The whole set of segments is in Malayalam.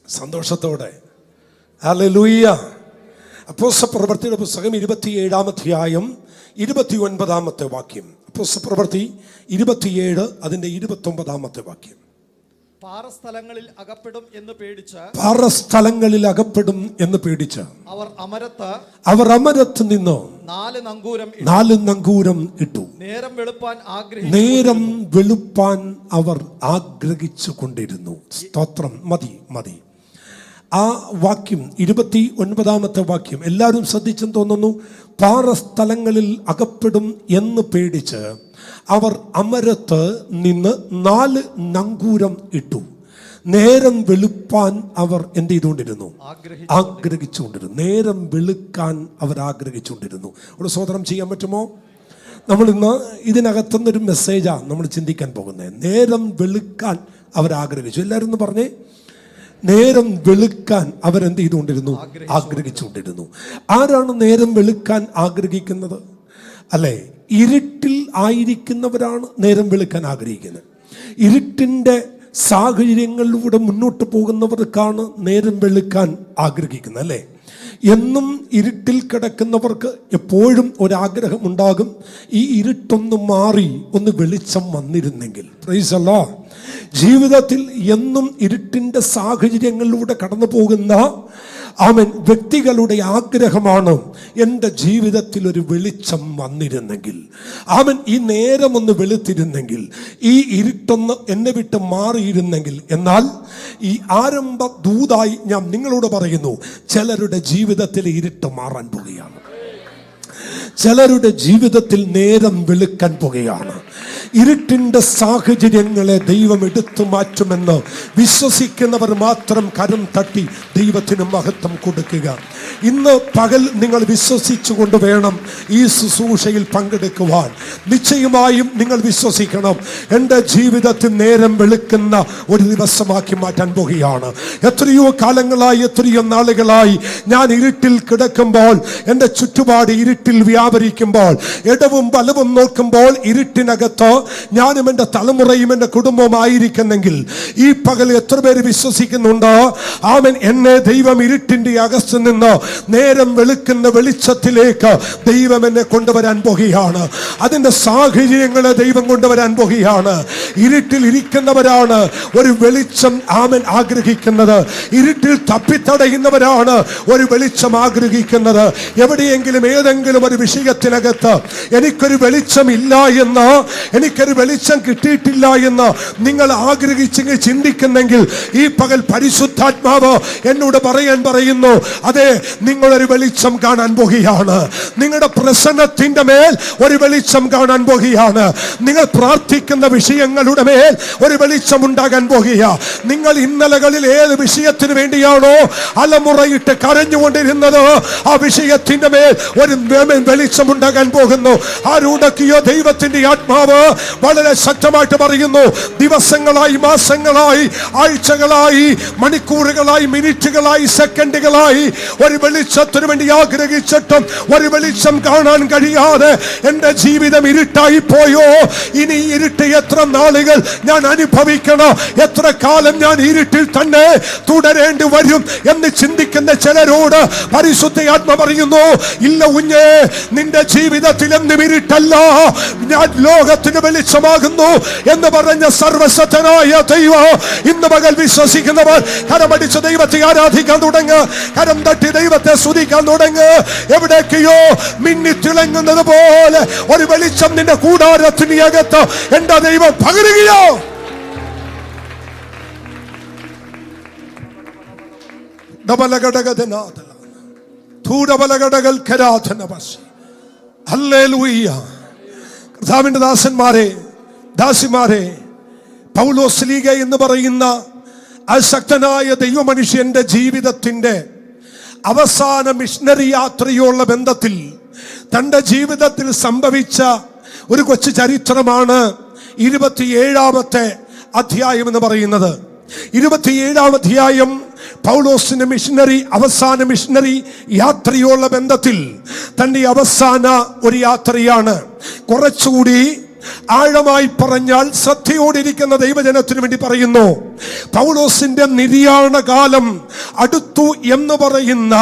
സന്തോഷത്തോടെ ഹല്ലേലൂയ. അപ്പോസ്തലപ്രവൃത്തിയുടെ പുസ്തകം 27-ാം അധ്യായം 29-ാമത്തെ വാക്യം. അപ്പോസ്തലപ്രവൃത്തി 27 അതിന്റെ 29-ാമത്തെ വാക്യം. പാറസ്ഥലങ്ങളിൽ അകപ്പെടും എന്ന് പേടിച്ച് അവർ അമരത്ത് നിന്ന് 4 നങ്കൂരം ഇട്ടു. നേരം വെളുപ്പാൻ അവർ ആഗ്രഹിച്ചു കൊണ്ടിരുന്നു. സ്തോത്രം. മതി. ആ വാക്യം 29-ാമത്തെ വാക്യം എല്ലാവരും ശ്രദ്ധിച്ചെന്ന് തോന്നുന്നു. പാറസ്ഥലങ്ങളിൽ അകപ്പെടും എന്ന് പേടിച്ച് അവർ അമരത്ത് നിന്ന് 4 നങ്കൂരം ഇട്ടു. നേരം വെളുപ്പാൻ അവർ എന്ത് ചെയ്തുകൊണ്ടിരുന്നു? ആഗ്രഹിച്ചുകൊണ്ടിരുന്നു. നേരം വെളുക്കാൻ അവർ ആഗ്രഹിച്ചുകൊണ്ടിരുന്നു. ഒരു സോദരം ചെയ്യാൻ പറ്റുമോ? നമ്മൾ ഇന്ന് ഇതിനകത്തുനിന്നൊരു മെസ്സേജാണ് നമ്മൾ ചിന്തിക്കാൻ പോകുന്നത്. നേരം വെളുക്കാൻ അവർ ആഗ്രഹിച്ചു. എല്ലാവരും ഒന്ന് പറഞ്ഞേ, നേരം വെളുക്കാൻ അവരെന്ത് ചെയ്തുകൊണ്ടിരുന്നു? ആഗ്രഹിച്ചുകൊണ്ടിരുന്നു. ആരാണ് നേരം വെളുക്കാൻ ആഗ്രഹിക്കുന്നത്? അല്ലെ, ഇരുട്ടിൽ ആയിരിക്കുന്നവരാണ് നേരം വെളുക്കാൻ ആഗ്രഹിക്കുന്നത്. ഇരുട്ടിൻ്റെ സാഹചര്യങ്ങളിലൂടെ മുന്നോട്ട് പോകുന്നവർക്കാണ് നേരം വെളുക്കാൻ ആഗ്രഹിക്കുന്നത്. അല്ലേ, എന്നും ഇരുട്ടിൽ കിടക്കുന്നവർക്ക് എപ്പോഴും ഒരാഗ്രഹം ഉണ്ടാകും, ഈ ഇരുട്ടൊന്ന് മാറി ഒന്ന് വെളിച്ചം വന്നിരുന്നെങ്കിൽ. പ്രൈസ് അല്ലാഹ്. ജീവിതത്തിൽ എന്നും ഇരുട്ടിൻ്റെ സാഹചര്യങ്ങളിലൂടെ കടന്നു പോകുന്ന വ്യക്തികളുടെ ആഗ്രഹമാണ്, എൻ്റെ ജീവിതത്തിൽ ഒരു വെളിച്ചം വന്നിരുന്നെങ്കിൽ, ഈ നേരം ഒന്ന് വെളുത്തിരുന്നെങ്കിൽ, ഈ ഇരുട്ടൊന്ന് എന്നെ വിട്ട് മാറിയിരുന്നെങ്കിൽ. എന്നാൽ ഈ ആരംഭ ദൂതായി ഞാൻ നിങ്ങളോട് പറയുന്നു, ചിലരുടെ ജീവിതത്തിൽ ഇരുട്ട് മാറാൻ പോകുകയാണ്. ചിലരുടെ ജീവിതത്തിൽ നേരം വെളുക്കാൻ പോകുകയാണ്. ഇരുട്ടിൻ്റെ സാഹചര്യങ്ങളെ ദൈവം എടുത്തു മാറ്റുമെന്ന് വിശ്വസിക്കുന്നവർ മാത്രം കരം തട്ടി ദൈവത്തിന് മഹത്വം കൊടുക്കുക. ഇന്ന് പകൽ നിങ്ങൾ വിശ്വസിച്ചുകൊണ്ട് വേണം ഈ ശുശ്രൂഷയിൽ പങ്കെടുക്കുവാൻ. നിശ്ചയമായും നിങ്ങൾ വിശ്വസിക്കണം, എൻ്റെ ജീവിതത്തിൽ നേരം വെളുക്കുന്ന ഒരു ദിവസമാക്കി മാറ്റാൻ പോകുകയാണ്. എത്രയോ കാലങ്ങളായി, എത്രയോ നാളുകളായി ഞാൻ ഇരുട്ടിൽ കിടക്കുമ്പോൾ, എൻ്റെ ചുറ്റുപാട് ഇരുട്ടിൽ വ്യാപരിക്കുമ്പോൾ, ഇടവും വലവും നോക്കുമ്പോൾ ഇരുട്ടിനകത്ത് ഞാനും എൻ്റെ തലമുറയും എൻ്റെ കുടുംബവും ആയിരിക്കുന്നെങ്കിൽ, ഈ പകൽ എത്ര പേര് വിശ്വസിക്കുന്നുണ്ട്? എന്നെ ദൈവം ഇരുട്ടിൻ്റെ അകത്ത് നിന്ന് നേരം വെളുക്കുന്ന വെളിച്ചത്തിലേക്ക് ദൈവം എന്നെ കൊണ്ടുവരാൻ പോകുകയാണ്. അതിൻ്റെ സാഹചര്യങ്ങളെ ദൈവം കൊണ്ടുവരാൻ പോകുകയാണ്. ഇരുട്ടിൽ ഇരിക്കുന്നവരാണ് ഒരു വെളിച്ചം ആഗ്രഹിക്കുന്നത്. ഇരുട്ടിൽ തപ്പിത്തടയുന്നവരാണ് ഒരു വെളിച്ചം ആഗ്രഹിക്കുന്നത്. എവിടെയെങ്കിലും ഏതെങ്കിലും ഒരു വിഷയത്തിനകത്ത് എനിക്കൊരു വെളിച്ചമില്ല എന്ന്, എനിക്കൊരു വെളിച്ചം കിട്ടിയിട്ടില്ല എന്ന് നിങ്ങൾ ആഗ്രഹിച്ചെങ്കിൽ, ചിന്തിക്കുന്നെങ്കിൽ, ഈ പകൽ പരിശുദ്ധാത്മാവ് എന്നോട് പറയുന്നു, അതെ, നിങ്ങളൊരു വെളിച്ചം കാണാൻ പോകുകയാണ്. നിങ്ങളുടെ പ്രശ്നത്തിന്റെ മേൽ ഒരു വെളിച്ചം കാണാൻ പോകുകയാണ്. നിങ്ങൾ പ്രാർത്ഥിക്കുന്ന വിഷയങ്ങളുടെ മേൽ ഒരു വെളിച്ചം ഉണ്ടാകാൻ പോകുകയാണ്. നിങ്ങൾ ഇന്നലകളിൽ ഏത് വിഷയത്തിന് വേണ്ടിയാണോ അലമുറയിട്ട് കരഞ്ഞുകൊണ്ടിരുന്നത്, ആ വിഷയത്തിന്റെ മേൽ ഒരു വെളിച്ചം ഉണ്ടാകാൻ പോകുന്നു. ആരുടക്കിയോ ദൈവത്തിന്റെ ആത്മാവ് വളരെ ശക്തമായിട്ട് പറയുന്നു, ദിവസങ്ങളായി, മാസങ്ങളായി, ആഴ്ചകളായി, മണിക്കൂറുകളായി, മിനിറ്റുകളായി, സെക്കൻഡുകളായി ഒരു വെളിച്ചത്തിന് വേണ്ടി ആഗ്രഹിച്ചിട്ടും ഒരു വെളിച്ചം കാണാൻ കഴിയാതെ എൻ്റെ ജീവിതം ഇരുട്ടായി പോയോ? ഇനി ഇരുട്ട് എത്ര നാളുകൾ ഞാൻ അനുഭവിക്കണം? എത്ര കാലം ഞാൻ ഇരുട്ടിൽ തന്നെ തുടരേണ്ടി വരും എന്ന് ചിന്തിക്കുന്ന ചിലരോട് പരിശുദ്ധ ആത്മ പറയുന്നു, ഇല്ല കുഞ്ഞേ, നിന്റെ ജീവിതത്തിൽ എന്നും ഇരുട്ടല്ല, ഞാൻ ലോകത്തിന് വെളിച്ചമാകുന്നു എന്ന് പറഞ്ഞ സർവശക്തനായ ദൈവം ഇന്ന് പകൽ വിശ്വസിക്കുന്നവർ കരമടിച്ച് ദൈവത്തെ ആരാധിക്കാൻ തുടങ്ങ്, കരം തട്ടി ദൈവത്തെ സ്തുതിക്കാൻ തുടങ്ങ്. എവിടേക്കോ മിന്നി തിളങ്ങുന്നത് പോലെ ഒരു വെളിച്ചം നിന്റെ കൂടാരത്തിന് അകത്ത് എന്റെ ദൈവം പകരുകയോ? കർത്താവിന്റെ ദാസന്മാരെ, ദാസിമാരെ, പൗലോസ് എന്ന് പറയുന്ന അശക്തനായ ദൈവമനുഷ്യന്റെ ജീവിതത്തിന്റെ അവസാന മിഷണറി യാത്രയുള്ള ബന്ധത്തിൽ തന്റെ ജീവിതത്തിൽ സംഭവിച്ച ഒരു കൊച്ചു ചരിത്രമാണ് 27-ാമത്തെ അധ്യായം എന്ന് പറയുന്നത്. 27-ാം അധ്യായം പൗലോസിന്റെ അവസാന മിഷണറി യാത്രയുള്ള ബന്ധത്തിൽ തന്റെ അവസാന ഒരു യാത്രയാണ്. കുറച്ചുകൂടി ആഴമായി പറഞ്ഞാൽ ശ്രദ്ധയോടിരിക്കുന്ന ദൈവജനത്തിനു വേണ്ടി പറയുന്നു, പൗലോസിന്റെ നിര്യാണ കാലം അടുത്തു എന്ന് പറയുന്ന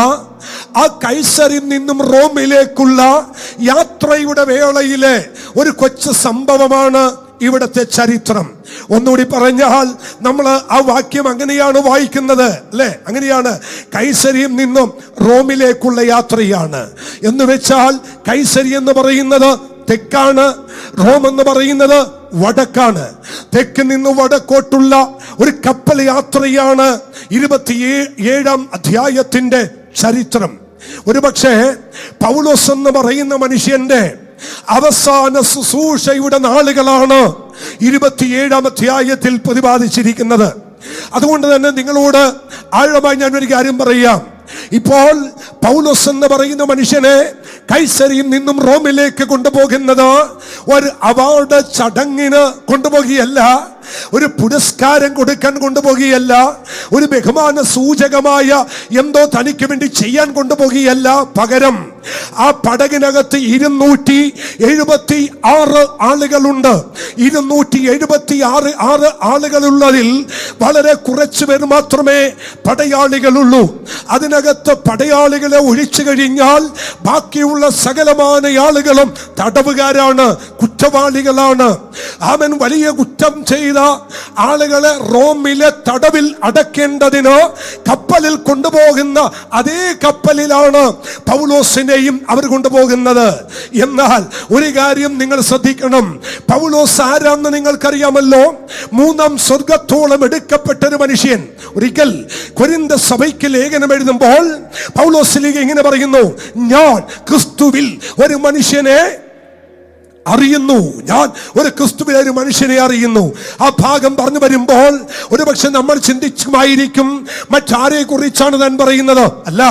ആ കൈസരിൽ നിന്നും റോമിലേക്കുള്ള യാത്രയുടെ വേളയിലെ ഒരു കൊച്ചു സംഭവമാണ് ഇവിടുത്തെ ചരിത്രം. ഒന്നുകൂടി പറഞ്ഞാൽ നമ്മൾ ആ വാക്യം അങ്ങനെയാണ് വായിക്കുന്നത്, അല്ലെ? അങ്ങനെയാണ്, കൈസരിയിൽ നിന്നും റോമിലേക്കുള്ള യാത്രയാണ് എന്ന് വെച്ചാൽ കൈസരി എന്ന് പറയുന്നത് തെക്കാണ്, റോം എന്ന് പറയുന്നത് വടക്കാണ്. തെക്ക് നിന്ന് വടക്കോട്ടുള്ള ഒരു കപ്പൽ യാത്രയാണ് 27-ാം അധ്യായത്തിന്റെ ചരിത്രം. ഒരുപക്ഷെ പൗലോസ് എന്ന് പറയുന്ന മനുഷ്യന്റെ അവസാന ശുശ്രൂഷയുടെ നാളുകളാണ് 27-ാം അധ്യായത്തിൽ പ്രതിപാദിച്ചിരിക്കുന്നത്. അതുകൊണ്ട് തന്നെ നിങ്ങളോട് ആഴമായി ഞാൻ ഒരു കാര്യം പറയാം. ഇപ്പോൾ പൗലോസ് എന്ന് പറയുന്ന മനുഷ്യനെ കൈസരിയിൽ നിന്നും റോമിലേക്ക് കൊണ്ടുപോകുന്നത് ഒരു അവാർഡ് ചടങ്ങിന് കൊണ്ടുപോകുകയല്ല, ഒരു പുരസ്കാരം കൊടുക്കാൻ കൊണ്ടുപോകുകയല്ല, ഒരു ബഹുമാന സൂചകമായ എന്തോ തനിക്ക് വേണ്ടി ചെയ്യാൻ കൊണ്ടുപോകുകയല്ല. പകരം ആ പടകിനകത്ത് 276 ആളുകളുണ്ട്. 276 ആളുകളുള്ളതിൽ വളരെ കുറച്ചു പേർ മാത്രമേ പടയാളികളുള്ളൂ. അതിനകത്ത് പടയാളികളെ ഒഴിച്ചു കഴിഞ്ഞാൽ ബാക്കിയുള്ള സകലമായ ആളുകളും തടവുകാരാണ്, കുറ്റവാളികളാണ്. അവൻ വലിയ കുറ്റം ചെയ്ത ആളുകളെ റോമിലെ തടവിൽ അടക്കേണ്ടതിന് കപ്പലിൽ കൊണ്ടുപോകുന്ന അതേ കപ്പലിലാണ് പൗലോസിനെയും അവർ കൊണ്ടുപോകുന്നത്. എന്നാൽ ഒരു കാര്യം നിങ്ങൾ ശ്രദ്ധിക്കണം, പൗലോസ് ആരാന്ന് നിങ്ങൾക്കറിയാമല്ലോ. 3-ാം സ്വർഗത്തോളം എടുക്കപ്പെട്ട ഒരു മനുഷ്യൻ. ഒരിക്കൽ കൊരിന്ത സഭയ്ക്ക് ലേഖനം എഴുതുമ്പോൾ പൗലോസ് ഇങ്ങനെ പറയുന്നു, ഞാൻ ക്രിസ്തുവിൽ ഒരു മനുഷ്യനെ അറിയുന്നു, ഞാൻ ഒരു ക്രിസ്തുവിലെ ഒരു മനുഷ്യനെ അറിയുന്നു. ആ ഭാഗം പറഞ്ഞു വരുമ്പോൾ ഒരുപക്ഷെ നമ്മൾ ചിന്തിച്ചുമായിരിക്കും മറ്റാരെ കുറിച്ചാണ് താൻ പറയുന്നത്. അല്ല,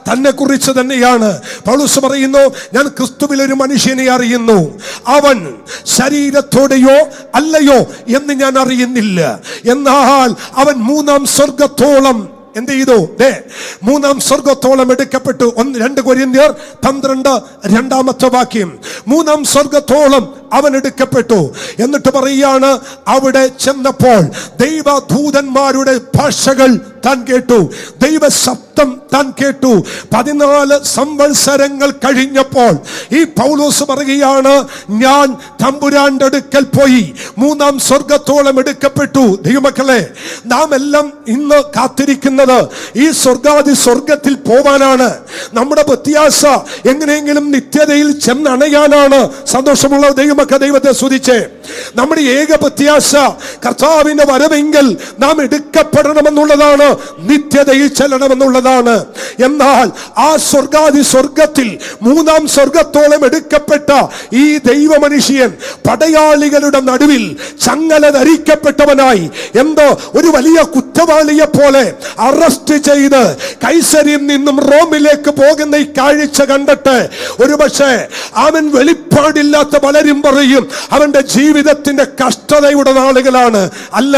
തന്നെ കുറിച്ച് തന്നെയാണ്. പൗലോസ് പറയുന്നു, ഞാൻ ക്രിസ്തുവിൽ ഒരു മനുഷ്യനെ അറിയുന്നു, അവൻ ശരീരത്തോടെയോ അല്ലയോ എന്ന് ഞാൻ അറിയുന്നില്ല, എന്നാൽ അവൻ 3-ാം സ്വർഗത്തോളം എന്ത് ചെയ്തു? 3-ാം സ്വർഗത്തോളം എടുക്കപ്പെട്ടു. 2 കൊരിന്ത്യർ 12-ാമത്തെ വാക്യം. 3-ാം സ്വർഗത്തോളം അവൻ എടുക്കപ്പെട്ടു. എന്നിട്ട് പറയാണ്, അവിടെ ചെന്നപ്പോൾ ദൈവദൂതന്മാരുടെ ഭാഷകൾ താൻ കേട്ടു, ദൈവ ശബ്ദം താൻ കേട്ടു. 14 സംവത്സരങ്ങൾ കഴിഞ്ഞപ്പോൾ ഈ പൗലോസ് പറയുകയാണ്, ഞാൻ തമ്പുരാന്റെ അടുക്കൽ പോയി 3-ാം സ്വർഗത്തോളം എടുക്കപ്പെട്ടു. ദൈവമക്കളെ, നാം എല്ലാം ഇന്ന് കാത്തിരിക്കുന്നത് ഈ സ്വർഗത്തിൽ പോവാനാണ്. നമ്മുടെ പ്രത്യാശ എങ്ങനെയെങ്കിലും നിത്യതയിൽ ചെന്നണയാനാണ്. സന്തോഷമുള്ള ദൈവമക്കൾ ദൈവത്തെ സ്തുതിച്ചേ. നമ്മുടെ ഏക പ്രത്യാശ കർത്താവിന്റെ വരവെങ്കിൽ നാം എടുക്കപ്പെടണമെന്നുള്ളതാണ്, നിത്യതയിൽ ചെല്ലണമെന്നുള്ളതാണ്. എന്നാൽ ആ സ്വർഗത്തിൽ 3-ാം സ്വർഗത്തോളം എടുക്കപ്പെട്ട ഈ ദൈവ മനുഷ്യൻ പടയാളികളുടെ നടുവിൽ ചങ്ങല ധരിക്കപ്പെട്ടവനായി എന്തോ ഒരു വലിയ കുറ്റവാളിയെ പോലെ അറസ്റ്റ് ചെയ്ത് കൈസരിയിൽ നിന്നും റോമിലേക്ക് പോകുന്ന ഈ കാഴ്ച കണ്ടിട്ട് ഒരുപക്ഷെ അവൻ വെളിപ്പാടില്ലാത്ത പലരും പറയും അവന്റെ ജീവിതത്തിന്റെ കഷ്ടതയുടെ നാളുകളാണ്. അല്ല,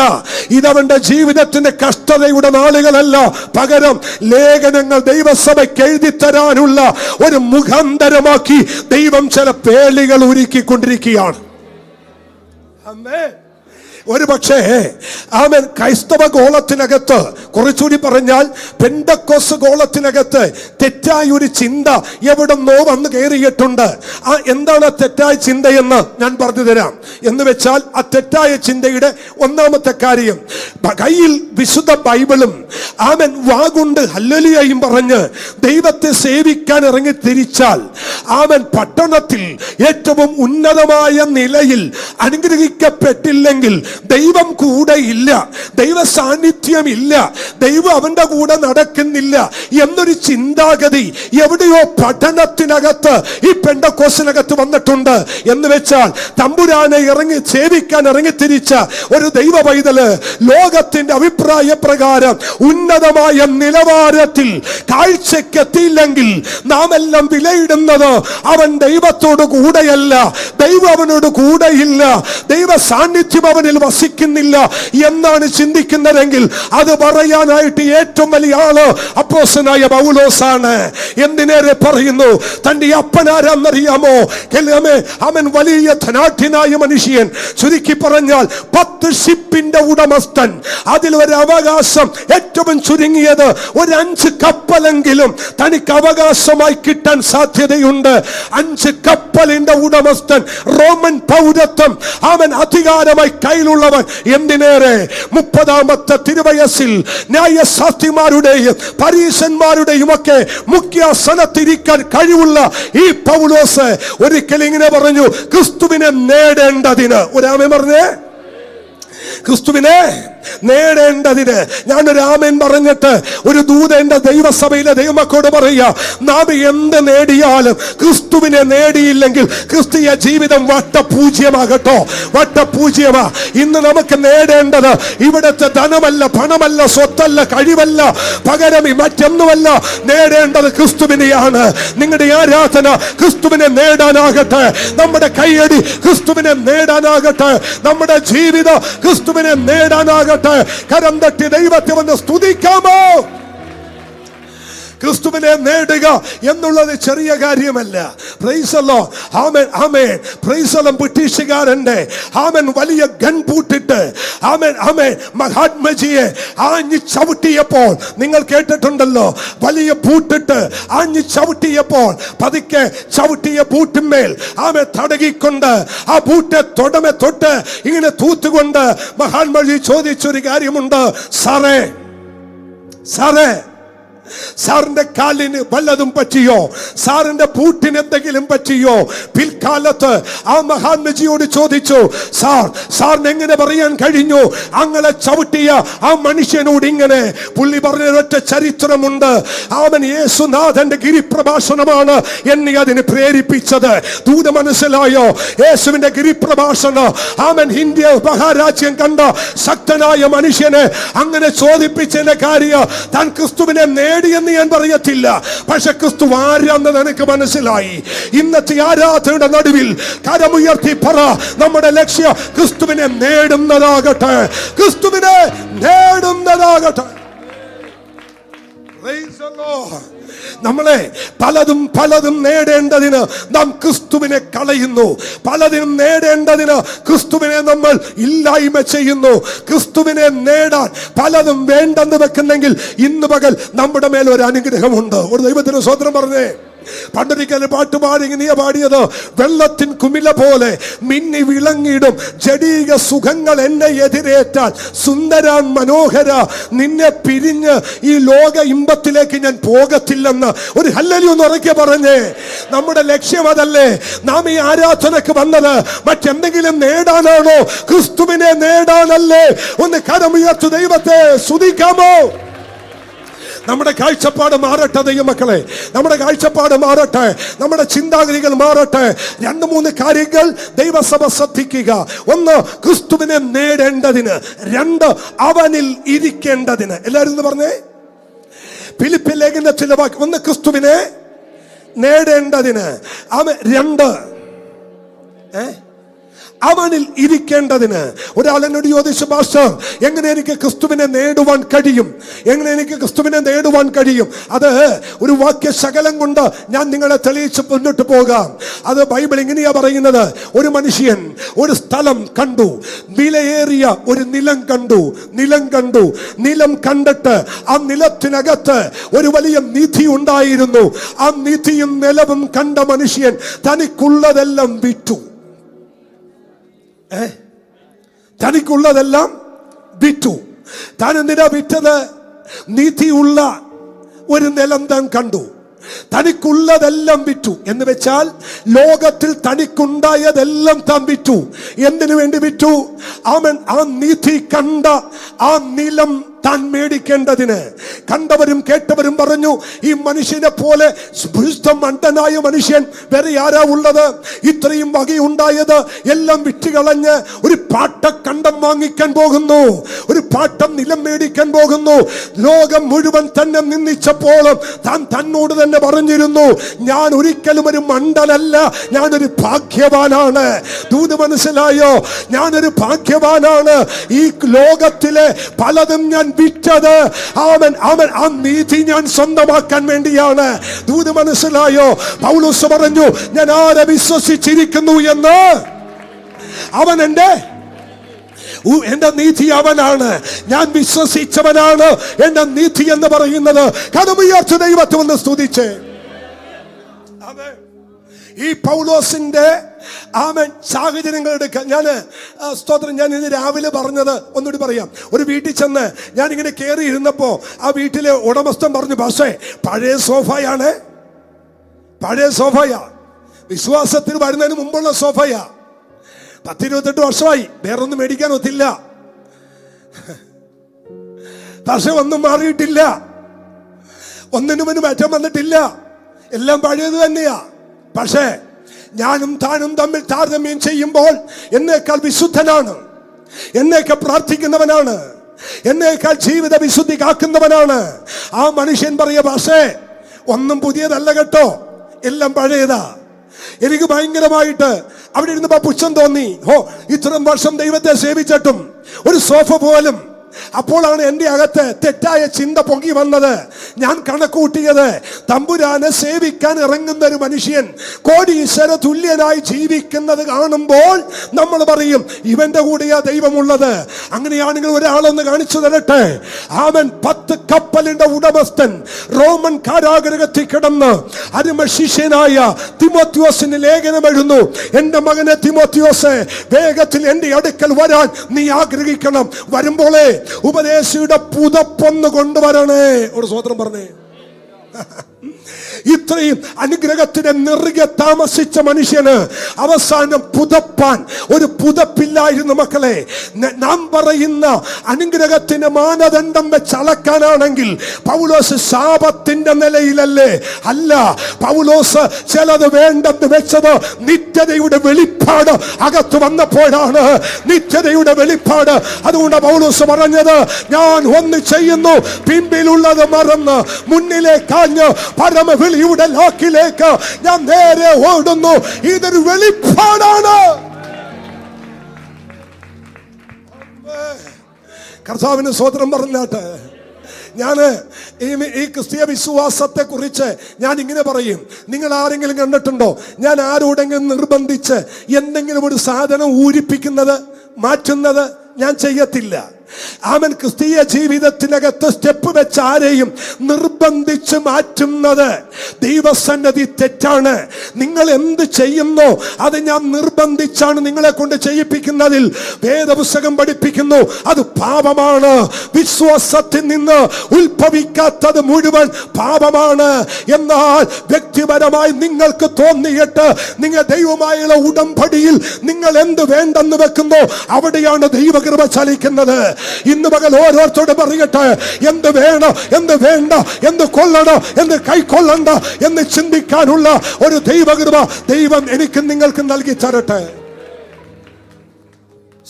ഇതവന്റെ ജീവിതത്തിന്റെ കഷ്ടതയുടെ നാളുകളല്ല, പകരം ലേഖനങ്ങൾ ദൈവസഭയ്ക്ക് എഴുതി തരാനുള്ള ഒരു മുഖാന്തരമാക്കി ദൈവം ചില പേളികൾ ഒരുക്കിക്കൊണ്ടിരിക്കുകയാണ്. ആമേൻ. ഒരു പക്ഷേ അവൻ ക്രൈസ്തവ ഗോളത്തിനകത്ത്, കുറച്ചുകൂടി പറഞ്ഞാൽ പെന്തക്കോസ് ഗോളത്തിനകത്ത് തെറ്റായ ഒരു ചിന്ത എവിടെന്നോ വന്ന് കയറിയിട്ടുണ്ട്. ആ എന്താണ് തെറ്റായ ചിന്തയെന്ന് ഞാൻ പറഞ്ഞു തരാം. എന്ന് വെച്ചാൽ ആ തെറ്റായ ചിന്തയുടെ ഒന്നാമത്തെ കാര്യം, കയ്യിൽ വിശുദ്ധ ബൈബിളും അവൻ വാഗുണ്ട് ഹല്ലേലൂയയും പറഞ്ഞ് ദൈവത്തെ സേവിക്കാൻ ഇറങ്ങി തിരിച്ചാൽ അവൻ പട്ടണത്തിൽ ഏറ്റവും ഉന്നതമായ നിലയിൽ അനുഗ്രഹിക്കപ്പെട്ടില്ലെങ്കിൽ ദൈവം കൂടെ ഇല്ല, ദൈവ സാന്നിധ്യം ഇല്ല, ദൈവം അവന്റെ കൂടെ നടക്കുന്നില്ല എന്നൊരു ചിന്താഗതി എവിടെയോ പഠനത്തിനകത്ത് ഈ പെന്തക്കോസ്തിനകത്ത് വന്നിട്ടുണ്ട്. എന്ന് വെച്ചാൽ തമ്പുരാനെ ഇറങ്ങി സേവിക്കാൻ ഇറങ്ങി തിരിച്ച ഒരു ദൈവ പൈതല് ലോകത്തിന്റെ അഭിപ്രായ പ്രകാരം ഉന്നതമായ നിലവാരത്തിൽ കാഴ്ചക്കെത്തിയില്ലെങ്കിൽ നാം എല്ലാം വിലയിടുന്നത് അവൻ ദൈവത്തോട് കൂടെയല്ല, ദൈവം അവനോട് കൂടെയില്ല, ദൈവ സാന്നിധ്യം അവനിൽ വസിക്കുന്നില്ല എന്നാണ് ചിന്തിക്കുന്നതെങ്കിൽ അത് പറയാനായിട്ട് ഏറ്റവും വലിയ ആള് അപ്പോസ്തലനായ പൗലോസാണ്. എന്തിനേറെ പറയുന്നു? തന്റെ അപ്പനാരെന്നറിയാമോ? അവൻ വലിയ ധനാഢ്യനായ മനുഷ്യൻ. ചുരുക്കി പറഞ്ഞാൽ 10 ഷിപ്പിന്റെ ഉടമസ്ഥൻ. അതിൽ ഒരു അവകാശം, ഏറ്റവും ചുരുങ്ങിയത് ഒരു 5 കപ്പലെങ്കിലും തനിക്ക് അവകാശമായി കിട്ടാൻ സാധ്യതയുണ്ട്. 5 കപ്പലിന്റെ ഉടമസ്ഥൻ, റോമൻ പൗരത്വം അവൻ അധികാരമായി കയ്യിലുള്ളവൻ. എന്തിനേറെ 30-ാമത്തെ തിരുവയസ്സിൽ ന്യായശാസ്ത്രിമാരുടെയും പരീശന്മാരുടെയും ഒക്കെ മുഖ്യാസനത്തിരിക്കാൻ കഴിവുള്ള ഈ പൗലോസ് ഒരിക്കൽ ഇങ്ങനെ പറഞ്ഞു, ക്രിസ്തുവിനെ നേടേണ്ടതിന്. ഒരാമൻ പറഞ്ഞേ, ക്രിസ്തുവിനെ നേടേണ്ടതിന്. ഞാനൊരു ആമേൻ പറഞ്ഞിട്ട് ഒരു ദൂതന്റെ ദൈവസഭയിലെ ദൈവമക്കളോട് പറയുക, നാം എന്ത് നേടിയാലും ക്രിസ്തുവിനെ നേടിയില്ലെങ്കിൽ ക്രിസ്തീയ ജീവിതം വട്ടപൂജ്യമാകട്ടോ, വട്ടപൂജ്യമാ. ഇന്ന് നമുക്ക് നേടേണ്ടത് ഇവിടുത്തെ ധനമല്ല, പണമല്ല, സ്വത്തല്ല, കഴിവല്ല, പകരം മറ്റൊന്നുമല്ല. നേടേണ്ടത് ക്രിസ്തുവിനെയാണ്. നിങ്ങളുടെ ആരാധന ക്രിസ്തുവിനെ നേടാനാകട്ടെ, നമ്മുടെ കൈയടി ക്രിസ്തുവിനെ നേടാനാകട്ടെ, നമ്മുടെ ജീവിതം ക്രിസ്തുവിനെ നേടാനാകട്ടെ. കരം തട്ടി ദൈവത്തെ ഒന്ന് സ്തുതിക്കാമോ? ക്രിസ്തുവിനെ നേടുക എന്നുള്ളത് ചെറിയ കാര്യമല്ല. Praise the lord. Amen, amen. Praise the lord. ബ്രിട്ടീഷുകാരന്റെ ആമേൻ വലിയ ഗൺ പൂട്ടിട്ട് ആമേൻ മഹാത്മജിയെ ആഞ്ഞു ചവിട്ടിയപ്പോൾ നിങ്ങൾ കേട്ടിട്ടുണ്ടല്ലോ. വലിയ പൂട്ടിട്ട് ആഞ്ഞു ചവിട്ടിയപ്പോൾ പതുക്കെ ചവിട്ടിയ ബൂട്ടിന്മേൽ ആമേൻ തടകിക്കൊണ്ട് ആ ബൂട്ടെ തൊട്ട് ഇങ്ങനെ തൂത്തുകൊണ്ട് മഹാത്മജി ചോദിച്ചൊരു കാര്യമുണ്ട്, സാറേ സാറിന്റെ കാലിന് വല്ലതും പറ്റിയോ? സാറിന്റെ ബൂട്ടിന് എന്തെങ്കിലും പറ്റിയോ? പിൽക്കാലത്ത് ആ മഹാത്മജിയോട് ചോദിച്ചു, സാറിന് എങ്ങനെ പറയാൻ കഴിഞ്ഞു അങ്ങനെ ചവിട്ടിയ ആ മനുഷ്യനോട് ഇങ്ങനെ? പുള്ളി പറഞ്ഞ ഒറ്റ ചരിത്രമുണ്ട്. അവൻ യേശുനാഥന്റെ ഗിരിപ്രഭാഷണമാണ് എന്നെ അതിന് പ്രേരിപ്പിച്ചത്. ദൂത മനസ്സിലായോ? യേശുവിന്റെ ഗിരിപ്രഭാഷണം. അവൻ ഇന്ത്യ മഹാരാജ്യം കണ്ട ശക്തനായ മനുഷ്യനെ അങ്ങനെ ചോദിപ്പിച്ചതിന്റെ കാര്യം താൻ ക്രിസ്തുവിനെ നേടിയെന്ന് ഞാൻ പറയത്തില്ല, പക്ഷെ ക്രിസ്തു ആരാന്ന് നിനക്ക് മനസ്സിലായി. ഇന്നത്തെ ആരാധനയുടെ നടുവിൽ കരമുയർത്തി പറ, നമ്മുടെ ലക്ഷ്യം ക്രിസ്തുവിനെ നേടുന്നതാകട്ടെ, ക്രിസ്തുവിനെ നേടുന്നതാകട്ടെ. Praise the Lord. നമ്മളെ പലതും നേടേണ്ടതിന് നാം ക്രിസ്തുവിനെ കളയുന്നു. പലതിനും നേടേണ്ടതിന് ക്രിസ്തുവിനെ നമ്മൾ ഇല്ലായ്മ ചെയ്യുന്നു. ക്രിസ്തുവിനെ നേടാൻ പലതും വേണ്ടെന്ന് വെക്കുന്നെങ്കിൽ ഇന്ന് പകൽ നമ്മുടെ മേൽ ഒരു അനുഗ്രഹമുണ്ട്. ഒരു ദൈവത്തിന് സ്വതന്ത്രം പറഞ്ഞേ. പണ്ടൊരിക്കൽ പാട്ടുപാടി നീ പാടിയത്, വെള്ളത്തിൻ കുമിള പോലെ മിന്നി വിളങ്ങിടും ജഡീക സുഖങ്ങൾ എന്നെ എതിരേറ്റാൽ സുന്ദരാൻ മനോഹര, നിന്നെ പിരിഞ്ഞ് ഈ ലോക ഇമ്പത്തിലേക്ക് ഞാൻ പോകത്തില്ലെന്ന് ഒരു ഹല്ലേലൂയ ഒന്ന് ഉറക്കെ പറഞ്ഞേ. നമ്മുടെ ലക്ഷ്യം അതല്ലേ? നാം ഈ ആരാധനക്ക് വന്നത് മറ്റെന്തെങ്കിലും നേടാനാണോ? ക്രിസ്തുവിനെ നേടാനല്ലേ? ഒന്ന് കരമുയർത്തി ദൈവത്തെ സ്തുതിക്കാമോ? നമ്മുടെ കാഴ്ചപ്പാട് മാറട്ടെ ദൈവമക്കളെ, നമ്മുടെ കാഴ്ചപ്പാട് മാറട്ടെ, നമ്മുടെ ചിന്താഗതികൾ മാറട്ടെ. 2-3 കാര്യങ്ങൾ ദൈവസഭ ശ്രദ്ധിക്കുക. 1, ക്രിസ്തുവിനെ നേടേണ്ടതിന്. 2, അവനിൽ ഇരിക്കേണ്ടതിന്. എല്ലാവരും പറഞ്ഞേ. ഫിലിപ്പിയ ലേഖനത്തിലെ വാക്യം 1 ക്രിസ്തുവിനെ നേടേണ്ടതിന്, 2 അവനിൽ ഇരിക്കേണ്ടതിന്. ഒരാൾ എന്നോട് ചോദിച്ചു, പാസ്റ്റർ എങ്ങനെ എനിക്ക് ക്രിസ്തുവിനെ നേടുവാൻ കഴിയും? എങ്ങനെ എനിക്ക് ക്രിസ്തുവിനെ നേടുവാൻ കഴിയും? അത് ഒരു വാക്യശകലം കൊണ്ട് ഞാൻ നിങ്ങളെ തെളിയിച്ച് മുന്നോട്ട് പോകാം. അത് ബൈബിൾ ഇങ്ങനെയാ പറയുന്നത്. ഒരു മനുഷ്യൻ ഒരു സ്ഥലം കണ്ടു, വിലയേറിയ ഒരു നിലം കണ്ടു. നിലം കണ്ടിട്ട് ആ നിലത്തിനകത്ത് ഒരു വലിയ നിധി ഉണ്ടായിരുന്നു. ആ നിധിയും നിലവും കണ്ട മനുഷ്യൻ തനിക്കുള്ളതെല്ലാം വിറ്റു. തനിക്കുള്ളതെല്ലാം വിറ്റു. താൻ എന്തിനാ വിറ്റത്? നിധിയുള്ള ഒരു നിലം താൻ കണ്ടു. തനിക്കുള്ളതെല്ലാം വിറ്റു എന്ന് വെച്ചാൽ ലോകത്തിൽ തനിക്കുണ്ടായതെല്ലാം താൻ വിറ്റു. എന്തിനു വേണ്ടി വിറ്റു? അവൻ ആ നിധി കണ്ട ആ നിലം താൻ മേടിക്കേണ്ടതിന്. കണ്ടവരും കേട്ടവരും പറഞ്ഞു, ഈ മനുഷ്യനെ പോലെ മണ്ടനായ മനുഷ്യൻ വേറെ ആരാ ഉള്ളത്? ഇത്രയും വകയുണ്ടായത് എല്ലാം വിറ്റുകളഞ്ഞ് ഒരു പാട്ടക്കണ്ടം വാങ്ങിക്കാൻ പോകുന്നു, ഒരു പാട്ടം നിലം മേടിക്കാൻ പോകുന്നു. ലോകം മുഴുവൻ തന്നെ നിന്ദിച്ചപ്പോഴും താൻ തന്നോട് തന്നെ പറഞ്ഞിരുന്നു, ഞാൻ ഒരിക്കലും ഒരു മണ്ടനല്ല, ഞാനൊരു ഭാഗ്യവാനാണ്. ദൂത് മനസ്സിലായോ? ഞാനൊരു ഭാഗ്യവാനാണ്. ഈ ലോകത്തിലെ പലതും ഞാൻ വിറ്റത് അവൻ ആ നീതി ഞാൻ സ്വന്തമാക്കാൻ വേണ്ടിയാണ്. ദൂത് മനസ്സിലായോ? പൗലോസ് പറഞ്ഞു, ഞാൻ ആരെ വിശ്വസിച്ചിരിക്കുന്നു എന്ന് അവൻ എന്റെ നീതി അവനാണ്. ഞാൻ വിശ്വസിച്ചവനാണ് എന്റെ നീതി എന്ന് പറയുന്നത്. കടമുയർച്ച ദൈവത്തെ ഒന്ന് സ്തുതിച്ചേ. ഈ പൗലോസിന്റെ സാഹചര്യങ്ങൾ എടുക്കാൻ ഞാൻ ഇന്ന് രാവിലെ പറഞ്ഞത് ഒന്നുകൂടി പറയാം. ഒരു വീട്ടിൽ ചെന്ന് ഞാൻ ഇങ്ങനെ കയറി ഇരുന്നപ്പോ ആ വീട്ടിലെ ഉടമസ്ഥൻ പറഞ്ഞു, പക്ഷേ പഴയ സോഫയാണ്, പഴയ സോഫയാ, വിശ്വാസത്തിൽ വരുന്നതിന് മുമ്പുള്ള സോഫയാ, 10-28 വർഷമായി, വേറൊന്നും മേടിക്കാൻ ഒത്തില്ല, പക്ഷെ ഒന്നും മാറിയിട്ടില്ല, ഒന്നിനും മാറ്റം വന്നിട്ടില്ല, എല്ലാം പഴയത് തന്നെയാ. പക്ഷേ ഞാനും താനും തമ്മിൽ താരതമ്യം ചെയ്യുമ്പോൾ എന്നേക്കാൾ വിശുദ്ധനാണ്, എന്നേക്കാൾ പ്രാർത്ഥിക്കുന്നവനാണ്, എന്നേക്കാൾ ജീവിത വിശുദ്ധി കാക്കുന്നവനാണ്. ആ മനുഷ്യൻ പറയാ, പക്ഷേ ഒന്നും പുതിയതല്ല കേട്ടോ, എല്ലാം പഴയതാ. എനിക്ക് ഭയങ്കരമായിട്ട് അവിടെ ഇരുന്നപ്പോ പുച്ഛം തോന്നി. ഇത്രയും വർഷം ദൈവത്തെ സേവിച്ചിട്ടും ഒരു സോഫ പോലും. അപ്പോഴാണ് എൻ്റെ അകത്ത് തെറ്റായ ചിന്ത പൊങ്ങി വന്നത്. ഞാൻ കണക്കൂട്ടിയത്, തമ്പുരാനെ സേവിക്കാൻ ഇറങ്ങുന്ന ഒരു മനുഷ്യൻ കോടീശ്വര തുല്യനായി ജീവിക്കുന്നത് കാണുമ്പോൾ നമ്മൾ പറയും, ഇവന്റെ കൂടെയാ ദൈവമുള്ളത്. അങ്ങനെയാണെങ്കിൽ ഒരാളൊന്ന് കാണിച്ചു തരട്ടെ. അവൻ 10 കപ്പലിന്റെ ഉടമസ്ഥൻ, റോമൻ കാരാഗൃഹത്തിൽ കിടന്ന് അരുമ ശിഷ്യനായ തിമോത്തിയോസിന് ലേഖനം എഴുതുന്നു. എന്റെ മകനെ തിമോത്തിയോസെ, വേഗത്തിൽ എന്റെ അടുക്കൽ വരാൻ നീ ആഗ്രഹിക്കണം. വരുമ്പോളേ ഉപദേശിയുടെ പുതപ്പൊന്ന് കൊണ്ടുവരണേ. ഒരു സ്വതന്ത്രം പറഞ്ഞേ. ഇത്രയും അനുഗ്രഹത്തിന്റെ നെറുകെ താമസിച്ച മനുഷ്യന് അവസാനം പുതപ്പാൻ ഒരു പുതപ്പില്ലായിരുന്നു. മക്കളെ, നാം പറയുന്ന അനുഗ്രഹത്തിന്റെ മാനദണ്ഡം വെച്ച് അളക്കാനാണെങ്കിൽ പൗലോസ് ശാപത്തിന്റെ നിലയിലല്ലേ? അല്ല, പൗലോസ് ചിലത് വേണ്ടെന്ന് വെച്ചത് നിത്യതയുടെ വെളിപ്പാട് അകത്ത് വന്നപ്പോഴാണ്. നിത്യതയുടെ വെളിപ്പാട്. അതുകൊണ്ട് പൗലോസ് പറഞ്ഞത്, ഞാൻ ഒന്ന് ചെയ്യുന്നു, പിൻപിലുള്ളത് മറന്ന് മുന്നിലേക്കാഞ്ഞ് പരമവിളിയുടെ ലോക്കിലേക്ക് ഞാൻ നേരെ ഓടുന്നു. ഇതൊരു വെളിപ്പാടാണ്. കർത്താവിന് സ്വതന്ത്രം പറഞ്ഞാട്ടെ. ഞാൻ ഈ ക്രിസ്തീയ വിശ്വാസത്തെ കുറിച്ച് ഞാൻ ഇങ്ങനെ പറയും. നിങ്ങൾ ആരെങ്കിലും കണ്ടിട്ടുണ്ടോ ഞാൻ ആരോടെങ്കിലും നിർബന്ധിച്ച് എന്തെങ്കിലും ഒരു സാധനം ഊരിപ്പിക്കുന്നത്, മാറ്റുന്നത് ഞാൻ ചെയ്യത്തില്ല. അവൻ ക്രിസ്തീയ ജീവിതത്തിനകത്ത് സ്റ്റെപ്പ് വെച്ച് ആരെയും നിർബന്ധിച്ച് മാറ്റുന്നത് ദൈവസന്നിധി തെറ്റാണ്. നിങ്ങൾ എന്ത് ചെയ്യുന്നോ അത് ഞാൻ നിർബന്ധിച്ചാണ് നിങ്ങളെ കൊണ്ട് ചെയ്യിപ്പിക്കുന്നതിൽ വേദപുസ്തകം പഠിപ്പിക്കുന്നു, അത് പാപമാണ്. വിശ്വാസത്തിൽ നിന്ന് ഉത്ഭവിക്കാത്തത് മുഴുവൻ പാപമാണ്. എന്നാൽ വ്യക്തിപരമായി നിങ്ങൾക്ക് തോന്നിയിട്ട് നിങ്ങൾ ദൈവമായുള്ള ഉടമ്പടിയിൽ നിങ്ങൾ എന്ത് വേണ്ടെന്ന് വെക്കുന്നോ അവിടെയാണ് ദൈവകൃപ ചലിക്കുന്നത്. ഇന്ന് പകൽ ഓരോരുത്തരോട് പറയട്ടെ, എന്ത് വേണം, എന്ത് വേണ്ട, എന്ത് കൊള്ളണം, എന്ത് കൈക്കൊള്ളണ്ട എന്ന് ചിന്തിക്കാനുള്ള ഒരു ദൈവകൃപ ദൈവം എനിക്ക് നിങ്ങൾക്ക് നൽകി തരട്ടെ.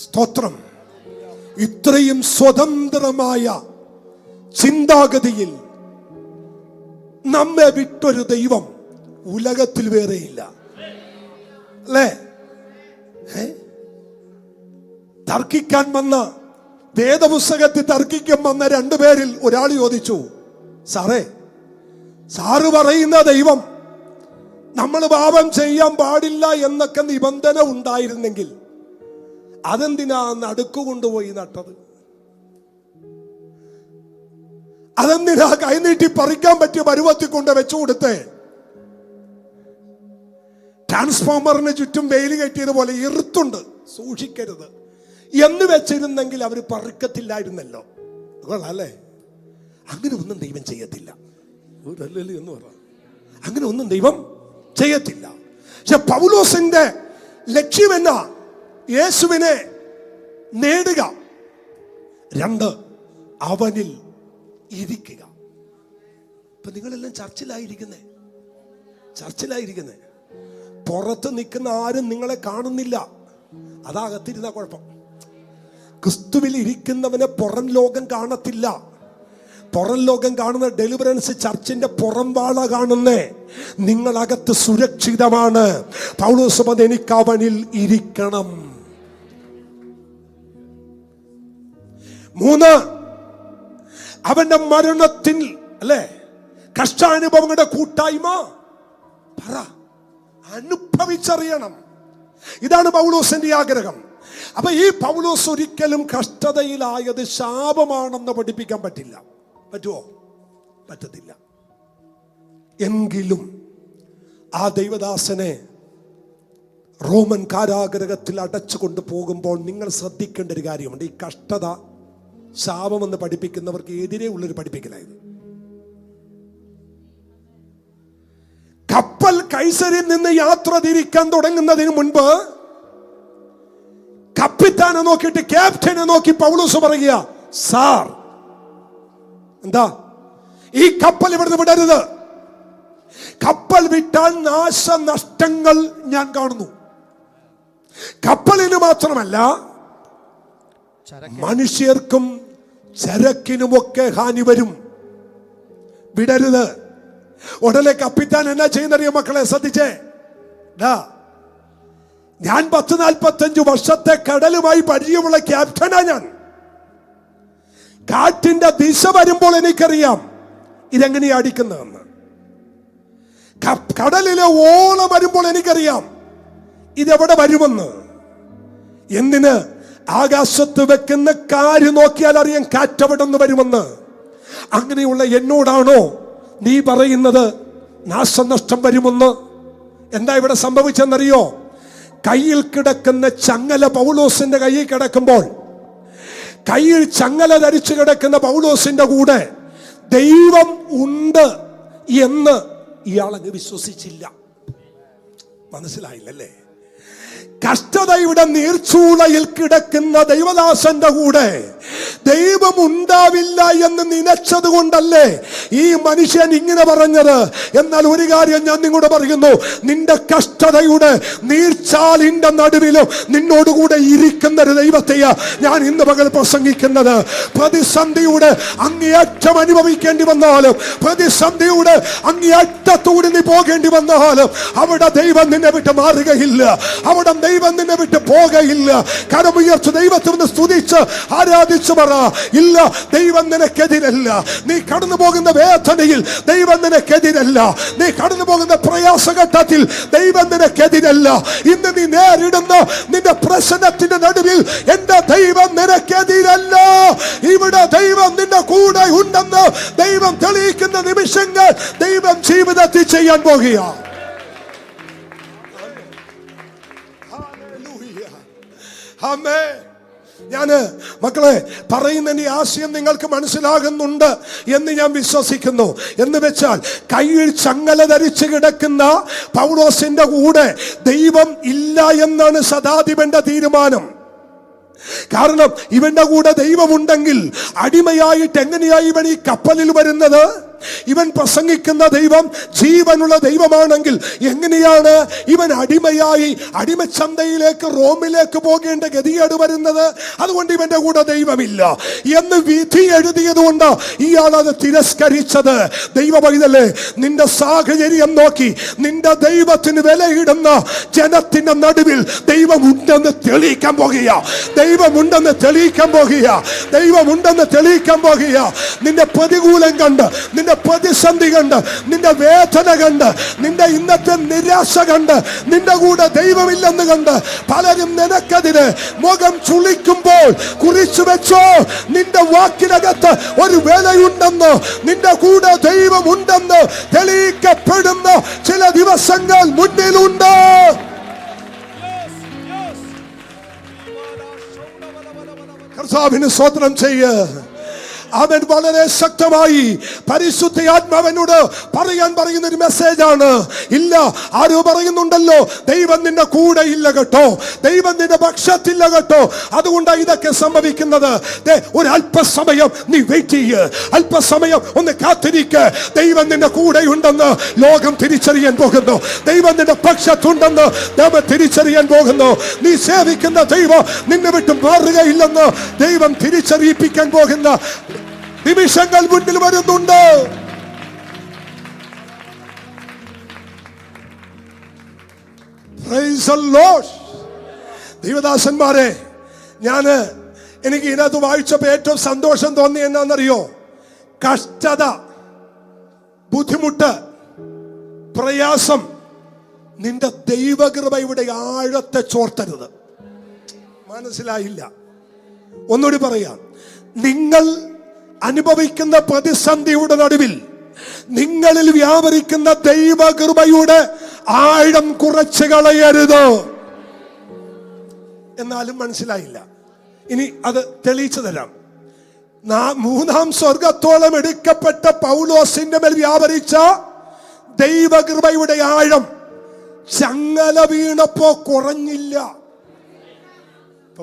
സ്തോത്രം. ഇത്രയും സ്വതന്ത്രമായ ചിന്താഗതിയിൽ നമ്മെ വിട്ടൊരു ദൈവം ഉലകത്തിൽ വേറെയില്ല, അല്ലേ? തർക്കിക്കാൻ വന്ന, വേദപുസ്തകത്തിൽ തർക്കിക്കാൻ വന്ന 2 പേരിൽ ഒരാൾ ചോദിച്ചു, സാറ് പറയുന്ന ദൈവം നമ്മൾ പാപം ചെയ്യാൻ പാടില്ല എന്നൊക്കെ നിബന്ധന ഉണ്ടായിരുന്നെങ്കിൽ അതെന്തിനാ നടുക്ക് കൊണ്ടുപോയി നട്ടത്? അതെന്തിനാ കൈനീട്ടി പറിക്കാൻ പറ്റിയ പരുവത്തിൽ കൊണ്ട് വെച്ചു കൊടുത്തേ? ട്രാൻസ്ഫോമറിന് ചുറ്റും വെയിൽ കെട്ടിയതുപോലെ ഇറുത്തുണ്ട്, സൂക്ഷിക്കരുത് എന്ന് വെച്ചിരുന്നെങ്കിൽ അവർ പറക്കത്തില്ലായിരുന്നല്ലോ. അല്ലേ? അങ്ങനെ ഒന്നും ദൈവം ചെയ്യത്തില്ല. എന്ന് പറ, അങ്ങനെ ഒന്നും ദൈവം ചെയ്യത്തില്ല. പക്ഷെ പൗലോസിന്റെ ലക്ഷ്യം എന്നാ? യേശുവിനെ നേടുക. 2, അവനിൽ ഇരിക്കുക. ഇപ്പൊ നിങ്ങളെല്ലാം ചർച്ചിലായിരിക്കുന്നേ. പുറത്ത് നിൽക്കുന്ന ആരും നിങ്ങളെ കാണുന്നില്ല. അതാകത്തിരുന്ന കുഴപ്പം. ക്രിസ്തുവിൽ ഇരിക്കുന്നവനെ പുറം ലോകം കാണത്തില്ല. പുറം ലോകം കാണുന്ന ഡെലിവറൻസ് ചർച്ചിന്റെ പുറം വാള കാണുന്നേ. നിങ്ങളകത്ത് സുരക്ഷിതമാണ്. പൗലോസ് പറഞ്ഞു, എനിക്ക് അവനിൽ ഇരിക്കണം. 3, അവന്റെ മരണത്തിൽ അല്ലെ കഷ്ടാനുഭവങ്ങളുടെ കൂട്ടായ്മ അനുഭവിച്ചറിയണം. ഇതാണ് പൗലോസിന്റെ ആഗ്രഹം. അപ്പൊ ഈ പൗലോസ് ഒരിക്കലും കഷ്ടതയിലായത് ശാപമാണെന്ന് പഠിപ്പിക്കാൻ പറ്റുമോ? പറ്റത്തില്ല. എങ്കിലും ആ ദൈവദാസനെ റോമൻ കാരാഗ്രഹത്തിൽ അടച്ചു കൊണ്ടുപോകുമ്പോൾ നിങ്ങൾ ശ്രദ്ധിക്കേണ്ട ഒരു കാര്യമുണ്ട്. ഈ കഷ്ടത ശാപമെന്ന് പഠിപ്പിക്കുന്നവർക്ക് എതിരെ ഉള്ളൊരു പഠിപ്പിക്കലായത്. കപ്പൽ കൈസരിൽ നിന്ന് യാത്ര തിരിക്കാൻ തുടങ്ങുന്നതിന് മുൻപ് കപ്പിത്താനെ നോക്കിയിട്ട് ക്യാപ്റ്റനെ നോക്കി പൗലോസ് പറയുക, സാർ, എന്താ ഈ കപ്പൽ ഇവിടുന്ന് വിടരുത്. കപ്പൽ വിട്ടാൽ നാശനഷ്ടങ്ങൾ ഞാൻ കാണുന്നു. കപ്പലിന് മാത്രമല്ല, മനുഷ്യർക്കും ചരക്കിനുമൊക്കെ ഹാനി വരും. വിടരുത്. ഉടനെ കപ്പിത്താൻ എന്നാ ചെയ്യുന്നറിയോ മക്കളെ? ശ്രദ്ധിച്ചേ. ഞാൻ 10-45 വർഷത്തെ കടലുമായി പരിചയമുള്ള ക്യാപ്റ്റനാ ഞാൻ. കാറ്റിന്റെ ദിശ വരുമ്പോൾ എനിക്കറിയാം ഇതെങ്ങനെയാ അടിക്കുന്നതെന്ന്. കടലിലെ ഓളം വരുമ്പോൾ എനിക്കറിയാം ഇതെവിടെ വരുമെന്ന്. എന്തിന്? ആകാശത്ത് വെക്കുന്ന കാര് നോക്കിയാൽ അറിയാം കാറ്റെവിടെ നിന്ന് വരുമെന്ന്. അങ്ങനെയുള്ള എന്നോടാണോ നീ പറയുന്നത് നാശനഷ്ടം വരുമെന്ന്? എന്താ ഇവിടെ സംഭവിച്ചെന്നറിയോ? കയ്യിൽ കിടക്കുന്ന ചങ്ങല പൗലോസിന്റെ കയ്യിൽ കിടക്കുമ്പോൾ, കയ്യിൽ ചങ്ങല ധരിച്ചു കിടക്കുന്ന പൗലോസിന്റെ കൂടെ ദൈവം ഉണ്ട് എന്ന് ഇയാളങ്ങ് വിശ്വസിച്ചില്ല. മനസ്സിലായില്ലല്ലേ? കഷ്ടതയുടെ നീർച്ചൂളയിൽ കിടക്കുന്ന ദൈവദാസന്റെ കൂടെ ദൈവം ഉണ്ടാവില്ല എന്ന് നനച്ചത് കൊണ്ടല്ലേ ഈ മനുഷ്യൻ ഇങ്ങനെ പറഞ്ഞത്. എന്നാൽ ഒരു കാര്യം ഞാൻ നിങ്ങളോട് പറയുന്നു, നിന്റെ കഷ്ടതയുടെ നീർച്ചാലിന്റെ നടുവിലും നിന്നോടുകൂടെ ഇരിക്കുന്ന ഒരു ദൈവത്തെയാ ഞാൻ ഇന്ന് പകൽ പ്രസംഗിക്കുന്നത്. പ്രതിസന്ധിയുടെ അങ്ങേയറ്റം അനുഭവിക്കേണ്ടി വന്നാലും, പ്രതിസന്ധിയുടെ അങ്ങേയറ്റത്തൂടി നീ പോകേണ്ടി വന്നാലും, അവിടെ ദൈവം നിന്നെ വിട്ട് മാറുകയില്ല. അവിടെ ദൈവം നിന്നെ വിട്ട് പോകയില്ല. കരമുയർച്ച് ദൈവത്തെ സ്തുതിച്ച് ആരാധിച്ചു പറ, ഇല്ല, ദൈവം നിനക്കെതിരല്ല. നീ കടന്നു പോകുന്ന വേദനയിൽ ദൈവം നിനക്കെതിരല്ല. നീ കടന്നു പോകുന്ന പ്രയാസഘട്ടത്തിൽ ദൈവം നിനക്കെതിരല്ല. ഇന്ന് നീ നേരിടുന്ന നിന്റെ പ്രശ്നത്തിന്റെ നടുവിൽ എന്റെ ദൈവം നിനക്കെതിരല്ല. ഇവിടെ ദൈവം നിന്റെ കൂടെ ഉണ്ടെന്ന് ദൈവം തെളിയിക്കുന്ന നിമിഷങ്ങൾ ദൈവം ജീവിതത്തിൽ ചെയ്യാൻ പോകുകയാണ്. ഞാന് മക്കളെ പറയുന്ന ഈ ആശയം നിങ്ങൾക്ക് മനസ്സിലാകുന്നുണ്ട് എന്ന് ഞാൻ വിശ്വസിക്കുന്നു. എന്ന് വെച്ചാൽ കയ്യിൽ ചങ്ങല ധരിച്ചു കിടക്കുന്ന പൗലോസിന്റെ കൂടെ ദൈവം ഇല്ല എന്നാണ് ശതാധിപന്റെ തീരുമാനം. കാരണം ഇവന്റെ കൂടെ ദൈവമുണ്ടെങ്കിൽ അടിമയായിട്ട് എങ്ങനെയായി ഇവൻ ഈ കപ്പലിൽ വരുന്നത്? ഇവൻ പ്രസംഗിക്കുന്ന ദൈവം ജീവനുള്ള ദൈവമാണെങ്കിൽ എങ്ങനെയാണ് ഇവൻ അടിമയായി അടിമച്ചന്തയിലേക്ക് റോമിലേക്ക് പോകേണ്ട ഗതികേട് വരുന്നത്? അതുകൊണ്ട് ഇവന്റെ കൂടെ ദൈവമില്ല എന്ന് വിധി എഴുതിയത് കൊണ്ട് ഇയാൾ അത് തിരസ്കരിച്ചത്. ദൈവ പൈതലേ, നിന്റെ സാഹചര്യം നോക്കി നിന്റെ ദൈവത്തിന് വിലയിടുന്ന ജനത്തിന്റെ നടുവിൽ ദൈവമുണ്ടെന്ന് തെളിയിക്കാൻ പോകുക. ദൈവമുണ്ടെന്ന് തെളിയിക്കാൻ പോകുക. ദൈവമുണ്ടെന്ന് തെളിയിക്കാൻ പോകുക. നിന്റെ പ്രതികൂലം കണ്ട്, നിന്റെ പ്രതിസന്ധി കണ്ട്, നിന്റെ വേദന കണ്ട്, നിന്റെ ഇന്നത്തെ നിരാശ കണ്ട്, നിന്റെ കൂടെ ദൈവമില്ലെന്ന് കണ്ട് പലരും നിനക്കെതിരെ മുഖം ചുളിക്കുമ്പോൾ കുറിച്ചു വെച്ചോ, നിന്റെ വാക്കിനകത്ത് ഒരു വിലയുണ്ടെന്ന്, നിന്റെ കൂടെ ദൈവമുണ്ടെന്ന് തെളിയിക്കപ്പെടുന്ന ചില ദിവസങ്ങൾ മുന്നിലുണ്ട്. കർത്താവിന് സ്തോത്രം ചെയ്യ്. അവൻ വളരെ ശക്തമായി പരിശുദ്ധാത്മാവിനോട് പറയുന്ന ഒരു മെസ്സേജാണ്. ഇല്ല, ആരോ പറയുന്നുണ്ടല്ലോ, ദൈവം നിന്റെ കൂടെ ഇല്ല കേട്ടോ, ദൈവം നിന്റെ പക്ഷത്തില്ല കേട്ടോ. അതുകൊണ്ടാണ് ഇതൊക്കെ സംഭവിക്കുന്നത്. ഒരു അല്പസമയം നീ വെയിറ്റ് ചെയ്യ്, അല്പസമയം ഒന്ന് കാത്തിരിക്ക്. ദൈവം നിന്റെ കൂടെ ഉണ്ടെന്ന് ലോകം തിരിച്ചറിയാൻ പോകുന്നു. ദൈവം നിന്റെ പക്ഷത്തുണ്ടെന്ന് നാം തിരിച്ചറിയാൻ പോകുന്നു. നീ സേവിക്കുന്ന ദൈവം നിന്നെ വിട്ട് മാറുകയില്ലെന്ന് ദൈവം തിരിച്ചറിയിപ്പിക്കാൻ പോകുന്ന നിമിഷങ്ങൾ മുന്നിൽ വരുന്നുണ്ട്. Praise the Lord. ദൈവദാസന്മാരെ, എനിക്ക് ഇതിനകത്ത് വായിച്ചപ്പോൾ ഏറ്റവും സന്തോഷം തോന്നി എന്നാന്നറിയോ? കഷ്ടത, ബുദ്ധിമുട്ട്, പ്രയാസം, നിന്റെ ദൈവകൃപയുടെ ആഴത്തെ ചോർത്തരുത്. മനസ്സിലായില്ല? ഒന്നുകൂടി പറയാം. നിങ്ങൾ അനുഭവിക്കുന്ന പ്രതിസന്ധിയുടെ നടുവിൽ നിങ്ങളിൽ വ്യാപരിക്കുന്ന ദൈവകൃപയുടെ ആഴം കുറച്ച് കളയരുത്. എന്നാലും മനസ്സിലായില്ല. ഇനി അത് തെളിയിച്ചു തരാം. മൂന്നാം സ്വർഗത്തോളം എടുക്കപ്പെട്ട പൗലോസിന്റെ മേൽ വ്യാപരിച്ച ദൈവകൃപയുടെ ആഴം ചങ്ങല വീണപ്പോ കുറഞ്ഞില്ല. ഇപ്പൊ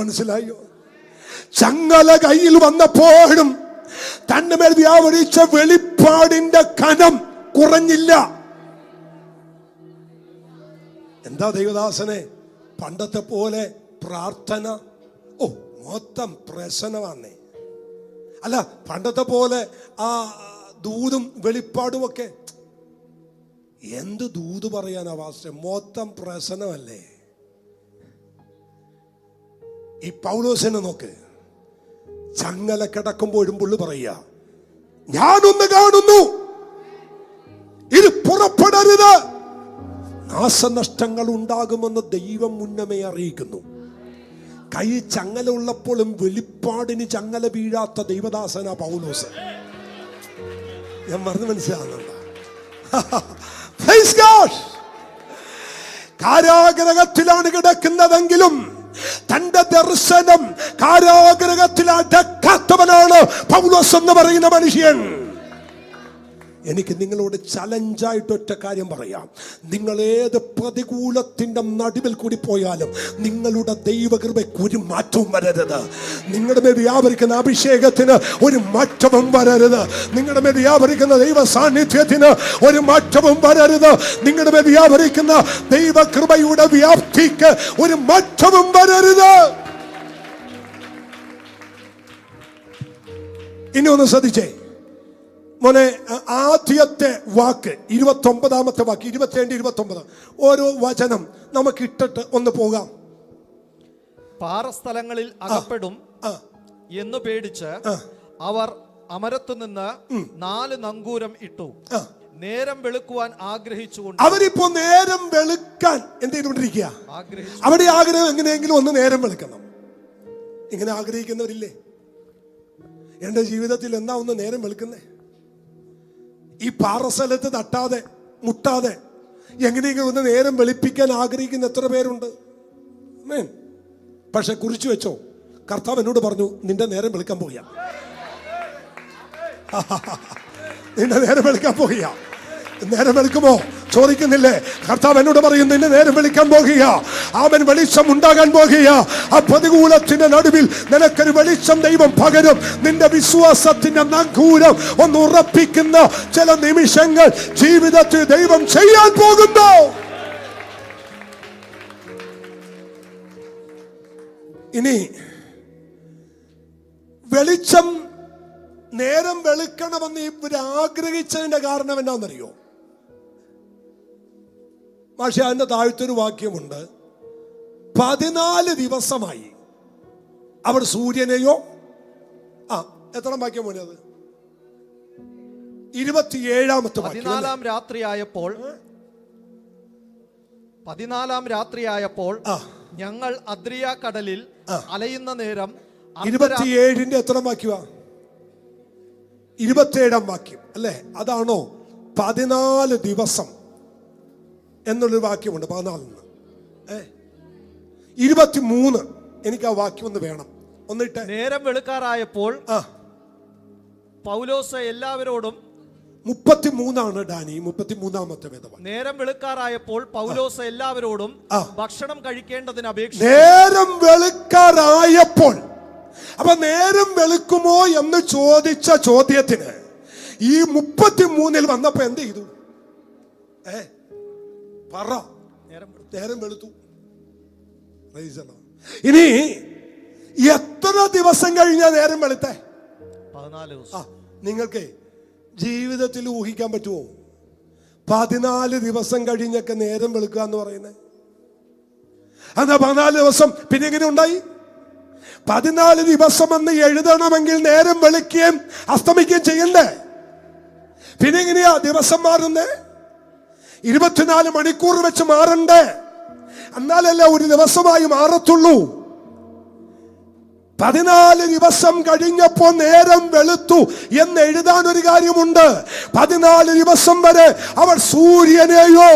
മനസ്സിലായോ? ചങ്ങല കയ്യിൽ വന്നപ്പോഴും തന്റെ മേൽ വ്യാപരിച്ച വെളിപ്പാടിന്റെ കനം കുറഞ്ഞില്ല. എന്താ ദൈവദാസനെ, പണ്ടത്തെ പോലെ പ്രാർത്ഥന മൊത്തം പ്രശ്നമാണേ. അല്ല, പണ്ടത്തെ പോലെ ആ ദൂതും വെളിപ്പാടും ഒക്കെ എന്ത് ദൂത് പറയാനാ വാസ്റ്റർ, മൊത്തം പ്രശ്നമല്ലേ. ഈ പൗലോസിനെ നോക്ക്, ചങ്ങല കിടക്കുമ്പോഴും പുള്ളി പറയുക, ഞാനൊന്ന് കാണുന്നു, ഇത് പുറപ്പെടരുത്, നാശനഷ്ടങ്ങൾ ഉണ്ടാകുമെന്ന് ദൈവം മുന്നമേ അറിയിക്കുന്നു. കൈ ചങ്ങല ഉള്ളപ്പോഴും വെളിപ്പാടിന് ചങ്ങല വീഴാത്ത ദൈവദാസന പൗലോസ്. ഞാൻ മറന്നു മനസ്സിലാകുന്നുണ്ട്. കാരാഗ്രഹത്തിലാണ് കിടക്കുന്നതെങ്കിലും തന്റെ ദർശനം കാരാഗ്രഹത്തിൽ അടക്കാത്തവനാണ് പൗലോസ് എന്ന് പറയുന്ന മനുഷ്യൻ. എനിക്ക് നിങ്ങളോട് ചലഞ്ചായിട്ട് ഒറ്റ കാര്യം പറയാം. നിങ്ങൾ ഏത് പ്രതികൂലത്തിന്റെ നടുവിൽ കൂടി പോയാലും നിങ്ങളുടെ ദൈവകൃപയ്ക്ക് ഒരു മാറ്റവും വരരുത്. നിങ്ങളുടെ മേൽ വ്യാപരിക്കുന്ന അഭിഷേകത്തിന് ഒരു മാറ്റവും വരരുത്. നിങ്ങളുടെ മേൽ വ്യാപരിക്കുന്ന ദൈവ സാന്നിധ്യത്തിന് ഒരു മാറ്റവും വരരുത്. നിങ്ങളുടെ മേൽ വ്യാപരിക്കുന്ന ദൈവകൃപയുടെ വ്യാപ്തിക്ക് ഒരു മാറ്റവും വരരുത്. ഇനി ഒന്ന് ശ്രദ്ധിച്ചേ മോനെ, ആദ്യത്തെ വാക്ക് 29-ാമത്തെ വാക്ക്, 27-29 ഓരോ വചനം നമുക്ക് ഇട്ടിട്ട് ഒന്ന് പോകാം. പാറസ്ഥലങ്ങളിൽ അകപ്പെടും എന്ന് പേടിച്ച് അവർ അമരത്തു നിന്ന് 4 നങ്കൂരം ഇട്ടു. നേരം വെളുക്കുവാൻ ആഗ്രഹിച്ചുകൊണ്ട് അവരിപ്പോ നേരം വെളുക്കാൻ എന്ത് ചെയ്തുകൊണ്ടിരിക്കുക? അവിടെ ആഗ്രഹം എങ്ങനെയെങ്കിലും ഒന്ന് നേരം വെളുക്കണം. ഇങ്ങനെ ആഗ്രഹിക്കുന്നവരില്ലേ? എന്റെ ജീവിതത്തിൽ എന്താ ഒന്ന് നേരം വെളുക്കുന്നേ? ഈ പാറസ്ഥലത്ത് തട്ടാതെ മുട്ടാതെ എങ്ങനെയെങ്കിലും ഒന്ന് നേരം വെളുപ്പിക്കാൻ ആഗ്രഹിക്കുന്ന എത്ര പേരുണ്ട്? പക്ഷെ കുറിച്ചു വെച്ചോ, കർത്താവ് എന്നോട് പറഞ്ഞു, നിന്റെ നേരം വെളുക്കാൻ പോയ നിന്റെ നേരം വെളുക്കാൻ പോകുക. നേരം വെളുക്കുമോ ചോദിക്കുന്നില്ലേ? കർത്താവ് എന്നോട് പറയും, നിന്നെ നേരം വെളുക്കാൻ പോകുക. അവൻ വെളിച്ചം ഉണ്ടാകാൻ പോകുക. ആ പ്രതികൂലത്തിന്റെ നടുവിൽ നിനക്കൊരു വെളിച്ചം ദൈവം പകരും. നിന്റെ വിശ്വാസത്തിന്റെ നങ്കൂരം ഒന്ന് ഉറപ്പിക്കുന്ന ചില നിമിഷങ്ങൾ ജീവിതത്തിൽ ദൈവം ചെയ്യാൻ പോകുന്നു. ഇനി വെളിച്ചം നേരം വെളുക്കണമെന്ന് ഇവർ ആഗ്രഹിച്ചതിന്റെ കാരണം എന്താണെന്നറിയോ? പക്ഷെ അതിന്റെ താഴത്തൊരു വാക്യമുണ്ട്, 14 ദിവസമായി അവർ സൂര്യനെയോ എത്ര വാക്യം പോലെ അത് 27-ാമത്തെ 14-ാം രാത്രിയായപ്പോൾ ഞങ്ങൾ അദ്രിയ കടലിൽ അലയുന്ന നേരം 27-ന്റെ എത്ര വാക്യമാ? 27-ാം വാക്യം അല്ലേ? അതാണോ 14 ദിവസം എന്നുള്ളൊരു വാക്യമുണ്ട്? 14 23 എനിക്ക് ആ വാക്യം ഒന്ന് വേണം. ഒന്നിട്ട്. നേരം വെളുക്കാറായപ്പോൾ ആ, പൗലോസ് എല്ലാവരോടും 33 ഡാനി, 33 വേദവാക്യം. നേരം വെളുക്കാറായപ്പോൾ പൗലോസ് എല്ലാവരോടും ഭക്ഷണം കഴിക്കേണ്ടതിന് അപേക്ഷിച്ചു. നേരം വെളുക്കാറായപ്പോൾ. അപ്പൊ നേരം വെളുക്കുമോ എന്ന് ചോദിച്ച ചോദ്യത്തിന് ഈ 33 വന്നപ്പോ എന്ത് ചെയ്തു? പറ. നേരം വെളുത്തു. ഇനി എത്ര ദിവസം കഴിഞ്ഞാ നേരം വെളുത്തേ? 14 ദിവസം. നിങ്ങൾക്ക് ജീവിതത്തിൽ ഊഹിക്കാൻ പറ്റുമോ 14 ദിവസം കഴിഞ്ഞൊക്കെ നേരം വെളുക്കുക എന്ന് പറയുന്നത്? എന്നാ 14 ദിവസം പിന്നെ എങ്ങനെ ഉണ്ടായി? 14 ദിവസം എന്ന് എഴുതണമെങ്കിൽ നേരം വെളുക്കുകയും അസ്തമിക്കുകയും ചെയ്യണ്ടേ? പിന്നെ എങ്ങനെയാ ദിവസം മാറുന്നേ? 24 മണിക്കൂർ വെച്ച് മാറണ്ടേ? എന്നാലല്ലേ ഒരു ദിവസമായി മാറത്തുള്ളൂ. 14 ദിവസം കഴിഞ്ഞപ്പോ നേരം വെളുത്തു എന്ന് എഴുതാൻ ഒരു കാര്യമുണ്ട്. 14 ദിവസം വരെ അവർ സൂര്യനെയോ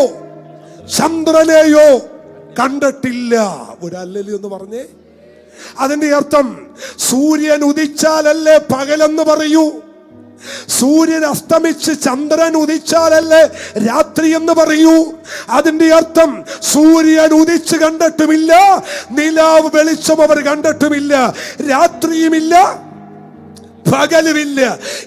ചന്ദ്രനെയോ കണ്ടിട്ടില്ല. ഒരു അല്ലലി എന്ന് പറഞ്ഞേ. അതിന്റെ അർത്ഥം സൂര്യൻ ഉദിച്ചാലല്ലേ പകലെന്ന് പറയൂ, സൂര്യൻ അസ്തമിച്ച് ചന്ദ്രൻ ഉദിച്ചാലല്ലേ രാത്രി എന്ന് പറയൂ. അതിന്റെ അർത്ഥം സൂര്യൻ ഉദിച്ച് കണ്ടിട്ടുമില്ല, നിലാവ് വെളിച്ചം അവർ കണ്ടിട്ടുമില്ല, രാത്രിയുമില്ല, പകലുമില്ല.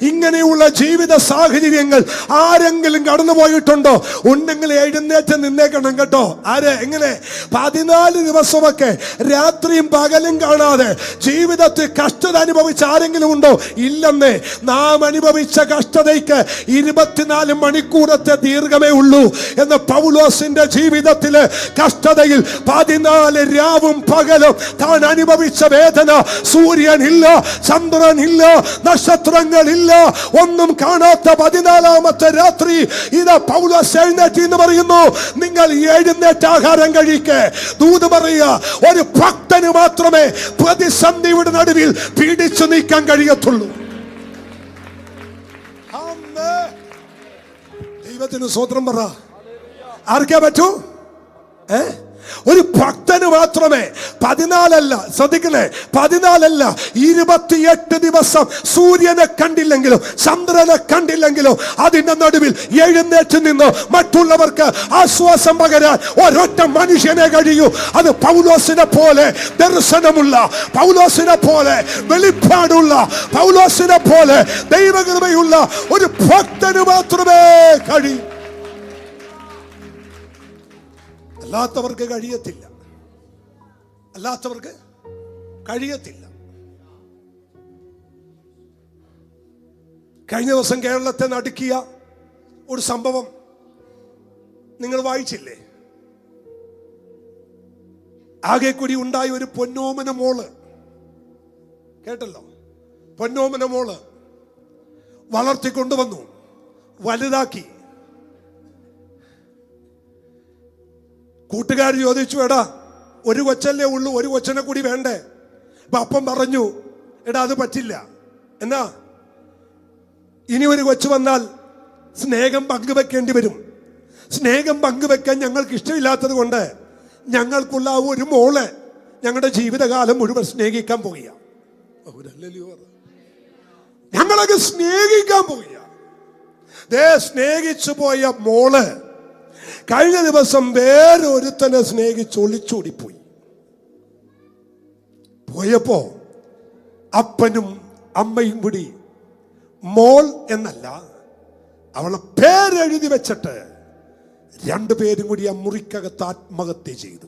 ഇങ്ങനെയുള്ള ജീവിത സാഹചര്യങ്ങൾ ആരെങ്കിലും കടന്നുപോയിട്ടുണ്ടോ? ഉണ്ടെങ്കിൽ എഴുന്നേറ്റ് നിന്നേക്കണം കേട്ടോ. ആര്? എങ്ങനെ? 14 ദിവസമൊക്കെ രാത്രിയും പകലും കാണാതെ ജീവിതത്തിൽ കഷ്ടത അനുഭവിച്ച ആരെങ്കിലും ഉണ്ടോ? ഇല്ലെന്നേ. നാം അനുഭവിച്ച കഷ്ടതയ്ക്ക് 24 മണിക്കൂറത്തെ ദീർഘമേ ഉള്ളൂ. എന്ന് പൗലോസിന്റെ ജീവിതത്തിലെ കഷ്ടതയിൽ 14 രാവും പകലും താൻ അനുഭവിച്ച വേദന, സൂര്യനില്ല, ചന്ദ്രനില്ല, നക്ഷത്രങ്ങളില്ല, ഒന്നും കാണാത്ത 14ാമത്തെ രാത്രി ഇതാ പൗലോസ് എഴുന്നേറ്റ് എന്ന് പറയുന്നു, നിങ്ങൾ എഴുന്നേറ്റ് ആഹാരം കഴിക്ക്. ദൂത് പറയുക, ഒരു ഭക്തന് മാത്രമേ പ്രതിസന്ധിയുടെ നടുവിൽ പീഡിച്ചു നീക്കാൻ കഴിയത്തുള്ളൂ. ദൈവത്തിന് സ്തോത്രം പറ. ആർക്കേ പറ്റൂ? ഒരു ഭക്തന് മാത്രമേ. 14 അല്ല, ശ്രദ്ധിക്കണേ, 14 അല്ല, 28 ദിവസം സൂര്യനെ കണ്ടില്ലെങ്കിലും ചന്ദ്രനെ കണ്ടില്ലെങ്കിലും അതിന്റെ നടുവിൽ എഴുന്നേറ്റ് നിന്ന് മറ്റുള്ളവർക്ക് ആശ്വാസം പകരാൻ ഒരൊറ്റ മനുഷ്യനെ കഴിയൂ. അത് പൗലോസിനെ പോലെ ദർശനമുള്ള, പൗലോസിനെ പോലെ വെളിപ്പാടുള്ള, പൗലോസിനെ പോലെ ദൈവകൃപയുള്ള ഒരു ഭക്തന് മാത്രമേ കഴിയൂ. അല്ലാത്തവർക്ക് കഴിയത്തില്ല, അല്ലാത്തവർക്ക് കഴിയത്തില്ല. കഴിഞ്ഞ ദിവസം കേരളത്തെ നടുക്കിയ ഒരു സംഭവം നിങ്ങൾ വായിച്ചില്ലേ? ആകെ കൂടി ഉണ്ടായ ഒരു പൊന്നോമന മോള്, കേട്ടല്ലോ? പൊന്നോമന മോള് വളർത്തിക്കൊണ്ടുവന്നു, വലുതാക്കി. കൂട്ടുകാർ ചോദിച്ചു, എടാ ഒരു കൊച്ചല്ലേ ഉള്ളൂ, ഒരു കൊച്ചനെ കൂടി വേണ്ടേ? അപ്പൊ അപ്പം പറഞ്ഞു, എടാ അത് പറ്റില്ല. എന്നാ ഇനി ഒരു കൊച്ചു വന്നാൽ സ്നേഹം പങ്കുവെക്കേണ്ടി വരും. സ്നേഹം പങ്കുവെക്കാൻ ഞങ്ങൾക്ക് ഇഷ്ടമില്ലാത്തത് കൊണ്ട് ഞങ്ങൾക്കുള്ള ഒരു മോളെ ഞങ്ങളുടെ ജീവിതകാലം മുഴുവൻ സ്നേഹിക്കാൻ പോകുക. ഞങ്ങളൊക്കെ സ്നേഹിക്കാൻ പോകുക. സ്നേഹിച്ചു പോയ മോള് കഴിഞ്ഞ ദിവസം വേറൊരുത്തനെ സ്നേഹിച്ച് ഒളിച്ചോടിപ്പോയി. പോയപ്പോ അപ്പനും അമ്മയും കൂടി മോൾ എന്നല്ല അവളെ പേരെഴുതി വെച്ചിട്ട് 2 പേരും കൂടി ആ മുറിക്കകത്ത് ആത്മഹത്യ ചെയ്തു.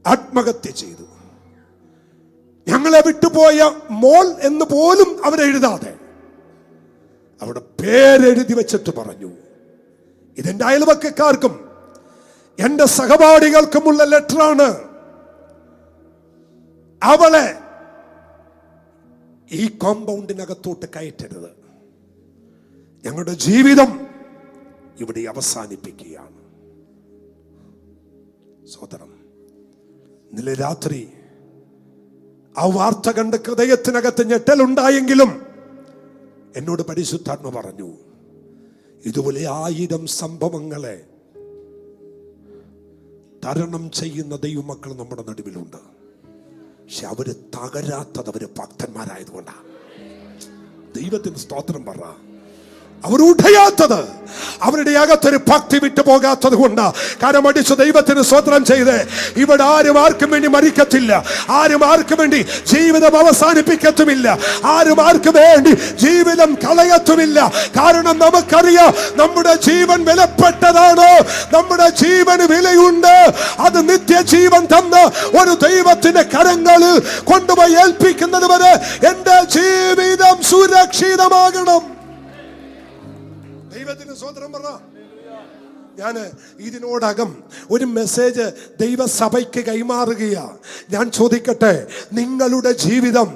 ആത്മഹത്യ ചെയ്തു. ഞങ്ങളെ വിട്ടുപോയ മോൾ എന്ന് പോലും അവരെഴുതാതെ അവിടെ പേരെഴുതി വെച്ചിട്ട് പറഞ്ഞു, ഇതെന്റെ അയൽവക്കക്കാർക്കും എന്റെ സഹപാഠികൾക്കുമുള്ള ലെറ്ററാണ്. അവളെ ഈ കോമ്പൗണ്ടിനകത്തോട്ട് കയറ്റരുത്. ഞങ്ങളുടെ ജീവിതം ഇവിടെ അവസാനിപ്പിക്കുകയാണ്. സഹോദരം, ഇന്നലെ രാത്രി ആ വാർത്ത കണ്ട് ഹൃദയത്തിനകത്ത് ഞെട്ടലുണ്ടായെങ്കിലും എന്നോട് പരിശുദ്ധാത്മ പറഞ്ഞു, ഇതുപോലെ 1000 സംഭവങ്ങളെ തരണം ചെയ്യുന്ന ദൈവമക്കൾ നമ്മുടെ നടുവിലുണ്ട്. പക്ഷെ അവര് തകരാത്തത് അവര് ഭക്തന്മാരായതുകൊണ്ടാണ്. ദൈവത്തിന് സ്തോത്രം പറ. അവർ ഉടയാത്തത് അവരുടെ അകത്തൊരു ഭക്തി വിട്ടു പോകാത്തത് കൊണ്ട് കരമടിച്ച് ദൈവത്തിന് സ്തോത്രം ചെയ്ത് ഇവിടെ ആരും ആർക്കും വേണ്ടി മരിക്കത്തില്ല, ആരും ആർക്കും വേണ്ടി ജീവിതം അവസാനിപ്പിക്കത്തുമില്ല, ആരും ആർക്കും വേണ്ടി ജീവിതം കളയത്തുമില്ല. കാരണം നമുക്കറിയാം നമ്മുടെ ജീവൻ വിലപ്പെട്ടതാണ്, നമ്മുടെ ജീവന് വിലയുണ്ട്. അത് നിത്യജീവൻ തന്ന് ഒരു ദൈവത്തിന്റെ കരങ്ങളിൽ കൊണ്ടുപോയി ഏൽപ്പിക്കുന്നത് വരെ എന്റെ ജീവിതം സുരക്ഷിതമാകണം. ദൈവത്തിന് സ്തോത്രം പറ. ഞാൻ ഇതിനോടകം ഒരു മെസ്സേജ് ദൈവസഭയ്ക്ക് കൈമാറുകയാ. ഞാൻ ചോദിക്കട്ടെ, നിങ്ങളുടെ ജീവിതം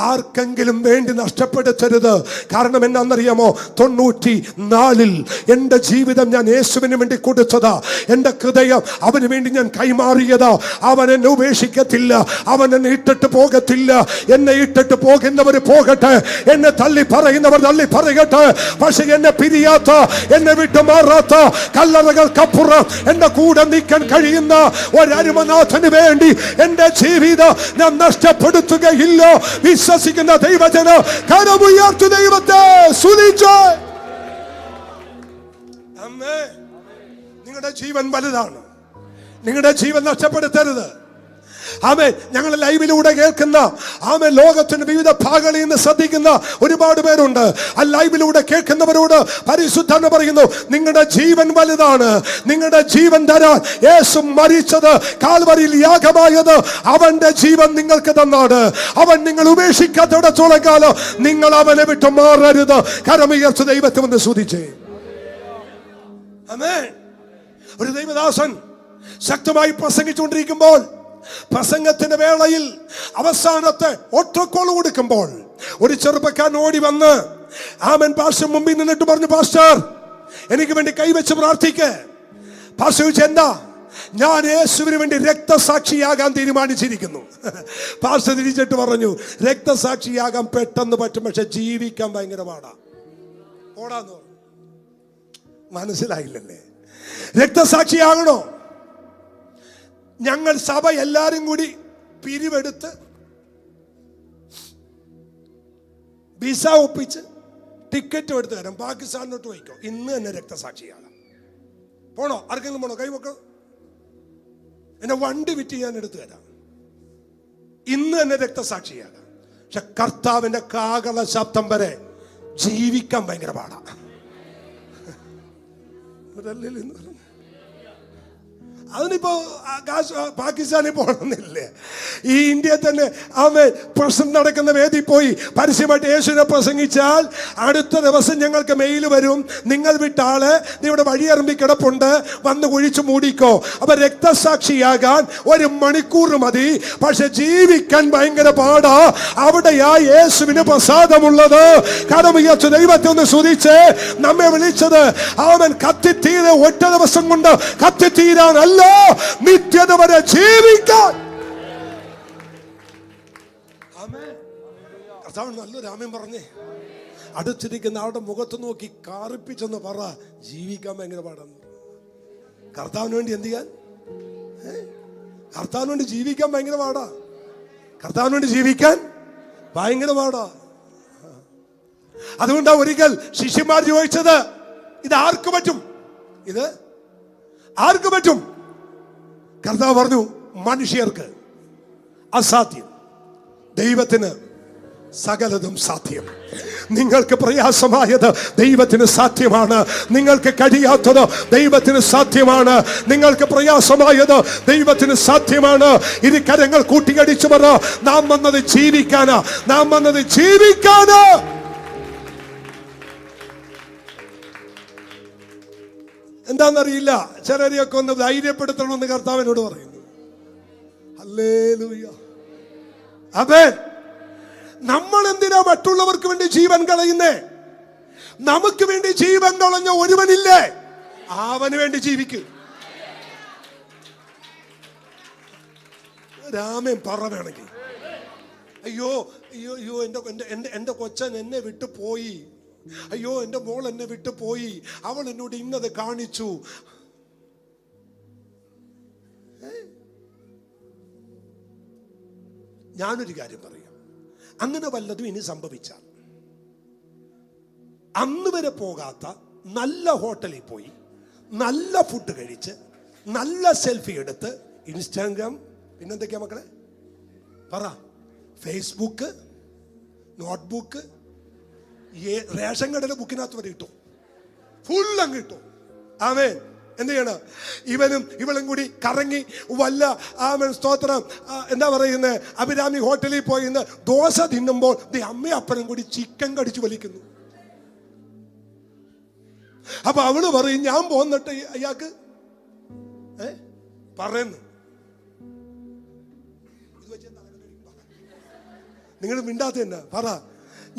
ആർക്കെങ്കിലും വേണ്ടി നഷ്ടപ്പെടുത്തരുത്. കാരണം എന്നാന്നറിയാമോ, 94 എൻ്റെ ജീവിതം ഞാൻ യേശുവിന് വേണ്ടി കൊടുത്തതാ. എൻ്റെ ഹൃദയം അവന് വേണ്ടി ഞാൻ കൈമാറിയതാ. അവൻ എന്നെ ഉപേക്ഷിക്കത്തില്ല, അവൻ എന്നെ ഇട്ടിട്ട് പോകത്തില്ല. എന്നെ ഇട്ടിട്ട് പോകുന്നവർ പോകട്ടെ, എന്നെ തള്ളി പറയുന്നവർ തള്ളി പറയട്ടെ. പക്ഷെ എന്നെ പിരിയാത്ത, എന്നെ വിട്ടുമാറാത്ത, കല്ലറകൾക്കപ്പുറം എന്റെ കൂടെ നിൽക്കാൻ കഴിയുന്ന ഒരരുമനാഥന് വേണ്ടി എന്റെ ജീവിതം ഞാൻ നഷ്ടപ്പെടുത്തുകയില്ല. വിശ്വസിക്കുന്ന ദൈവജന കരമുയർത്തു ദൈവത്തെ സ്തുതിച്ച്. ആമേൻ. നിങ്ങളുടെ ജീവൻ വലുതാണ്, നിങ്ങളുടെ ജീവൻ നഷ്ടപ്പെടുത്തരുത്. ആമേൻ. ഞങ്ങൾ ലൈവിലൂടെ കേൾക്കുന്ന, ആമേൻ, ലോകത്തിന്റെ വിവിധ ഭാഗങ്ങളിൽ നിന്ന് ശ്രദ്ധിക്കുന്ന ഒരുപാട് പേരുണ്ട്. ആ ലൈവിലൂടെ കേൾക്കുന്നവരോട് പരിശുദ്ധൻ പറയുന്നു, നിങ്ങളുടെ ജീവൻ വലുതാണ്. നിങ്ങളുടെ ജീവൻ തരാൻ യേശു മരിച്ചത്, കാൽവരിയിൽ യാഗമായത് അവന്റെ ജീവൻ നിങ്ങൾക്ക് തന്നാണ്. അവൻ നിങ്ങൾ ഉപേക്ഷിക്കാത്തിടത്തോളം കാലം നിങ്ങൾ അവനെ വിട്ട് മാറരുത്. കരമുയർച്ച ദൈവത്തെ ഒന്ന് സ്തുതിച്ചേ. ആമേൻ. ഒരു ദൈവദാസൻ ശക്തമായി പ്രസംഗിച്ചുകൊണ്ടിരിക്കുമ്പോൾ, പ്രസംഗത്തിന്റെ വേളയിൽ അവസാനത്തെ ഒറ്റക്കോൾ കൊടുക്കുമ്പോൾ ഒരു ചെറുപ്പക്കാരൻ ഓടി വന്ന് ആമൻ പാസ്റ്റർ മുമ്പിൽ നിന്നിട്ട് പറഞ്ഞു, പാസ്റ്റർ എനിക്ക് വേണ്ടി കൈവച്ച് പ്രാർത്ഥിക്ക്. പാസ്റ്റർ ചോദിച്ചു, എന്താ? ഞാൻ യേശുവിന് വേണ്ടി രക്തസാക്ഷിയാകാൻ തീരുമാനിച്ചിരിക്കുന്നു. പാസ്റ്റർ തിരിച്ചിട്ട് പറഞ്ഞു, രക്തസാക്ഷിയാകാൻ പെട്ടെന്ന് പറ്റും, പക്ഷെ ജീവിക്കാൻ ഭയങ്കര പാടാ. ഓടാന്ന് പറഞ്ഞു. മനസ്സിലായില്ലല്ലേ? രക്തസാക്ഷിയാകണോ? ഞങ്ങൾ സഭ എല്ലാരും കൂടി പിരിവെടുത്ത് വിസ ഒപ്പിച്ച് ടിക്കറ്റ് എടുത്ത് തരാം, പാകിസ്ഥാനിലോട്ട് പോയിക്കോ, ഇന്ന് തന്നെ രക്തസാക്ഷിയാകാം. പോണോ? ആർക്കെങ്കിലും പോണോ? കൈവക്കോ. എന്നെ വണ്ടി വിറ്റ് ഞാൻ എടുത്തു തരാം, ഇന്ന് തന്നെ രക്തസാക്ഷിയാകാം. പക്ഷെ കർത്താവിന്റെ കാകള ശബ്ദം വരെ ജീവിക്കാൻ ഭയങ്കര പാടാ. അതിനിപ്പോ പാകിസ്ഥാനിൽ പോകണമെന്നില്ലേ? ഈ ഇന്ത്യയിൽ തന്നെ ആമേൻ പ്രശ്നം നടക്കുന്ന വേദി പോയി പരസ്യമായിട്ട് യേശുവിനെ പ്രസംഗിച്ചാൽ അടുത്ത ദിവസം ഞങ്ങൾക്ക് മെയിൽ വരും, നിങ്ങൾ വിട്ട ആള് ഇവിടെ വഴിയറമ്പി കിടപ്പുണ്ട്, വന്ന് കുഴിച്ചു മൂടിക്കോ. അപ്പൊ രക്തസാക്ഷിയാകാൻ 1 മണിക്കൂർ മതി, പക്ഷെ ജീവിക്കാൻ ഭയങ്കര പാടാ. അവിടെയാ യേശുവിന് പ്രസാദമുള്ളത്. കരമുയർത്തി ദൈവത്തെ ഒന്ന് സ്തുതിച്ച്. നമ്മെ വിളിച്ചത് അവൻ കത്തിത്തീര ഒറ്റ ദിവസം കൊണ്ട് കത്തിത്തീരാനല്ല, നിത്യത വരെ ജീവിക്കാൻ. നല്ലൊരു ആമേൻ പറഞ്ഞേ. അടുത്തിരിക്കുന്ന ആളുടെ മുഖത്ത് നോക്കി കാറിപ്പിച്ചെന്ന് പറ, ജീവിക്കാൻ ഭയങ്കര പാടാന്ന്. കർത്താവിന് വേണ്ടി എന്ത് ചെയ്യാൻ? കർത്താവിന് വേണ്ടി ജീവിക്കാൻ ഭയങ്കര പാടാ. കർത്താവിന് വേണ്ടി ജീവിക്കാൻ ഭയങ്കര പാടാ. അതുകൊണ്ടാ ഒരിക്കൽ ശിഷ്യന്മാർ ചോദിച്ചത്, ഇത് ആർക്ക് പറ്റും? ഇത് ആർക്ക് പറ്റും? കർത്താവ് പറഞ്ഞു, മനുഷ്യർക്ക് അസാധ്യം, ദൈവത്തിന് സകലതും സാധ്യം. നിങ്ങൾക്ക് പ്രയാസമായത് ദൈവത്തിന് സാധ്യമാണ്, നിങ്ങൾക്ക് കഴിയാത്തത് ദൈവത്തിന് സാധ്യമാണ്. നിങ്ങൾക്ക് പ്രയാസമായത് ദൈവത്തിന് സാധ്യമാണ്. ഇനി കരങ്ങൾ കൂട്ടിയടിച്ചു പറ, നാം വന്നത് ജീവിക്കാനാ, നാം വന്നത് ജീവിക്കാനാ. എന്താണെന്നറിയില്ല, ചിലരെയൊക്കെ ഒന്ന് ധൈര്യപ്പെടുത്തണമെന്ന് കർത്താവിനോട് പറയുന്നു. ഹല്ലേലൂയ. ആമേൻ. നമ്മൾ എന്തിനാ മറ്റുള്ളവർക്ക് വേണ്ടി ജീവൻ കളയുന്നേ? നമുക്ക് വേണ്ടി ജീവൻ കളഞ്ഞ ഒരുവനില്ലേ? അവന് വേണ്ടി ജീവിക്കും. രാമൻ പറ വേണമെങ്കിൽ. അയ്യോ അയ്യോ അയ്യോ, എന്റെ കൊച്ചൻ എന്നെ വിട്ടു പോയി, അയ്യോ എൻ്റെ മോൾ എന്നെ വിട്ടു പോയി, അവൾ എന്നോട് ഇന്നത് കാണിച്ചു. ഞാനൊരു കാര്യം പറയാം, അങ്ങനെ വല്ലതും ഇനി സംഭവിച്ചാൽ അന്ന് വരെ പോകാത്ത നല്ല ഹോട്ടലിൽ പോയി നല്ല ഫുഡ് കഴിച്ച് നല്ല സെൽഫി എടുത്ത് ഇൻസ്റ്റാഗ്രാം, പിന്നെന്തൊക്കെയാ മക്കളെ പറ, ഫേസ്ബുക്ക്, നോട്ട്ബുക്ക്, റേഷൻ കടയുടെ ബുക്കിനകത്ത് വരെ ഇട്ടു, ഫുൾ അങ്ങ് ഇട്ടു. ആമേൻ. എന്ത് ചെയ്യണം? ഇവനും ഇവളും കൂടി കറങ്ങി വല്ല ആമേൻ സ്തോത്രം എന്താ പറയുന്നത്, അഭിരാമി ഹോട്ടലിൽ പോയി ഇന്ന് ദോശ തിന്നുമ്പോൾ അമ്മയും അപ്പനും കൂടി ചിക്കൻ കടിച്ചു വലിക്കുന്നു. അപ്പൊ അവള് പറയും ഞാൻ പോന്നിട്ട് അയാൾക്ക് പറയുന്നു. നിങ്ങൾ മിണ്ടാത്ത തന്നെ പറ,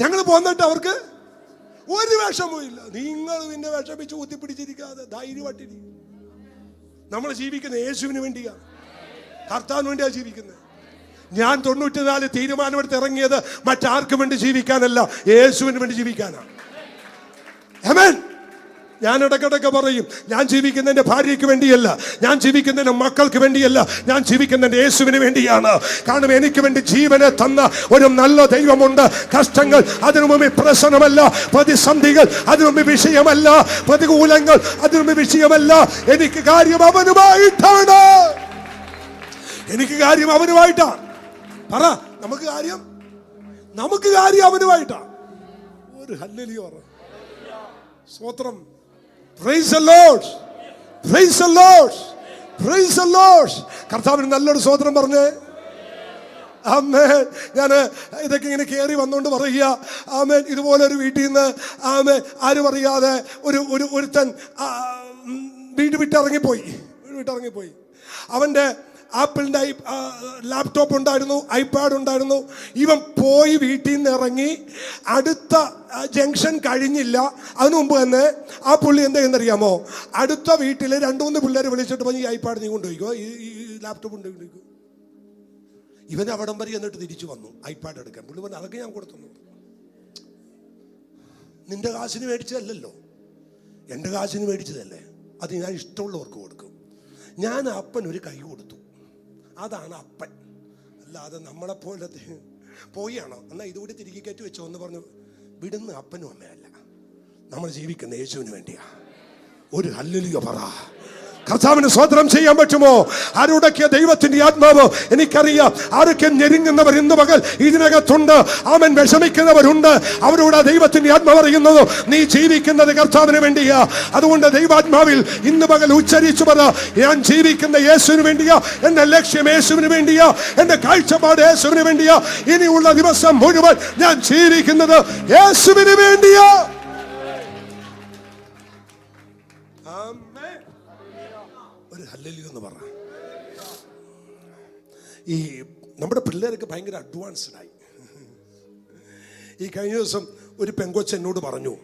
ഞങ്ങൾ പോന്നിട്ട് അവർക്ക് ഒരു വിഷമവും ഇല്ല. നിങ്ങൾ പിന്നെ വിഷമിച്ച് കുത്തിപ്പിടിച്ചിരിക്കാതെ ധൈര്യമായിട്ടിരിക്കും. നമ്മൾ ജീവിക്കുന്ന യേശുവിന് വേണ്ടിയാണ്, കർത്താവിന് വേണ്ടിയാണ് ജീവിക്കുന്നത്. ഞാൻ 94 തീരുമാനമെടുത്ത് ഇറങ്ങിയത് മറ്റാർക്കും വേണ്ടി ജീവിക്കാനല്ല, യേശുവിന് വേണ്ടി ജീവിക്കാനാണ്. ആമേൻ. ഞാൻ ഇടയ്ക്കിടയ്ക്ക് പറയും, ഞാൻ ജീവിക്കുന്ന എൻ്റെ ഭാര്യയ്ക്ക് വേണ്ടിയല്ല, ഞാൻ ജീവിക്കുന്ന എൻ്റെ മക്കൾക്ക് വേണ്ടിയല്ല, ഞാൻ ജീവിക്കുന്ന എൻ്റെ യേശുവിന് വേണ്ടിയാണ്. കാരണം എനിക്ക് വേണ്ടി ജീവനെ തന്ന ഒരു നല്ല ദൈവമുണ്ട്. കഷ്ടങ്ങൾ അതിനു മുമ്പ് പ്രശ്നമല്ല, പ്രതിസന്ധികൾ അതിനു മുമ്പ് വിഷയമല്ല, പ്രതികൂലങ്ങൾ അതിനു മുമ്പ് വിഷയമല്ല. എനിക്ക് കാര്യം അവനുമായിട്ടാണ്, എനിക്ക് കാര്യം അവനുമായിട്ടാണ്. പറ, നമുക്ക് കാര്യം അവനുമായിട്ടാണ്. ഒരു ഹല്ലേലൂയ പറ. സ്തോത്രം. Praise the Lord. Praise the Lord. Praise the Lord. കർത്താവിന് നല്ലൊരു സ്തോത്രം പറഞ്ഞേ. ആമേൻ. ഞാൻ ഇതൊക്കെ ഇങ്ങനെ കയറി വന്നുകൊണ്ട് പറയുക, ആമേൻ, ഇതുപോലെ ഒരു വീട്ടിൽ നിന്ന് ആമേൻ ആരും അറിയാതെ ഒരുത്തൻ വീട് വിട്ടിറങ്ങിപ്പോയി. അവൻ്റെ ആപ്പിളിൻ്റെ ലാപ്ടോപ്പ് ഉണ്ടായിരുന്നു, ഐപാഡ് ഉണ്ടായിരുന്നു. ഇവൻ പോയി വീട്ടിൽ നിന്ന് ഇറങ്ങി അടുത്ത ജംഗ്ഷൻ കഴിഞ്ഞില്ല, അതിനു മുമ്പ് തന്നെ ആ പുള്ളി എന്താ എന്നറിയാമോ, അടുത്ത വീട്ടിൽ 2-3 പിള്ളേർ വിളിച്ചിട്ട് പറഞ്ഞ് ഈ ഐപാഡ് നീ കൊണ്ടുപോയിക്കോ, ഈ ലാപ്ടോപ്പ് കൊണ്ടുപോയിക്കോ. ഇവൻ അവിടം വരെ എന്നിട്ട് തിരിച്ചു വന്നു ഐപാഡ് എടുക്കാൻ. പുള്ളി പറഞ്ഞു അതൊക്കെ ഞാൻ കൊടുത്തു. നിന്റെ കാശിന് മേടിച്ചതല്ലല്ലോ, എൻ്റെ കാശിന് മേടിച്ചതല്ലേ, അത് ഞാൻ ഇഷ്ടമുള്ളവർക്ക് കൊടുക്കും. ഞാൻ അപ്പൻ ഒരു കൈ കൊടുത്തു, അതാണ് അപ്പൻ. അല്ലാതെ നമ്മളെപ്പോലെ പോയാണോ എന്നാൽ ഇതുകൂടി തിരികെ കയറ്റി വെച്ചോ എന്ന് പറഞ്ഞു വിടുന്ന അപ്പനും അമ്മയല്ല. നമ്മൾ ജീവിക്കുന്ന യേശുവിന് വേണ്ടിയാ. ഒരു ഹല്ലേലൂയ പറ. കർത്താവിന് സ്തോത്രം ചെയ്യാൻ പറ്റുമോ? ആരോടൊക്കെ ദൈവത്തിന്റെ ആത്മാവ് എനിക്കറിയാം. ആരൊക്കെ ഞെരുങ്ങുന്നവർ ഇന്ന് പകൽ ഇതിനകത്തുണ്ട്. അവൻ വിഷമിക്കുന്നവരുണ്ട്. അവരോട് ദൈവത്തിന്റെ ആത്മാവ് പറയുന്നത് നീ ജീവിക്കുന്നത് കർത്താവിന് വേണ്ടിയാ. അതുകൊണ്ട് ദൈവാത്മാവിൽ ഇന്ന് പകൽ ഉച്ചരിച്ചു പറ, ഞാൻ ജീവിക്കുന്ന യേശുവിന് വേണ്ടിയാ, എന്റെ ലക്ഷ്യം യേശുവിന് വേണ്ടിയാ, എന്റെ കാഴ്ചപ്പാട് യേശുവിന് വേണ്ടിയാ. ഇനിയുള്ള ദിവസം മുഴുവൻ ഞാൻ ജീവിക്കുന്നത് യേശുവിന് വേണ്ടിയാ. ഒരു ഹല്ലേലൂയ എന്ന് പറ. ഈ നമ്മുടെ പിള്ളേരൊക്കെ ഭയങ്കര അഡ്വാൻസ്ഡ് ആയി. ഈ കഴിഞ്ഞ ദിവസം ഒരു പെങ്കൊച്ച് എന്നോട് പറഞ്ഞു,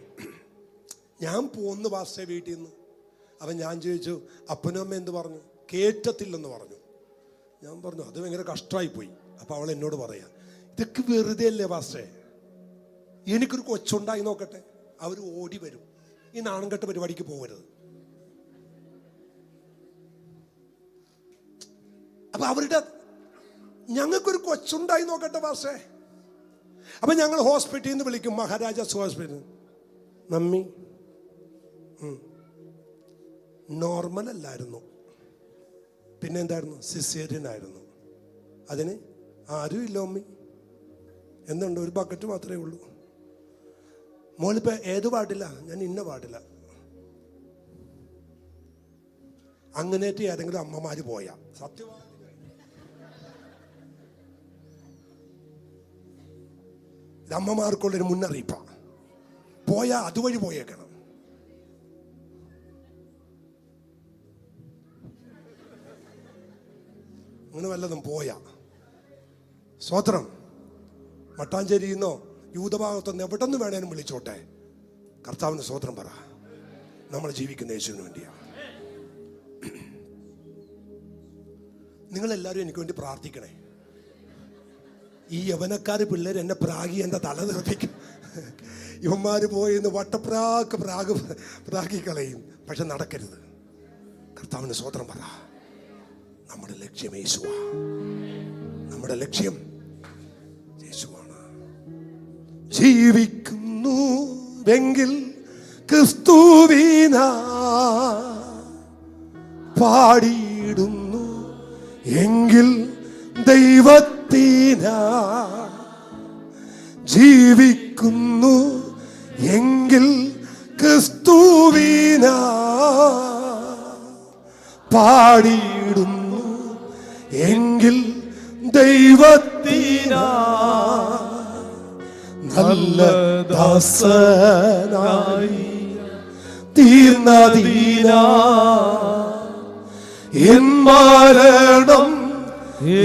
ഞാൻ പോന്ന് പാസ്റ്റേ വീട്ടിൽ നിന്ന്. അപ്പം ഞാൻ ചോദിച്ചു അപ്പനും അമ്മ എന്ത് പറഞ്ഞു? കേറ്റത്തില്ലെന്ന് പറഞ്ഞു. ഞാൻ പറഞ്ഞു അത് ഭയങ്കര കഷ്ടമായി പോയി. അപ്പം അവൾ എന്നോട് പറയാ, ഇതൊക്കെ വെറുതെ അല്ലേ പാസ്റ്റേ, എനിക്കൊരു കൊച്ചുണ്ടായി നോക്കട്ടെ. അവർ ഓടി വരും. ഈ നാണംകെട്ട പരിപാടിക്ക് പോകരുത്. അപ്പൊ അവരുടെ ഞങ്ങൾക്കൊരു കൊച്ചുണ്ടായി നോക്കട്ടെ പാസ്റ്റേ. അപ്പൊ ഞങ്ങൾ ഹോസ്പിറ്റലിൽ നിന്ന് വിളിക്കും, മഹാരാജാസ് ഹോസ്പിറ്റൽ. മമ്മി നോർമൽ അല്ലായിരുന്നു, പിന്നെ എന്തായിരുന്നു? സിസേറിയൻ ആയിരുന്നു. അതിന് ആരും ഇല്ല മമ്മി. എന്തുണ്ട്? ഒരു ബക്കറ്റ് മാത്രമേ ഉള്ളൂ. മോളിപ്പോ ഏത് പാടില്ല? ഞാൻ ഇന്ന പാടില്ല. അങ്ങനെയായിട്ട് ഏതെങ്കിലും അമ്മമാര് പോയാ സത്യമാണ്. അമ്മമാർക്കുള്ളൊരു മുന്നറിയിപ്പാണ്. പോയാ അതുവഴി പോയേക്കണം. അങ്ങനെ വല്ലതും പോയാ സ്തോത്രം. മട്ടാഞ്ചേരിയിൽ നിന്നോ യൂതഭാഗത്തുനിന്ന് എവിടെ നിന്ന് വേണേലും വിളിച്ചോട്ടെ, കർത്താവിന് സ്തോത്രം പറ. നമ്മൾ ജീവിക്കുന്ന യേശുവിന് വേണ്ടിയാണ്. നിങ്ങളെല്ലാവരും എനിക്ക് വേണ്ടി പ്രാർത്ഥിക്കണേ. ഈ യവനക്കാര് പിള്ളേർ എന്നെ പ്രാഗി എൻ്റെ തല നിർത്തിക്കും. ഇവന്മാർ പോയി ഇന്ന് പ്രാഗി കളയും. പക്ഷെ നടക്കരുത്. കർത്താവിന് സ്തോത്രം പറ. നമ്മുടെ ലക്ഷ്യം യേശുവാ. നമ്മുടെ ലക്ഷ്യം ജീവിക്കുന്നുവെങ്കിൽ ക്രിസ്തുവിന പാടിയിടുന്നു എങ്കിൽ ദൈവത്തിന ജീവിക്കുന്നു എങ്കിൽ ക്രിസ്തുവിന പാടിയിടുന്നു എങ്കിൽ ദൈവത്തിന നല്ല ദാസനായി തീർന്നതീന എൻ മരണം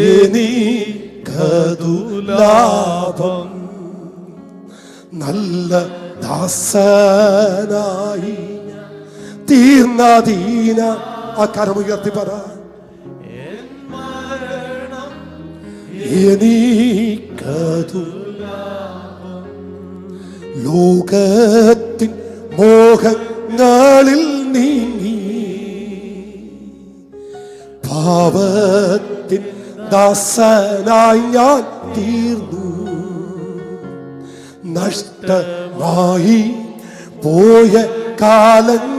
എനിക്കതു ലാഭം. നല്ല ദാസനായി തീർന്നതീന. ആ കരമുയർത്തി പറ. എനിക്കതു ലോകത്തിൻ മോഹങ്ങളിൽ നീങ്ങി പാപത്തിൻ ദാസനായി ഞാൻ തീർന്നു. നഷ്ടമായി പോയ കാലങ്ങളോർത്ത്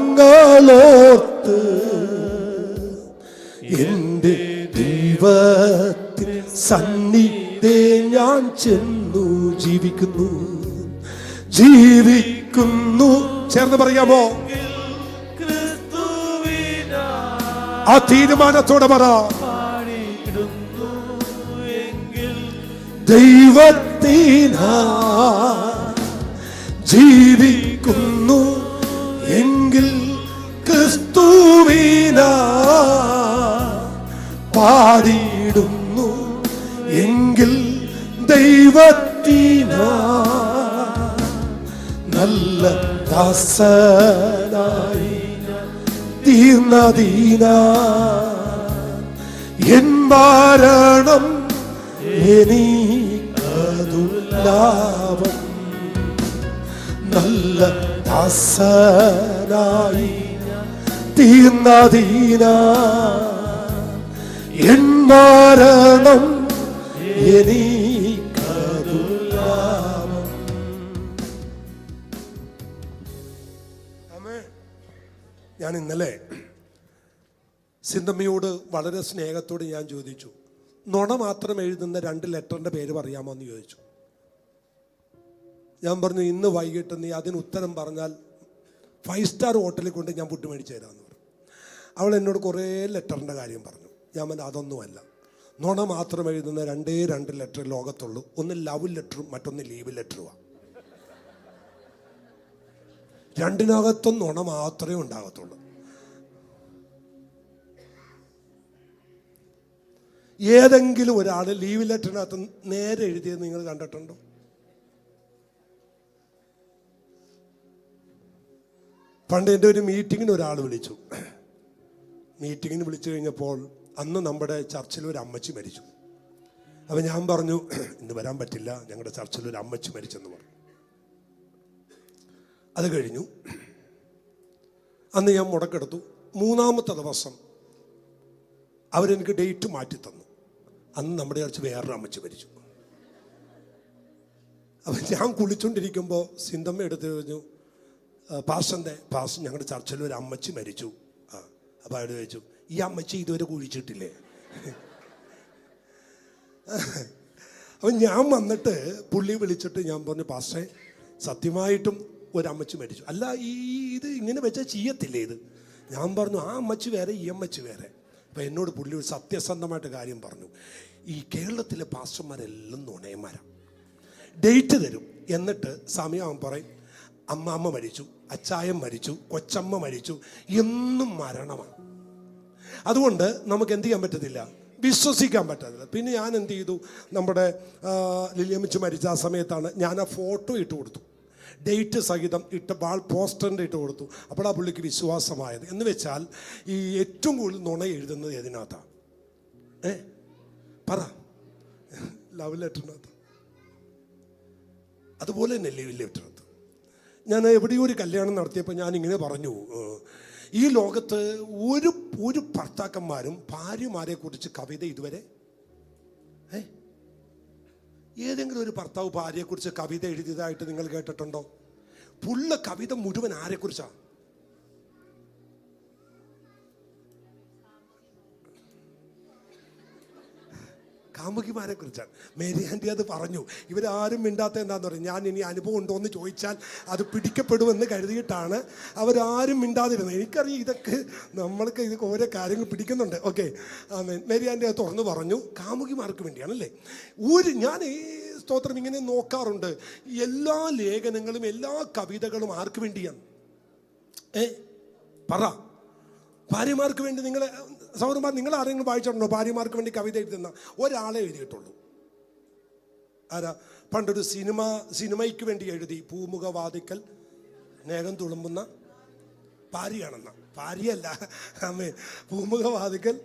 എന്റെ ദൈവത്തിൻ സന്നിധേ ഞാൻ ചെന്നു. ജീവിക്കുന്നു ജീവിക്കുന്നു. ചേർന്ന് പറയാമോ? ആ തീരുമാനത്തോടെ പറ. ദൈവത്തിന ജീവിക്കുന്നു എങ്കിൽ ക്രിസ്തുവിന പാടിയിടുന്നു എങ്കിൽ ദൈവത്തിന നല്ല ദാസനായി തീർന്നതീന എൻ മരണം എനിക്കതു ലാഭം. നല്ല ദാസനായി തീർന്നതീന എൻ മരണം എനിക്കതു ലാഭം. ഞാൻ ഇന്നലെ സിന്ധമ്മയോട് വളരെ സ്നേഹത്തോട് ഞാൻ ചോദിച്ചു, നുണ മാത്രം എഴുതുന്ന 2 ലെറ്ററിന്റെ പേര് പറയാമോ എന്ന് ചോദിച്ചു. ഞാൻ പറഞ്ഞു, ഇന്ന് വൈകിട്ട് നീ അതിന് ഉത്തരം പറഞ്ഞാൽ 5 സ്റ്റാർ ഹോട്ടലിൽ കൊണ്ട് ഞാൻ ഫുഡ് മേടിച്ചു തരാമെന്ന് പറഞ്ഞു. അവൾ എന്നോട് കുറേ ലെറ്ററിൻ്റെ കാര്യം പറഞ്ഞു. ഞാൻ പറഞ്ഞു, അതൊന്നുമല്ല, നുണ മാത്രം എഴുതുന്ന 2 ലെറ്റർ ലോകത്തുള്ളൂ. ഒന്ന് ലവ് ലെറ്ററും മറ്റൊന്ന് ലീവ് ലെറ്ററുമാണ്. 2-നകത്തും നുണ മാത്രമേ ഉണ്ടാകത്തുള്ളൂ. ഏതെങ്കിലും ഒരാൾ ലീവ് ലെറ്ററിനകത്ത് നേരെ എഴുതിയത് നിങ്ങൾ കണ്ടിട്ടുണ്ടോ? പണ്ട് എൻ്റെ ഒരു മീറ്റിങ്ങിന് ഒരാൾ വിളിച്ചു. മീറ്റിങ്ങിന് വിളിച്ചു കഴിഞ്ഞപ്പോൾ അന്ന് നമ്മുടെ ചർച്ചിൽ ഒരു അമ്മച്ചി മരിച്ചു. അപ്പം ഞാൻ പറഞ്ഞു, ഇന്ന് വരാൻ പറ്റില്ല, ഞങ്ങളുടെ ചർച്ചിൽ ഒരു അമ്മച്ചി മരിച്ചെന്ന് പറഞ്ഞു. അത് കഴിഞ്ഞു. അന്ന് ഞാൻ മുടക്കെടുത്തു. 3-ാമത്തെ ദിവസം അവരെനിക്ക് ഡേറ്റ് മാറ്റി തന്നു. അന്ന് നമ്മുടെ ചർച്ച വേറൊരു അമ്മച്ചി മരിച്ചു. അപ്പം ഞാൻ കുളിച്ചുകൊണ്ടിരിക്കുമ്പോൾ സിന്ധമ്മ എടുത്ത് ചോദിച്ചു, പാസ്റ്റർ ഞങ്ങളുടെ ചർച്ചിൽ ഒരു അമ്മച്ചി മരിച്ചു. അപ്പോൾ അയാൾ ചോദിച്ചു, ഈ അമ്മച്ചി ഇതുവരെ കുഴിച്ചിട്ടില്ലേ? അപ്പം ഞാൻ വന്നിട്ട് പുള്ളി വിളിച്ചിട്ട് ഞാൻ പറഞ്ഞു, പാസ്റ്റേ സത്യമായിട്ടും ഒരമ്മച്ചി മരിച്ചു. അല്ല, ഇത് ഇങ്ങനെ വെച്ചാൽ ചെയ്യത്തില്ലേ ഇത്? ഞാൻ പറഞ്ഞു, ആ അമ്മച്ചി വേറെ, ഈ അമ്മച്ചി വേറെ. അപ്പം എന്നോട് പുള്ളി ഒരു സത്യസന്ധമായിട്ട് കാര്യം പറഞ്ഞു. ഈ കേരളത്തിലെ പാസ്റ്റർമാരെല്ലാം നുണയന്മാരാണ്. ഡേറ്റ് തരും, എന്നിട്ട് സമയം പറയും, അമ്മ മരിച്ചു, അച്ചായൻ മരിച്ചു, കൊച്ചമ്മ മരിച്ചു, എന്നും മരണമാണ്. അതുകൊണ്ട് നമുക്ക് എന്ത് ചെയ്യാൻ പറ്റത്തില്ല, വിശ്വസിക്കാൻ പറ്റത്തില്ല. പിന്നെ ഞാൻ എന്ത് ചെയ്തു, നമ്മുടെ ലില്ലിയമ്മച്ച് മരിച്ച ആ സമയത്താണ് ഞാൻ ആ ഫോട്ടോ ഇട്ട് കൊടുത്തു, ഡേറ്റ് സഹിതം ഇട്ട് വാൾ പോസ്റ്ററിൻ്റെ ഇട്ട് കൊടുത്തു. അപ്പോൾ ആ പുള്ളിക്ക് വിശ്വാസമായത്. എന്ന് വെച്ചാൽ ഈ ഏറ്റവും കൂടുതൽ നുണ എഴുതുന്നത് ഏതിനകത്താണ്? പറ, ലവ് ലെറ്ററിനകത്ത്. അതുപോലെ തന്നെ ലീവ് ലെറ്ററിനകത്ത്. ഞാൻ എവിടെയോ ഒരു കല്യാണം നടത്തിയപ്പോൾ ഞാൻ ഇങ്ങനെ പറഞ്ഞു, ഈ ലോകത്ത് ഒരു ഭർത്താക്കന്മാരും ഭാര്യമാരെ കുറിച്ച് കവിത ഇതുവരെ ഏതെങ്കിലും ഒരു ഭർത്താവ് ഭാര്യയെക്കുറിച്ച് കവിത എഴുതിയതായിട്ട് നിങ്ങൾ കേട്ടിട്ടുണ്ടോ? പുള്ള കവിത മുഴുവൻ ആരെക്കുറിച്ചാ? കാമുകിമാരെ കുറിച്ചാണ്. മേരി ആൻറ്റി അത് പറഞ്ഞു. ഇവരാരും മിണ്ടാത്ത എന്താന്ന് പറയും. ഞാൻ ഇനി അനുഭവം ഉണ്ടോ എന്ന് ചോദിച്ചാൽ അത് പിടിക്കപ്പെടുമെന്ന് കരുതിയിട്ടാണ് അവരാരും മിണ്ടാതിരുന്നത്. എനിക്കറിയാം ഇതൊക്കെ നമ്മൾക്ക് ഇത് ഓരോ കാര്യങ്ങൾ പിടിക്കുന്നുണ്ട്. ഓക്കെ, മേരി ആൻറ്റി അത് തുറന്നു പറഞ്ഞു. കാമുകിമാർക്ക് വേണ്ടിയാണല്ലേ. ഞാൻ ഈ സ്തോത്രം ഇങ്ങനെ നോക്കാറുണ്ട്. എല്ലാ ലേഖനങ്ങളും എല്ലാ കവിതകളും ആർക്ക് വേണ്ടിയാണ്? പറ. ഭാര്യമാർക്ക് വേണ്ടി. നിങ്ങളെ സഹോദരന്മാർ, നിങ്ങൾ ആരെങ്കിലും വായിച്ചിട്ടുണ്ടോ ഭാര്യമാർക്ക് വേണ്ടി കവിത എഴുതുന്ന? ഒരാളെ എഴുതിയിട്ടുള്ളൂ. ആരാ? പണ്ടൊരു സിനിമയ്ക്ക് വേണ്ടി എഴുതി. പൂമുഖവാതിക്കൽ നേരം തുളുമ്പുന്ന ഭാര്യയാണെന്ന. ഭാര്യയല്ല, അമ്മേ, പൂമുഖവാതിക്കൽ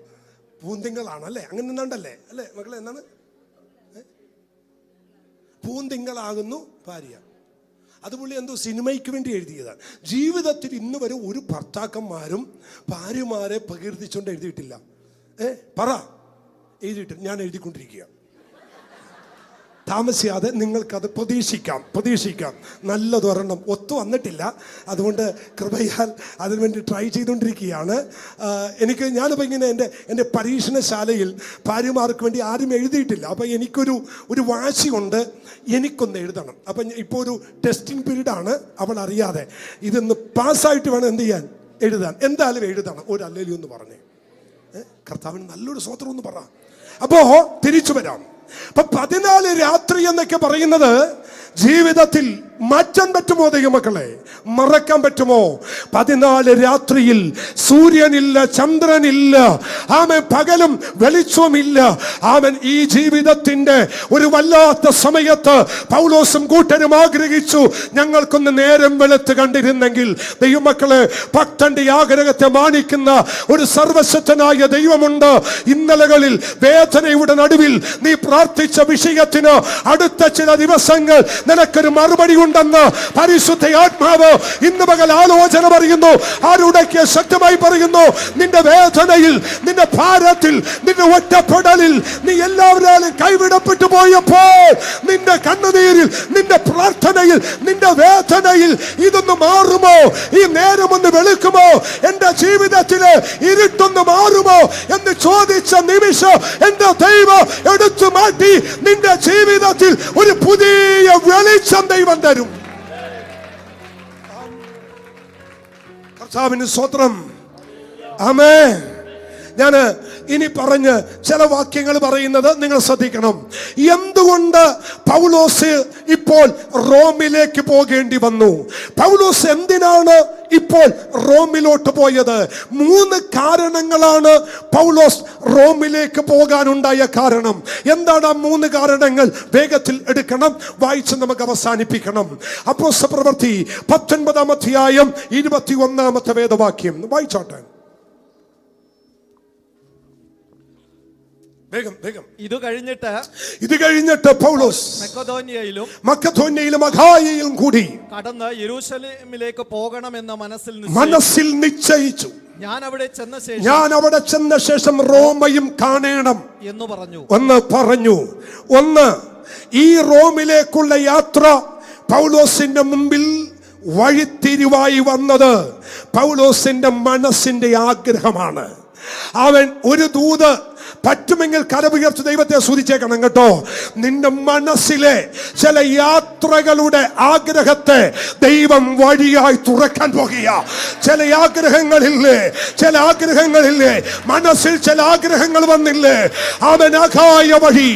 പൂന്തിങ്കളാണല്ലേ, അങ്ങനെ എന്താണ്ടല്ലേ അല്ലേ മക്കളെ? എന്താണ്? പൂന്തിങ്കളാകുന്നു ഭാര്യ. അത് പുള്ളി എന്തോ സിനിമയ്ക്ക് വേണ്ടി എഴുതിയതാണ്. ജീവിതത്തിൽ ഇന്ന് വരെ ഒരു ഭർത്താക്കന്മാരും ഭാര്യമാരെ പ്രകീർത്തിച്ചുകൊണ്ട് എഴുതിയിട്ടില്ല. പറ. എഴുതിയിട്ടില്ല. ഞാൻ എഴുതിക്കൊണ്ടിരിക്കുക. താമസിയാതെ നിങ്ങൾക്കത് പ്രതീക്ഷിക്കാം. നല്ലതൊരെണ്ണം ഒത്തു വന്നിട്ടില്ല. അതുകൊണ്ട് കൃപയാൽ അതിനുവേണ്ടി ട്രൈ ചെയ്തുകൊണ്ടിരിക്കുകയാണ്. ഞാനിപ്പോൾ ഇങ്ങനെ എൻ്റെ പരീക്ഷണശാലയിൽ ഭാര്യമാർക്ക് വേണ്ടി ആരും എഴുതിയിട്ടില്ല. അപ്പം എനിക്കൊരു വാശിയുണ്ട്, എനിക്കൊന്ന് എഴുതണം. അപ്പം ഇപ്പോൾ ഒരു ടെസ്റ്റിംഗ് പീരീഡാണ്. അവൾ അറിയാതെ ഇതൊന്ന് പാസ്സായിട്ട് വേണം എന്ത് ചെയ്യാൻ, എഴുതാൻ. എന്തായാലും എഴുതണം. ഒരു അല്ലേലും ഒന്ന് പറഞ്ഞേ. കർത്താവിന് നല്ലൊരു സ്വത്രം ഒന്ന് പറ. അപ്പോ തിരിച്ചു വരാം. അപ്പൊ 14 രാത്രി എന്നൊക്കെ പറയുന്നത് ജീവിതത്തിൽ മാറ്റാൻ പറ്റുമോ ദൈവമക്കളെ? മറക്കാൻ പറ്റുമോ? 14 രാത്രിയിൽ സൂര്യനില്ല, ചന്ദ്രനില്ല, പകലും വെളിച്ചവുമില്ല. ഈ ജീവിതത്തിന്റെ ഒരു വല്ലാത്ത സമയത്ത് പൗലോസും കൂട്ടരും ആഗ്രഹിച്ചു, ഞങ്ങൾക്കൊന്ന് നേരം വെളുത്ത് കണ്ടിരുന്നെങ്കിൽ. ദൈവമക്കളെ, ഭക്തന്റെ ആഗ്രഹത്തെ മാനിക്കുന്ന ഒരു സർവശക്തനായ ദൈവമുണ്ട്. ഇന്നലകളിൽ വേദനയുടെ നടുവിൽ നീ പ്രാർത്ഥിച്ച വിഷയത്തിന് അടുത്ത ചില ദിവസങ്ങൾ നിനക്കൊരു മറുപടി ഉണ്ടെന്ന് പരിശുദ്ധ ആത്മാവ് ഇന്ന് പകൽ ആലോചന പറയുന്നു. ആരുടേക്ക് ശക്തമായി പറയുന്നു, നിന്റെ വേദനയിൽ, നിന്റെ ഭാരത്തിൽ, നിന്റെ ഒറ്റപ്പെടലിൽ, നീ എല്ലാവരും കൈവിടപ്പെട്ടു പോയപ്പോൾ, നിന്റെ കണ്ണുനീരിൽ, നിന്റെ പ്രാർത്ഥനയിൽ, നിന്റെ വേദനയിൽ ഇതൊന്ന് മാറുമോ? ഈ നേരമൊന്ന് വെളുക്കുമോ? എന്റെ ജീവിതത്തില് ഇരുട്ടൊന്ന് മാറുമോ എന്ന് ചോദിച്ച നിമിഷം എന്റെ ദൈവം എടുത്തു മാറ്റി നിന്റെ ജീവിതത്തിൽ ഒരു പുതിയ വെളിച്ചം ദൈവം തരും. കർത്താവിന് സ്തോത്രം. ആമേൻ. ഞാൻ ഇനി പറഞ്ഞ് ചില വാക്യങ്ങൾ പറയുന്നത് നിങ്ങൾ ശ്രദ്ധിക്കണം. എന്തുകൊണ്ട് പൗലോസ് ഇപ്പോൾ റോമിലേക്ക് പോകേണ്ടി വന്നു? പൗലോസ് എന്തിനാണ് ഇപ്പോൾ റോമിലോട്ട് പോയത്? 3 കാരണങ്ങളാണ് പൗലോസ് റോമിലേക്ക് പോകാനുണ്ടായ കാരണം. എന്താണ് ആ 3 കാരണങ്ങൾ? വേഗത്തിൽ എടുക്കണം, വായിച്ച് നമുക്ക് അവസാനിപ്പിക്കണം. അപ്പോസ്തലപ്രവൃത്തി 19-ാം അധ്യായം 21-ാമത്തെ വേദവാക്യം വായിച്ചോട്ടെ. ഇത് കഴിഞ്ഞിട്ട് പൗലോസ് മക്കെദോന്യയിലും അഖായയിലും കൂടി കടന്ന് യെരൂശലേമിലേക്ക് പോകണമെന്ന് മനസ്സിൽ നിശ്ചയിച്ചു. ഞാൻ അവിടെ ചെന്ന ശേഷം റോമയും കാണണം എന്ന് പറഞ്ഞു. ഒന്ന്, ഈ റോമിലേക്കുള്ള യാത്ര പൗലോസിന്റെ മുമ്പിൽ വഴിത്തിരിവായി വന്നത് പൗലോസിന്റെ മനസ്സിന്റെ ആഗ്രഹമാണ്. അവൻ ഒരു ദൂത് പറ്റുമെങ്കിൽ കരമുയർത്തി ദൈവത്തെ സ്തുതിച്ചേക്കണം കേട്ടോ. നിന്റെ മനസ്സിലെ ചില യാത്രകളുടെ ആഗ്രഹത്തെ ദൈവം വഴിയായി തുറക്കാൻ പോകുക. ചില ആഗ്രഹങ്ങളില്ലേ മനസ്സിൽ ചില ആഗ്രഹങ്ങൾ വന്നില്ലേ? അവൻ അഖായ വഴി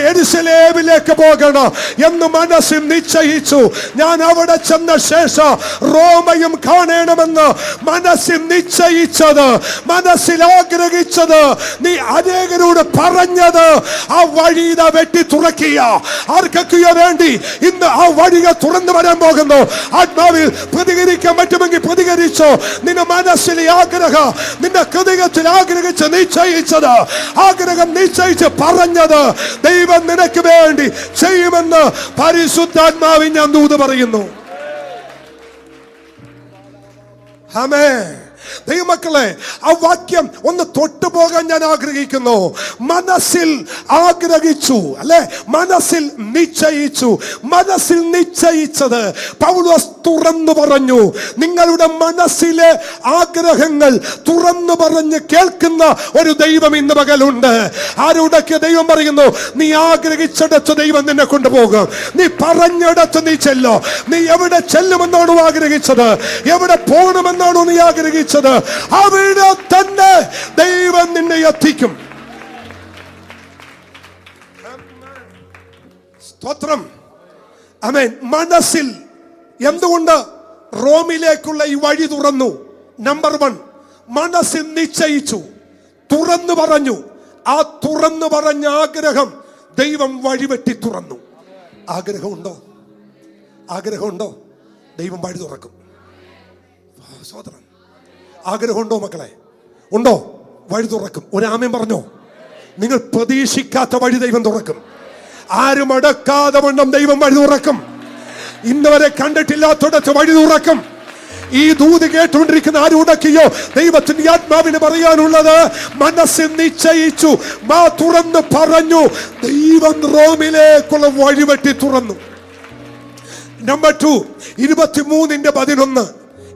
യെരൂശലേമിലേക്ക് പോകണം എന്ന് മനസ്സിൽ നിശ്ചയിച്ചു. ഞാൻ അവിടെ ചെന്ന ശേഷം റോമയും കാണണമെന്ന് മനസ്സിൽ നിശ്ചയിച്ചത്, മനസ്സിൽ ആഗ്രഹിച്ചത്, നീ അനേകരോട് പറഞ്ഞത്, ആ വഴി വെട്ടി തുറക്കുക. ആർക്കൊക്കെയോ വേണ്ടി ഇന്ന് ആ വഴികൾ തുറന്നു വരാൻ പോകുന്നു. ആത്മാവിൽ പ്രതികരിക്കാൻ പറ്റുമെങ്കിൽ പ്രതികരിച്ചോ. നിന്റെ മനസ്സിലെ ആഗ്രഹം, നിന്റെ ഹൃദയത്തിൽ ആഗ്രഹിച്ച് നിശ്ചയിച്ചത്, ആഗ്രഹം നിശ്ചയിച്ച് പറഞ്ഞത് ദൈവം നിനക്ക് വേണ്ടി ചെയ്യുമെന്ന് പരിശുദ്ധാത്മാവിൽ ഞാൻ ദൂത് പറയുന്നു. ആമേൻ. ദൈവമക്കളെ, ആ വാക്യം ഒന്ന് തൊട്ടുപോകാൻ ഞാൻ ആഗ്രഹിക്കുന്നു. മനസ്സിൽ ആഗ്രഹിച്ചു, അല്ലെ, മനസ്സിൽ നിശ്ചയിച്ചു. മനസ്സിൽ നിശ്ചയിച്ചത് പൗലോസ് തുറന്നു പറഞ്ഞു. നിങ്ങളുടെ മനസ്സിലെ ആഗ്രഹങ്ങൾ തുറന്നു പറഞ്ഞ് കേൾക്കുന്ന ഒരു ദൈവം ഇന്ന് പകലുണ്ട്. ആരോടൊക്കെ ദൈവം പറയുന്നു, നീ ആഗ്രഹിച്ചിടത്ത് ദൈവം നിന്നെ കൊണ്ടുപോകും. നീ പറഞ്ഞിടത്ത് നീ ചെല്ലോ. നീ എവിടെ ചെല്ലുമെന്നാണോ ആഗ്രഹിച്ചത്, എവിടെ പോകണമെന്നാണോ നീ ആഗ്രഹിച്ചത്, അവിടെ തന്നെ ദൈവം നിന്നെ എത്തിക്കും. സ്തോത്രം. ആമേൻ. മനസ്സിൽ എന്തുകൊണ്ട് റോമിലേക്കുള്ള ഈ വഴി തുറന്നു? നമ്പർ 1, മനസ്സിൽ നിശ്ചയിച്ചു, തുറന്നു പറഞ്ഞു. ആ തുറന്നു പറഞ്ഞ ആഗ്രഹം ദൈവം വഴിവെട്ടി തുറന്നു. ആഗ്രഹമുണ്ടോ? ആഗ്രഹമുണ്ടോ? ദൈവം വഴി തുറക്കും. സഹോദരൻ, ആഗ്രഹമുണ്ടോ മക്കളെ? ഉണ്ടോ? വഴി തുറക്കും. ഒരു ആമേൻ പറഞ്ഞോ? നിങ്ങൾ പ്രതീക്ഷിക്കാത്ത വഴി ദൈവം തുറക്കും. ആരും അടക്കാതെ വണ്ണം ദൈവം വഴി തുറക്കും. ഇന്നുവരെ കണ്ടിട്ടില്ലാത്തിടത്ത് വഴി തുറക്കും. ഈ ദൂത് കേട്ടുകൊണ്ടിരിക്കുന്ന ആരുടക്കിയോ ദൈവത്തിന്റെ ആത്മാവിന് പറയാനുള്ളത്, മനസ്സിൽ നിശ്ചയിച്ചു, മാ തുറന്ന് പറഞ്ഞു, ദൈവം റോമിലേക്കുള്ള വഴിവെട്ടി തുറന്നു. നമ്പർ 2, 23:11.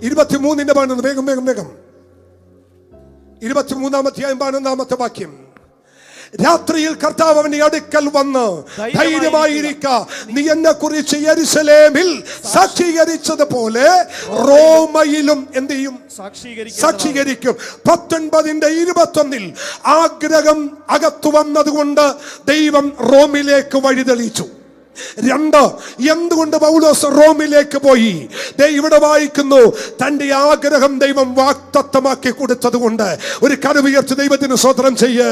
23:11. വേഗം വേഗം വേഗം. 23-ാം അധ്യായം 11-ാമത്തെ വാക്യം. രാത്രിയിൽ കർത്താവ് അവന്റെ അടുക്കൽ വന്ന്, ധൈര്യമായിരിക്ക, നീ എന്നെ കുറിച്ച് യെരുശലേമിൽ സാക്ഷീകരിച്ചതുപോലെ റോമയിലും എന്ത് ചെയ്യും? സാക്ഷീകരിക്കും. 19:21 ആഗ്രഹം അകത്തു വന്നതുകൊണ്ട് ദൈവം റോമിലേക്ക് വഴി തെളിയിച്ചു. 2, എന്തുകൊണ്ട് പൗലോസ് റോമിലേക്ക് പോയി? ഇവിടെ വായിക്കുന്നു, തന്റെ ആഗ്രഹം ദൈവം വാഗ്ദത്തമാക്കി കൊടുത്തത് കൊണ്ട്. ഒരു കരമുയർത്തി ദൈവത്തിന് സ്തോത്രം ചെയ്യ്.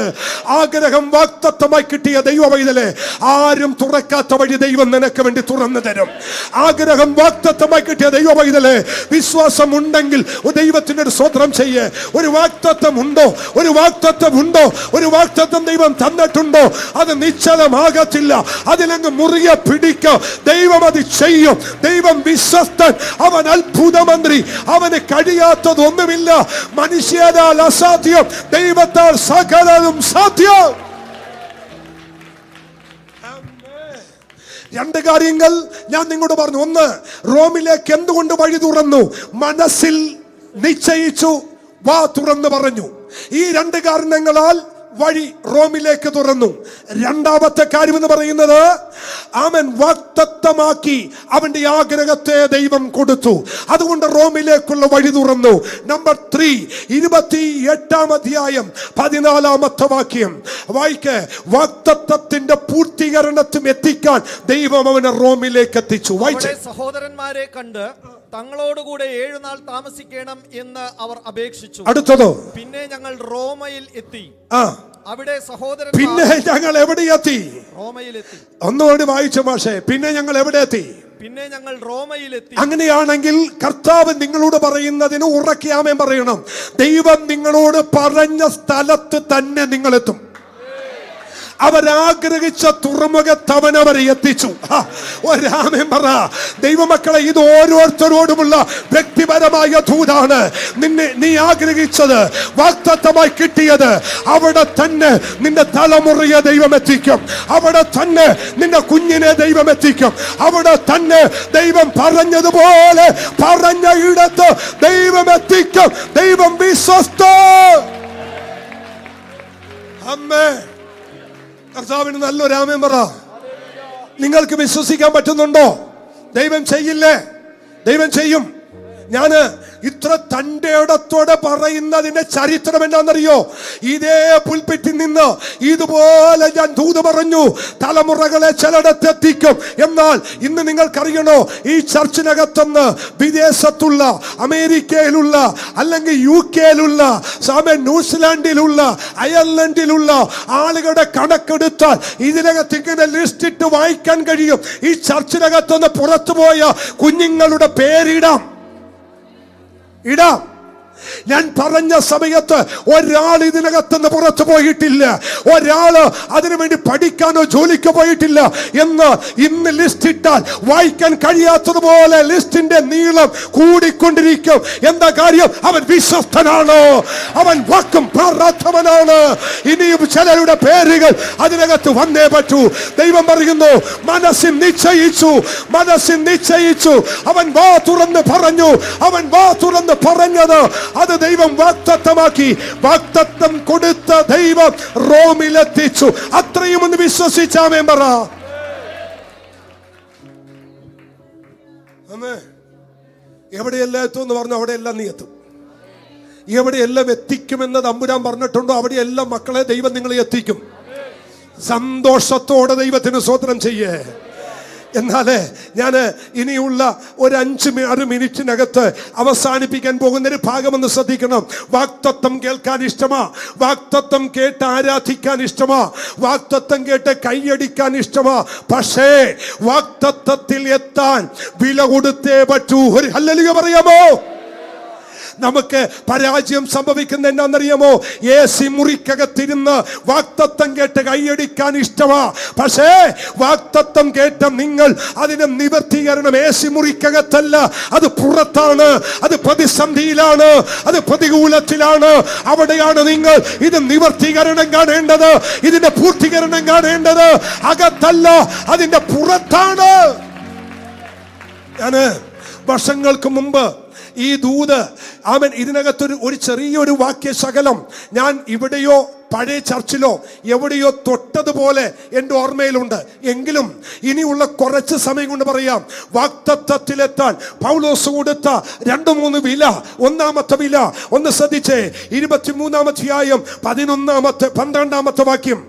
ആഗ്രഹം വാഗ്ദത്തമായി കിട്ടിയ ദൈവ പൈതലേ, ആരും തുറക്കാത്ത വഴി ദൈവം നിനക്ക് വേണ്ടി തുറന്നു തരും. ആഗ്രഹം വാഗ്ദത്തമായി കിട്ടിയ ദൈവ പൈതലേ, വിശ്വാസം ഉണ്ടെങ്കിൽ ദൈവത്തിന്റെ സ്തോത്രം ചെയ്യ്. ഒരു വാഗ്ദത്തം ഉണ്ടോ? ഒരു വാഗ്ദത്തം ഉണ്ടോ? ഒരു വാഗ്ദത്തം ദൈവം തന്നിട്ടുണ്ടോ? അത് നിശ്ചലമാകത്തില്ല. അതിലങ്ങ് മുറിയ പിടിക്ക. ദൈവം അത് ചെയ്യും. ദൈവം വിശ്വസ്തൻ. അവൻ അത്ഭുത മന്ത്രി. അവന് കഴിയാത്തതൊന്നുമില്ല. മനുഷ്യരാൽ അസാധ്യം, ദൈവത്താൽ സകലതും സാധ്യം. 2 കാര്യങ്ങൾ ഞാൻ നിങ്ങളോട് പറഞ്ഞു. 1, റോമിലേക്ക് എന്തുകൊണ്ട് വഴി തുറന്നു? മനസ്സിൽ നിശ്ചയിച്ചു, വാ തുറന്നു പറഞ്ഞു. ഈ 2 കാരണങ്ങളാൽ വഴി റോമിലേക്ക് തുറന്നു. 2-ാമത്തെ കാര്യം എന്ന് പറയുന്നത്, അവൻ വാഗ്ദത്തമാക്കി അവന്റെ ആഗ്രഹത്തെ ദൈവം കൊടുത്തു. അതുകൊണ്ട് റോമിലേക്കുള്ള വഴി തുറന്നു. നമ്പർ 3, 28-ാം അധ്യായം 14-ാമത്തെ വാക്യം വായിക്ക്. വാഗ്ദത്തത്തിന്റെ പൂർത്തീകരണത്തിൽ എത്തിക്കാൻ ദൈവം അവനെ റോമിലേക്ക് എത്തിച്ചു. വായിച്ചേ. സഹോദരന്മാരെ കണ്ട് തങ്ങളോടുകൂടെ 7 നാൾ താമസിക്കണം എന്ന് അവർ അപേക്ഷിച്ചു. അടുത്തതോ? പിന്നെ ഞങ്ങൾ റോമയിൽ എത്തി. അവിടെ സഹോദരൻ. പിന്നെ ഞങ്ങൾ എവിടെ എത്തി? റോമയിൽ എത്തി. ഒന്നുകൂടി വായിച്ച മാഷേ. പിന്നെ ഞങ്ങൾ എവിടെ എത്തി? പിന്നെ ഞങ്ങൾ റോമയിലെത്തി. അങ്ങനെയാണെങ്കിൽ കർത്താവ് നിങ്ങളോട് പറയുന്നതിന് ഉറക്കെ ആമേൻ പറയണം. ദൈവം നിങ്ങളോട് പറഞ്ഞ സ്ഥലത്ത് തന്നെ നിങ്ങളെത്തും. അവരാഗ്രഹിച്ച തുറമുഖത്ത് അവൻ അവരെ എത്തിച്ചു. ഒരാമേൻ പറ. ദൈവമക്കളെ, ഇത് ഓരോരുത്തരോടുമുള്ള വ്യക്തിപരമായ ദൂതാണ്. നീ ആഗ്രഹിച്ചത്, വാഗ്ദത്തമായി കിട്ടിയത്, അവിടെ തന്നെ നിന്റെ തലമുറയെ ദൈവം എത്തിക്കും. അവിടെ തന്നെ നിന്റെ കുഞ്ഞിനെ ദൈവം എത്തിക്കും. അവിടെ തന്നെ ദൈവം പറഞ്ഞതുപോലെ പറഞ്ഞ ഇടത്ത് ദൈവം എത്തിക്കും. ദൈവം വിശ്വസ്ത. അമ്മേ, കർത്താവിന് നല്ലൊരു ആമേൻ പറ. നിങ്ങൾക്ക് വിശ്വസിക്കാൻ പറ്റുന്നുണ്ടോ? ദൈവം ചെയ്യില്ലേ? ദൈവം ചെയ്യും. ഞാന് ഇത്ര തന്റെടത്തോടെ പറയുന്നതിന്റെ ചരിത്രം എന്താണെന്നറിയോ? ഇതേ പുൽപ്പിറ്റിൽ നിന്ന് ഇതുപോലെ ഞാൻ ദൂത് പറഞ്ഞു, തലമുറകളെ ചിലയിടത്തെത്തിക്കും. എന്നാൽ ഇന്ന് നിങ്ങൾക്കറിയണോ, ഈ ചർച്ചിനകത്തുനിന്ന് വിദേശത്തുള്ള, അമേരിക്കയിലുള്ള, അല്ലെങ്കിൽ UK-യിലുള്ള, ന്യൂസിലാൻഡിലുള്ള, അയർലൻഡിലുള്ള ആളുകളുടെ കണക്കെടുത്താൽ ഇതിനകത്ത് ഇങ്ങനെ ലിസ്റ്റ് ഇട്ട് വായിക്കാൻ കഴിയും. ഈ ചർച്ചിനകത്തുനിന്ന് പുറത്തുപോയ കുഞ്ഞുങ്ങളുടെ പേരിടാം. ഞാൻ പറഞ്ഞ സമയത്ത് ഒരാൾ ഇതിനകത്തുനിന്ന് പുറത്തു പോയിട്ടില്ല. ഒരാള് അതിനുവേണ്ടി പഠിക്കാനോ ജോലിക്കോ പോയിട്ടില്ല എന്ന് ഇന്ന് ലിസ്റ്റ് ഇട്ടാൽ വായിക്കാൻ കഴിയാത്തതുപോലെ ലിസ്റ്റിന്റെ നീളം കൂടിക്കൊണ്ടിരിക്കും. എന്താ കാര്യം? അവൻ വിശ്വസ്തനാണ്, അവൻ വാക്കും പ്രാർത്ഥവനാണ്. ഇനിയും ചിലരുടെ പേരുകൾ അതിനകത്ത് വന്നേ പറ്റൂ. ദൈവം പറയുന്നു, മനസ്സിൽ നിശ്ചയിച്ചു. അവൻ വാ തുറന്ന് പറഞ്ഞു. അവൻ വാ തുറന്ന് പറഞ്ഞത് അത് ദൈവം വാഗ്ദത്തമാക്കി. വാഗ്ദത്തം കൊടുത്ത ദൈവം റോമിലെത്തിച്ചു. അത്രയും ഒന്ന് വിശ്വസിച്ചാമേ പറ. എവിടെയെല്ലാം എത്തുമെന്ന് പറഞ്ഞു അവിടെയെല്ലാം നീ എത്തും. എവിടെയെല്ലാം എത്തിക്കുമെന്ന് തമ്പുരാൻ പറഞ്ഞിട്ടുണ്ടോ അവിടെയെല്ലാം മക്കളെ ദൈവം നിങ്ങളെ എത്തിക്കും. സന്തോഷത്തോടെ ദൈവത്തിന് സ്തോത്രം ചെയ്യേ. എന്നാലേ ഞാൻ ഇനിയുള്ള ഒരു 5-6 മിനിറ്റിനകത്ത് അവസാനിപ്പിക്കാൻ പോകുന്നൊരു ഭാഗമെന്ന് ശ്രദ്ധിക്കണം. വാഗ്ദത്തം കേൾക്കാൻ ഇഷ്ടമാ, വാഗ്ദത്തം കേട്ട് ആരാധിക്കാൻ ഇഷ്ടമാ, വാഗ്ദത്തം കേട്ട് കൈയടിക്കാൻ ഇഷ്ടമാ. പക്ഷേ വാഗ്ദത്തത്തിൽ എത്താൻ വില കൊടുത്തേ പറ്റൂ. ഒരു ഹല്ലേലൂയ പറയാമോ? നമുക്ക് പരാജയം സംഭവിക്കുന്ന എന്നാന്നറിയാമോ? AC മുറിക്കകത്തിരുന്ന് വാഗ്ദത്തം കേട്ട് കൈയടിക്കാൻ ഇഷ്ടമാ. പക്ഷേ വാഗ്ദത്തം കേട്ട നിങ്ങൾ അതിന് നിവർത്തീകരണം AC മുറിക്കകത്തല്ല, അത് പുറത്താണ്, അത് പ്രതിസന്ധിയിലാണ്, അത് പ്രതികൂലത്തിലാണ്. അവിടെയാണ് നിങ്ങൾ ഇത് നിവർത്തീകരണം കാണേണ്ടത്, ഇതിന്റെ പൂർത്തീകരണം കാണേണ്ടത്. അകത്തല്ല, അതിന്റെ പുറത്താണ്. ഞാന് വർഷങ്ങൾക്ക് മുമ്പ് ഈ ദൂത് അവൻ ഇതിനകത്തൊരു ചെറിയൊരു വാക്യശകലം ഞാൻ ഇവിടെയോ പഴയ ചർച്ചിലോ എവിടെയോ തൊട്ടതുപോലെ എൻ്റെ ഓർമ്മയിലുണ്ട്. എങ്കിലും ഇനിയുള്ള കുറച്ച് സമയം കൊണ്ട് പറയാം. വാഗ്ദത്തത്തിലെത്താൻ പൗലോസ് കൊടുത്ത 2-3 വില. ഒന്നാമത്തെ വില ഒന്ന് ശ്രദ്ധിച്ചേ. 23-ാം അധ്യായം 12-ാമത്തെ വാക്യം.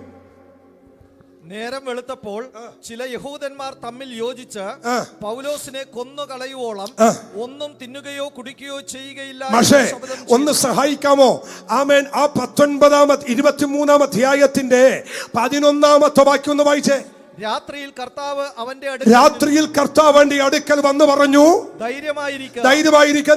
നേരം വെളുത്തപ്പോൾ ചില യഹൂദന്മാർ തമ്മിൽ യോജിച്ച് പൗലോസിനെ കൊന്നുകളയുവോളം ഒന്നും തിന്നുകയോ കുടിക്കുകയോ ചെയ്യുകയില്ല. പക്ഷേ ഒന്ന് സഹായിക്കാമോ? ആമേൻ. ആ 23-ാം അധ്യായത്തിന്റെ 11-ാമത്തെ വാക്യം ഒന്ന് വായിച്ചേ. രാത്രിയിൽ കർത്താവ് അവന്റെ അടുക്കൽ വന്ന് പറഞ്ഞു, ധൈര്യമായിരിക്കാൻ.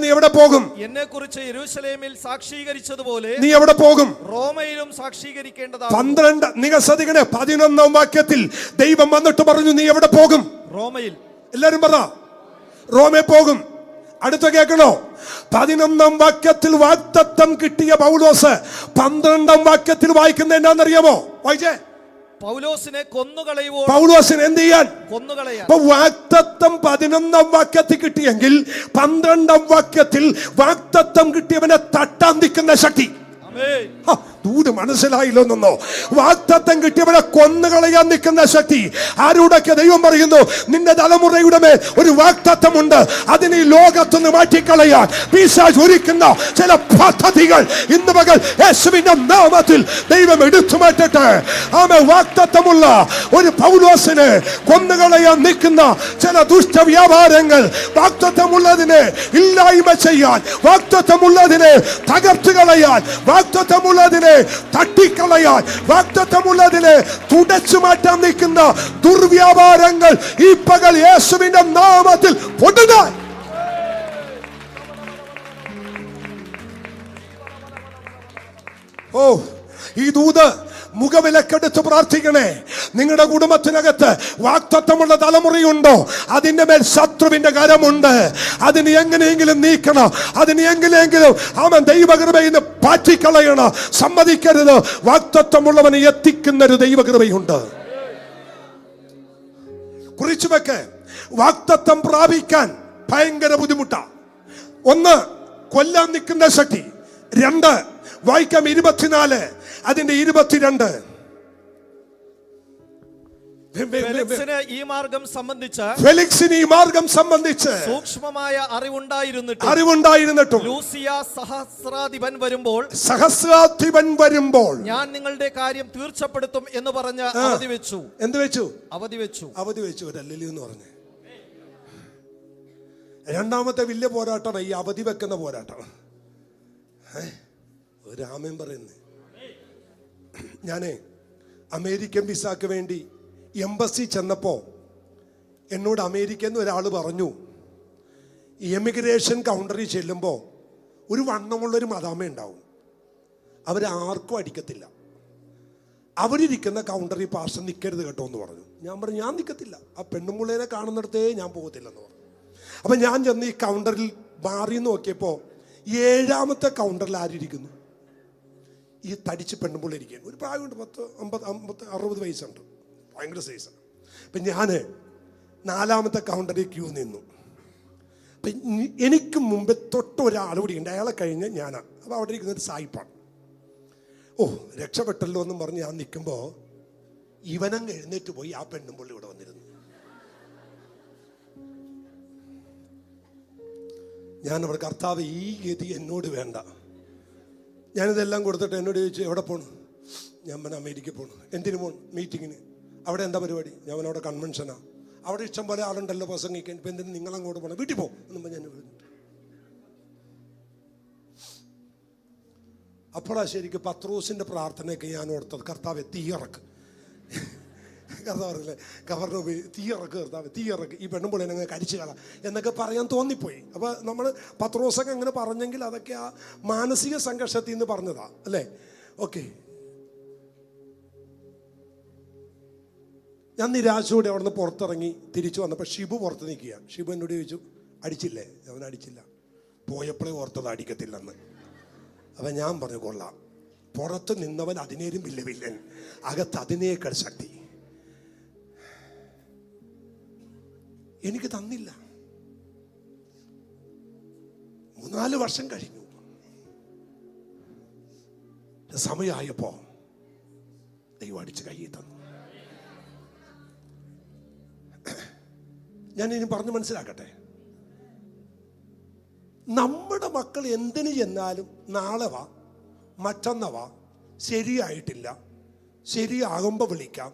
നീ എവിടെ പോകും? എന്നെ കുറിച്ച് യെരൂശലേമിൽ സാക്ഷീകരിച്ചതുപോലെ നീ എവിടെ പോകും? റോമയിലും സാക്ഷീകരിക്കേണ്ടതാണ്. 12 നിങ്ങൾ ശ്രദ്ധിക്കണേ. 11-ാം വാക്യത്തിൽ ദൈവം വന്നിട്ട് പറഞ്ഞു, നീ എവിടെ പോകും? റോമയിൽ. എല്ലാരും പറ, റോമേ പോകും. അടുത്ത കേൾക്കണോ? 11-ാം വാക്യത്തിൽ വാഗ്ദത്തം കിട്ടിയ പൗലോസ് 12-ാം വാക്യത്തിൽ വായിക്കുന്ന എന്നാന്നറിയാമോ? വായിച്ചേ. പൗലോസിനെ കൊന്നുകളയുവോ? പൗലോസിനെ എന്ത് ചെയ്യാൻ? കൊന്നുകളയാൻ. അപ്പൊ വാഗ്ദത്തം 11-ാം വാക്യത്തിൽ കിട്ടിയെങ്കിൽ 12-ാം വാക്യത്തിൽ വാഗ്ദത്തം കിട്ടിയവനെ തട്ടാൻ നിൽക്കുന്ന ശക്തി. ദൂത് മനസ്സിലായില്ലെന്നോ? വാഗ്ദത്തം കിട്ടിയവനെ കൊന്നുകളയാൻ നിൽക്കുന്ന ശക്തി ആരോടൊക്കെ ദൈവം പറയുന്നു, നിന്റെ തലമുറയുടെ മേൽ ഒരു വാഗ്ദത്തമുണ്ട്, അതിനെ ലോകത്തുനിന്ന് മാറ്റിക്കളയാൻ പിശാച് ഒരുക്കുന്ന ചില പദ്ധതികൾ ഇന്ന് പകൽ യേശുവിന്റെ നാമത്തിൽ ദൈവം എടുത്തു മാറ്റട്ടെ. ആമേ. വാഗ്ദത്തമുള്ള ഒരു പൗലോസിനെ കൊന്നുകളയാൻ നിൽക്കുന്ന ചില ദുഷ്ടവ്യാപാരങ്ങൾ, വാഗ്ദത്തമുള്ളതിനെ ഇല്ലായ്മ ചെയ്യാൻ, വാഗ്ദത്തമുള്ളതിനെ തകർത്ത് കളയാൻ, വാഗ്ദത്തമുള്ളതിനെ തട്ടിക്കളയാൻ, വാഗ്ദത്തമുള്ളതിനെ തുടച്ചു മാറ്റാൻ നിൽക്കുന്ന ദുർവ്യാപാരങ്ങൾ ഈ പകൽ യേശുവിന്റെ നാമത്തിൽ പൊടുതാൻ. ഓ, ഈ ദൂത് മുഖവിലക്കെടുത്ത് പ്രാർത്ഥിക്കണേ. നിങ്ങളുടെ കുടുംബത്തിനകത്ത് വാഗ്ദത്തമുള്ള തലമുറയുണ്ടോ? അതിന്റെ മേൽ ശത്രുവിന്റെ കരമുണ്ട്. അതിന് എങ്ങനെയെങ്കിലും നീക്കണം, അതിന് എങ്ങനെയെങ്കിലും അവൻ ദൈവകൃപയിൽ നിന്ന് പാറ്റിക്കളയണം. സമ്മതിക്കരുത്. വാഗ്ദത്തമുള്ളവനെ എത്തിക്കുന്നൊരു ദൈവകൃപയുണ്ട്. കുറിച്ചു വെക്ക്. വാഗ്ദത്തം പ്രാപിക്കാൻ ഭയങ്കര ബുദ്ധിമുട്ടാണ്. 1, കൊല്ലാൻ നിൽക്കുന്ന ശക്തി. 2, വായിക്കാം 24 അതിന്റെ 22. ഫെലിക്സിന് ഈ മാർഗം സംബന്ധിച്ച് സൂക്ഷ്മമായ അറിവുണ്ടായിരുന്നിട്ടും ലൂസിയ സഹസ്രാധിപൻ വരുമ്പോൾ ഞാൻ നിങ്ങളുടെ കാര്യം തീർച്ചപ്പെടുത്തും എന്ന് പറഞ്ഞ് അവധി വെച്ചു. അവധി വെച്ചു. ഒരു അല്ലല്ലോ എന്ന് പറഞ്ഞു. രണ്ടാമത്തെ വലിയ പോരാട്ടമാണ് ഈ അവധി വെക്കുന്ന പോരാട്ടം. ഒരു ആമേൻ പറയുന്നത്. ഞാനേ അമേരിക്കൻ വിസാക്ക് വേണ്ടി എംബസി ചെന്നപ്പോൾ എന്നോട് അമേരിക്കയിൽ നിന്ന് ഒരാൾ പറഞ്ഞു, എമിഗ്രേഷൻ കൗണ്ടറിൽ ചെല്ലുമ്പോൾ ഒരു വണ്ണമുള്ളൊരു മദാമ ഉണ്ടാവും. അവരാർക്കും അടിക്കത്തില്ല. അവരിയ്ക്കുന്ന കൗണ്ടറിൽ പാസ്റ്റർ നിൽക്കരുത് കേട്ടോ എന്ന് പറഞ്ഞു. ഞാൻ പറഞ്ഞു ഞാൻ നിൽക്കത്തില്ല, ആ പെണ്ണുമുള്ളേനെ കാണുന്നിടത്തേ ഞാൻ പോകത്തില്ലെന്ന് പറഞ്ഞു. അപ്പം ഞാൻ ചെന്ന് ഈ കൗണ്ടറിൽ മാറി നോക്കിയപ്പോൾ 7ാമത്തെ കൗണ്ടറിൽ ആരിയ്ക്കുന്നു? ഈ തടിച്ച് പെണ്ണുമുള്ള ഇരിക്കുകയാണ്. ഒരു പ്രായമുണ്ട്, 50-60 വയസ്സുണ്ട്, ഭയങ്കര സൈസാണ്. അപ്പം ഞാൻ 4ാമത്തെ കൗണ്ടറിൽ ക്യൂ നിന്നു. അപ്പം എനിക്ക് മുമ്പേ തൊട്ട് ഒരാൾ കൂടി ഉണ്ട്, അയാളെ കഴിഞ്ഞ് ഞാനാണ്. അപ്പോൾ അവിടെ ഇരിക്കുന്നൊരു സായിപ്പാണ്. ഓ രക്ഷപ്പെട്ടല്ലോ എന്നും പറഞ്ഞ് ഞാൻ നിൽക്കുമ്പോൾ ഇവനങ്ങ് എഴുന്നേറ്റ് പോയി ആ പെണ്ണുമ്പുള്ളി ഇവിടെ വന്നിരുന്നു. ഞാനവിടെ കർത്താവ് ഈ ഗതി എന്നോട് വേണ്ട. ഞാനിതെല്ലാം കൊടുത്തിട്ട് എന്നോട് ചോദിച്ചു എവിടെ പോണു? ഞാൻ അമേരിക്ക പോണു. എന്തിനു പോണു? മീറ്റിങ്ങിന്. അവിടെ എന്താ പരിപാടി? ഞാൻ അവിടെ കൺവെൻഷനാണ്. അവിടെ ഇഷ്ടം പോലെ ആളുണ്ടല്ലോ പ്രസംഗിക്കാൻ. ഇപ്പം എന്തിനും നിങ്ങളങ്ങോട്ട് പോകണം, വീട്ടിൽ പോകും എന്നും ഞാൻ വിളിച്ചു. അപ്പോഴാ ശരിക്കും പത്രോസിൻ്റെ പ്രാർത്ഥനയൊക്കെ ഞാൻ ഓർത്തത്, കർത്താവ് തീയിറക്ക്. കർത്താവ് പറഞ്ഞില്ലേ ഗവർണർ തീയിറക്ക്, കർത്താവ് തീയിറക്ക്, ഈ പെണ്ണുമ്പോൾ എന്നെ കരിച്ചു കള എന്നൊക്കെ പറയാൻ തോന്നിപ്പോയി. അപ്പോൾ നമ്മൾ പത്രോസൊക്കെ അങ്ങനെ പറഞ്ഞെങ്കിൽ അതൊക്കെ ആ മാനസിക സംഘർഷത്തിൽ നിന്ന് പറഞ്ഞതാ അല്ലേ? ഓക്കെ. ഞാൻ നിരാശയോടെ അവിടെ നിന്ന് പുറത്തിറങ്ങി തിരിച്ചു വന്നപ്പോൾ ഷിബു പുറത്ത് നിൽക്കുക. ഷിബു എന്നോട് ചോദിച്ചു അടിച്ചില്ലേ? അവൻ അടിച്ചില്ല, പോയപ്പോഴേ ഓർത്തത് അടിക്കത്തില്ലെന്ന്. അപ്പം ഞാൻ പറഞ്ഞു കൊള്ളാം, പുറത്ത് നിന്നവൻ അതിനേലും വലിയ വില്ലൻ, അകത്ത് അതിനേക്കാൾ ശക്തി. എനിക്ക് തന്നില്ല. 3-4 വർഷം കഴിഞ്ഞു. സമയമായപ്പോ ദൈവം അടിച്ച് കയ്യിൽ തന്നു. ഞാൻ ഇനി പറഞ്ഞു മനസ്സിലാക്കട്ടെ, നമ്മുടെ മക്കൾ എന്തിനു ചെന്നാലും നാളെ വാ, മറ്റന്ന വാ, ശരിയായിട്ടില്ല, ശരിയാകുമ്പോൾ വിളിക്കാം,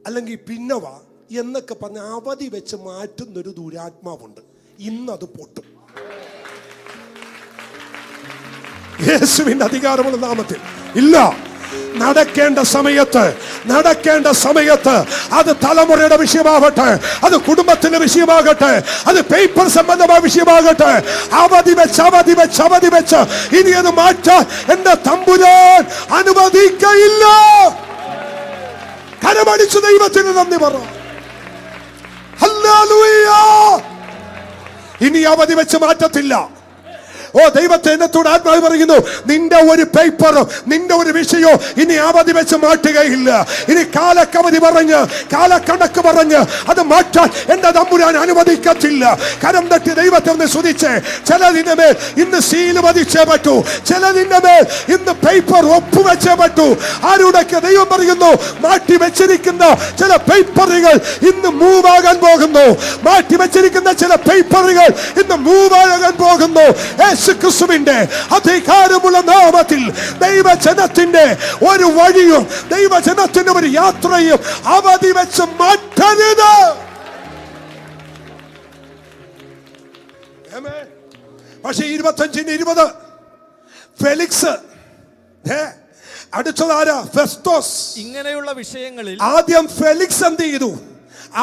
അല്ലെങ്കിൽ പിന്നെ വാ എന്നൊക്കെ പറഞ്ഞ് അവധി വെച്ച് മാറ്റുന്നൊരു ദുരാത്മാവുണ്ട്. ഇന്നത് പൊട്ടും യേശുവിന്റെ അധികാരമുള്ള നാമത്തിൽ. ഇല്ല, നടക്കേണ്ട സമയത്ത് അത് തലമുറയുടെ വിഷയമാകട്ടെ, അത് കുടുംബത്തിന്റെ വിഷയമാകട്ടെ, അത് പേപ്പർ സംബന്ധമായ വിഷയമാകട്ടെ, അവധി വെച്ച് ഇനി അത് മാറ്റാൻ എന്റെ തമ്പുരാൻ അനുവദിക്കയില്ല. കരമടിച്ചു ദൈവത്തിന് നന്ദി പറ. ഹല്ലേലൂയ. ഇനി അവധി വെച്ച് മാറ്റത്തില്ല. ഓ ദൈവത്തെ എന്നത്തോട് ആത്മാവ് പറയുന്നു, നിന്റെ ഒരു പേപ്പറോ നിന്റെ ഒരു വിഷയോ ഇനി അവധി വെച്ച് മാറ്റുകയില്ല. ഇനി കാലക്കവധി പറഞ്ഞ് കാലക്കണക്ക് പറഞ്ഞ് അത് മാറ്റാൻ എന്റെ തമ്പുരാൻ അനുവദിക്കത്തില്ല. കരം തട്ടി ദൈവത്തെ ഒന്ന് സ്തുതിച്ച്. ചിലതിന്റെ മേൽ ഇന്ന് സീല് പതിച്ചേ പറ്റൂ, ചിലതിന്റെ മേൽ ഇന്ന് പേപ്പർ ഒപ്പുവെച്ചേ പറ്റൂ. ആരുടെയൊക്കെ ദൈവം പറയുന്നു, മാറ്റി വെച്ചിരിക്കുന്ന ചില പേപ്പറുകൾ ഇന്ന് മൂവാകാൻ പോകുന്നു. മാറ്റി വെച്ചിരിക്കുന്ന ചില പേപ്പറുകൾ ഇന്ന് മൂവാകാൻ പോകുന്നു. ക്രിസ്തുവിന്റെ അധികാരമുള്ള നാമത്തിൽ ദൈവജനത്തിന്റെ ഒരു വഴിയും ദൈവജനത്തിന്റെ ഒരു യാത്രയും അവധി വെച്ച് മാറ്റരുത്. പക്ഷെ 25-20 ഫെലിക്സ്, അടുത്തതാരാ? ഫെസ്തോസ്. ഇങ്ങനെയുള്ള വിഷയങ്ങളിൽ ആദ്യം ഫെലിക്സ് എന്ത് ചെയ്തു?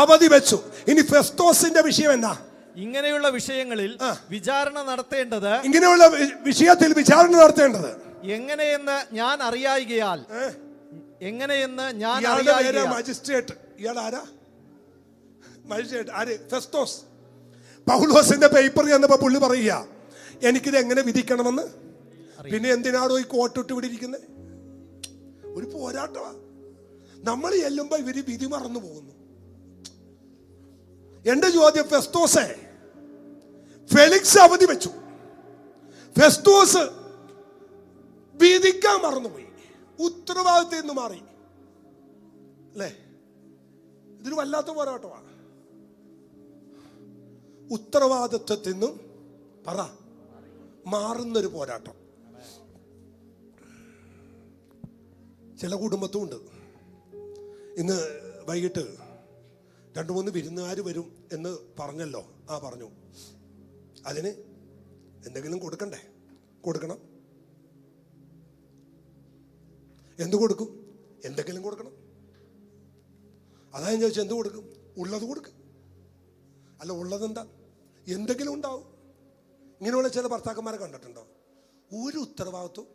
അവധി വെച്ചു. ഇനി ഫെസ്തോസിന്റെ വിഷയം എന്നാ? ഇങ്ങനെയുള്ള വിഷയങ്ങളിൽ വിചാരണ നടത്തേണ്ടത്, ഇങ്ങനെയുള്ള വിഷയത്തിൽ വിചാരണ നടത്തേണ്ടത് എങ്ങനെയെന്ന് ഞാൻ അറിയായികയാൽ. മജിസ്ട്രേറ്റ്. ഇയാൾ ആരാ? മജിസ്ട്രേറ്റ് ആര്? ഫെസ്തോസ്. പൗലോസിന്റെ പേപ്പർ എന്നപ്പോ പുള്ളി പറയുക, എനിക്കിത് എങ്ങനെ വിധിക്കണമെന്ന്. പിന്നെ എന്തിനാണോ ഈ കോട്ടിട്ട് ഇവിടെ ഇരിക്കുന്നത്? ഒരു പോരാട്ടമാ. നമ്മൾ ചെല്ലുമ്പോ ഇവര് വിധി മറന്നു പോകുന്നു. എന്റെ ചോദ്യം, ഫെസ്തോസേ, ഫെലിക്സ് അവധി വെച്ചു, ഫെസ്തോസ് വിധിക്കാൻ മറന്നുപോയി, ഉത്തരവാദിത്തത്തിൽ നിന്ന് മാറി അല്ലേ? ഇതൊരു വല്ലാത്ത പോരാട്ടമാണ്. ഉത്തരവാദിത്വത്തിൽ നിന്നും മാറുന്നൊരു പോരാട്ടം ചില കുടുംബത്തും ഉണ്ട്. ഇന്ന് വൈകിട്ട് 2-3 വിരുന്നുകാർ വരും എന്ന് പറഞ്ഞല്ലോ. പറഞ്ഞു. അതിന് എന്തെങ്കിലും കൊടുക്കണ്ടേ? കൊടുക്കണം. എന്ത് കൊടുക്കും? എന്തെങ്കിലും കൊടുക്കണം. അതാ ഞാൻ ചോദിച്ചത്, എന്ത് കൊടുക്കും? ഉള്ളത് കൊടുക്കും. അല്ല, ഉള്ളതെന്താ? എന്തെങ്കിലും ഉണ്ടാവും. ഇങ്ങനെയുള്ള ചില ഭർത്താക്കന്മാരെ കണ്ടിട്ടുണ്ടോ? ഒരു ഉത്തരവാദിത്വം.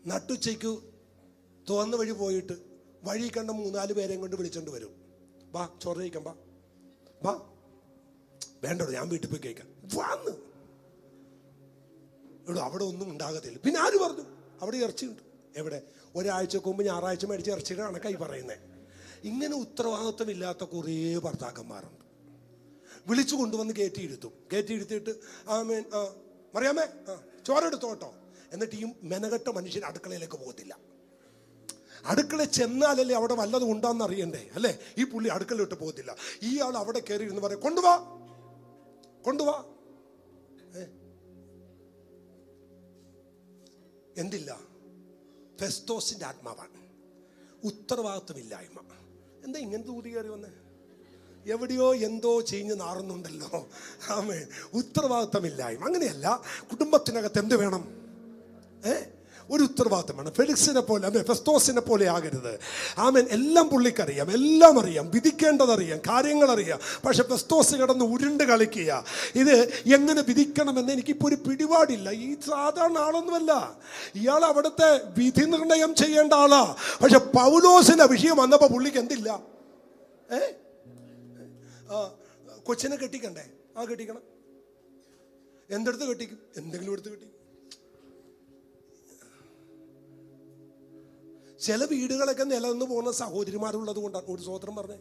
നട്ടുച്ചയ്ക്ക് തുറന്ന വഴി പോയിട്ട് വഴി കണ്ട 3-4 പേരെയും കൊണ്ട് വിളിച്ചോണ്ട് വരും. വാ ചോറ് കഴിക്കാം, വാ വാ, വേണ്ടോ ഞാൻ വീട്ടിൽ പോയി കഴിക്കാം, വന്ന് ഇവിടെ അവിടെ ഒന്നും ഉണ്ടാകത്തില്ല. പിന്നെ ആര് പറഞ്ഞു അവിടെ ഇറച്ചിയുണ്ട്? എവിടെ? ഒരാഴ്ചക്ക് മുമ്പ് ഞായറാഴ്ച മേടിച്ച ഇറച്ചിയുടെ കണക്കായി പറയുന്നേ. ഇങ്ങനെ ഉത്തരവാദിത്വമില്ലാത്ത കുറേ ഭർത്താക്കന്മാരുണ്ട്. വിളിച്ചു കൊണ്ടുവന്ന് കയറ്റിയിരുത്തിയിട്ട് ആമേൻ മറിയാമേ ചോറെടുത്തോട്ടോ, എന്നിട്ട് ഈ മെനകെട്ട മനുഷ്യൻ അടുക്കളയിലേക്ക് പോകത്തില്ല. അടുക്കള ചെന്നാലല്ലേ അവിടെ വല്ലതും ഉണ്ടാന്ന് അറിയണ്ടേ, അല്ലേ? ഈ പുള്ളി അടുക്കളയിലോട്ട് പോകത്തില്ല. ഇയാൾ അവിടെ കയറി ഇരുന്ന് പറയാം, കൊണ്ടുവാ. എന്തില്ല? ഫെസ്തോസിന്റെ ആത്മാവാണ്, ഉത്തരവാദിത്വമില്ലായ്മ. എന്താ ഇങ്ങനത്തെ ഊതി കയറി വന്നേ? എവിടെയോ എന്തോ ചീഞ്ഞ് നാറുന്നുണ്ടല്ലോ. ആമേൻ. ഉത്തരവാദിത്വമില്ലായ്മ. അങ്ങനെയല്ല, കുടുംബത്തിനകത്ത് എന്ത് വേണം? ഒരു ഉത്തരവാദിത്വം വേണം. ഫെലിക്സിനെ പോലെ, ഫെസ്തോസിനെ പോലെ ആകരുത്. ആമേൻ. എല്ലാം പുള്ളിക്കറിയാം, എല്ലാം അറിയാം, വിധിക്കേണ്ടതറിയാം, കാര്യങ്ങളറിയാം. പക്ഷെ ഫെസ്തോസ് കിടന്ന് ഉരുണ്ട് കളിക്കുക. ഇത് എങ്ങനെ വിധിക്കണമെന്ന് എനിക്കിപ്പോൾ ഒരു പിടിപാടില്ല. ഈ സാധാരണ ആളൊന്നുമല്ല, ഇയാൾ അവിടുത്തെ വിധി നിർണയം ചെയ്യേണ്ട ആളാ. പക്ഷെ പൗലോസിന്റെ വിഷയം വന്നപ്പോൾ പുള്ളിക്ക് എന്തില്ല? കൊച്ചിനെ കെട്ടിക്കണ്ടേ? കെട്ടിക്കണം. എന്തെടുത്ത് കെട്ടിക്കും? എന്തെങ്കിലും എടുത്ത് കെട്ടിക്കും. ചില വീടുകളൊക്കെ നിലനിന്ന് പോകുന്ന സഹോദരിമാരുള്ളത് കൊണ്ടാണ്. ഒരു സ്വതന്ത്രം പറഞ്ഞേ.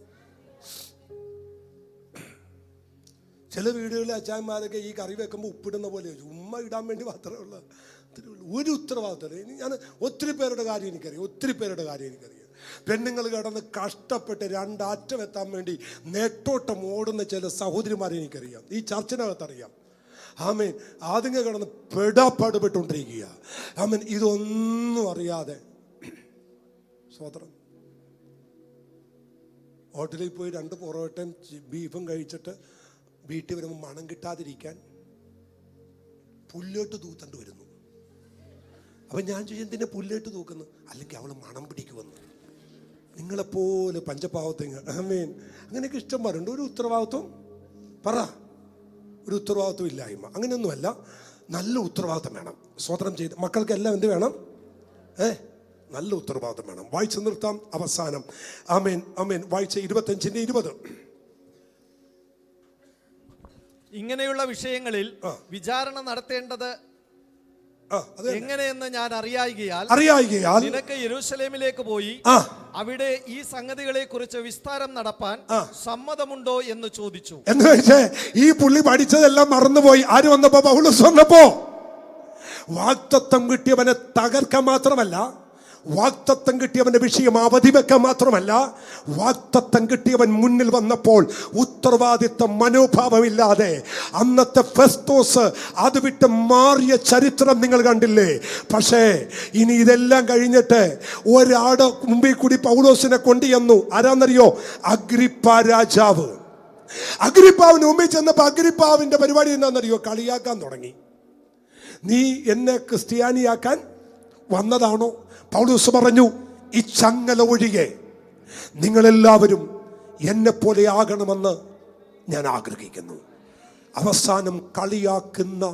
ചില വീടുകളിൽ അച്ചായന്മാരൊക്കെ ഈ കറി വെക്കുമ്പോൾ ഉപ്പിടുന്ന പോലെ ഉമ്മ ഇടാൻ വേണ്ടി മാത്രമേ ഉള്ളൂ. ഒരു ഉത്തരവാദിത്തം. ഞാൻ ഒത്തിരി പേരുടെ കാര്യം എനിക്കറിയാം. പെണ്ണുങ്ങൾ കിടന്ന് കഷ്ടപ്പെട്ട് 2 അറ്റം എത്താൻ വേണ്ടി നെട്ടോട്ടം ഓടുന്ന ചില സഹോദരിമാരെ എനിക്കറിയാം. ഈ ചർച്ചിനകത്തറിയാം. ആമേൻ. ആദ്യം കിടന്ന് പെടാപ്പാടുപെട്ടുകൊണ്ടിരിക്കുക. ആമേൻ. ഇതൊന്നും അറിയാതെ സ്വതന്ത്രം ഹോട്ടലിൽ പോയി 2 പൊറോട്ടയും ബീഫും കഴിച്ചിട്ട് വീട്ടിൽ വരുമ്പോൾ മണം കിട്ടാതിരിക്കാൻ പുല്ലോട്ട് തൂത്തണ്ട് വരുന്നു. അപ്പം ഞാൻ ചോദിച്ചു, എന്തിനാ പുല്ലോട്ട് തൂക്കുന്നു? അല്ലെങ്കിൽ അവൾ മണം പിടിക്കുമെന്ന്. നിങ്ങളെപ്പോലെ പഞ്ചപാവത്തങ്ങൾ. ആമേൻ. അങ്ങനെയൊക്കെ ഇഷ്ടംമാരുണ്ട്. ഒരു ഉത്തരവാദിത്വം പറ. ഒരു ഉത്തരവാദിത്വം ഇല്ലായ്മ. അങ്ങനെയൊന്നുമല്ല, നല്ല ഉത്തരവാദിത്വം വേണം. സ്വതന്ത്രം ചെയ്ത് മക്കൾക്കെല്ലാം എന്ത് വേണം? നല്ല ഉത്തരവാദിത്വം വേണം. വായിച്ചു നിർത്താം. അവസാനം ആമേൻ. വായിച്ച 25:20. ഇങ്ങനെയുള്ള വിഷയങ്ങളിൽ വിചാരണ നടത്തേണ്ടത് എങ്ങനെയെന്ന് ഞാൻ അറിയായികയാൽ നിനക്ക് യെരൂശലേമിലേക്ക് പോയി അവിടെ ഈ സംഗതികളെ കുറിച്ച് വിസ്താരം നടപ്പാൻ സമ്മതമുണ്ടോ എന്ന് ചോദിച്ചു. എന്ന് വെച്ചേ ഈ പുള്ളി പഠിച്ചതെല്ലാം മറന്നുപോയി. ആര് വന്നപ്പോ? പൗലോസ് വന്നപ്പോ. വാഗ്ദത്തം കിട്ടിയവനെ തകർക്കാൻ മാത്രമല്ല, വാഗ്ദത്തം കിട്ടിയവന്റെ വിഷയം അവധി വെക്കാൻ മാത്രമല്ല, വാഗ്ദത്തം കിട്ടിയവൻ മുന്നിൽ വന്നപ്പോൾ ഉത്തരവാദിത്വ മനോഭാവമില്ലാതെ അന്നത്തെ ഫെസ്തോസ് അത് വിട്ട് മാറിയ ചരിത്രം നിങ്ങൾ കണ്ടില്ലേ? പക്ഷേ ഇനി ഇതെല്ലാം കഴിഞ്ഞിട്ട് ഒരാട് മുമ്പിൽ കൂടി പൗലോസിനെ കൊണ്ടുചെന്നു. ആരാന്നറിയോ? അഗ്രിപ്പ രാജാവ്. അഗ്രിപ്പാവിന് മുമ്പിൽ ചെന്നപ്പോൾ അഗ്രിപ്പാവിന്റെ പരിപാടി എന്താണെന്നറിയോ? കളിയാക്കാൻ തുടങ്ങി. നീ എന്നെ ക്രിസ്ത്യാനിയാക്കാൻ വന്നതാണോ? പൗലോസ് പറഞ്ഞു, ഈ ചങ്ങല ഒഴികെ നിങ്ങളെല്ലാവരും എന്നെ പോലെ ആകണമെന്ന് ഞാൻ ആഗ്രഹിക്കുന്നു. അവസാനം കളിയാക്കുന്ന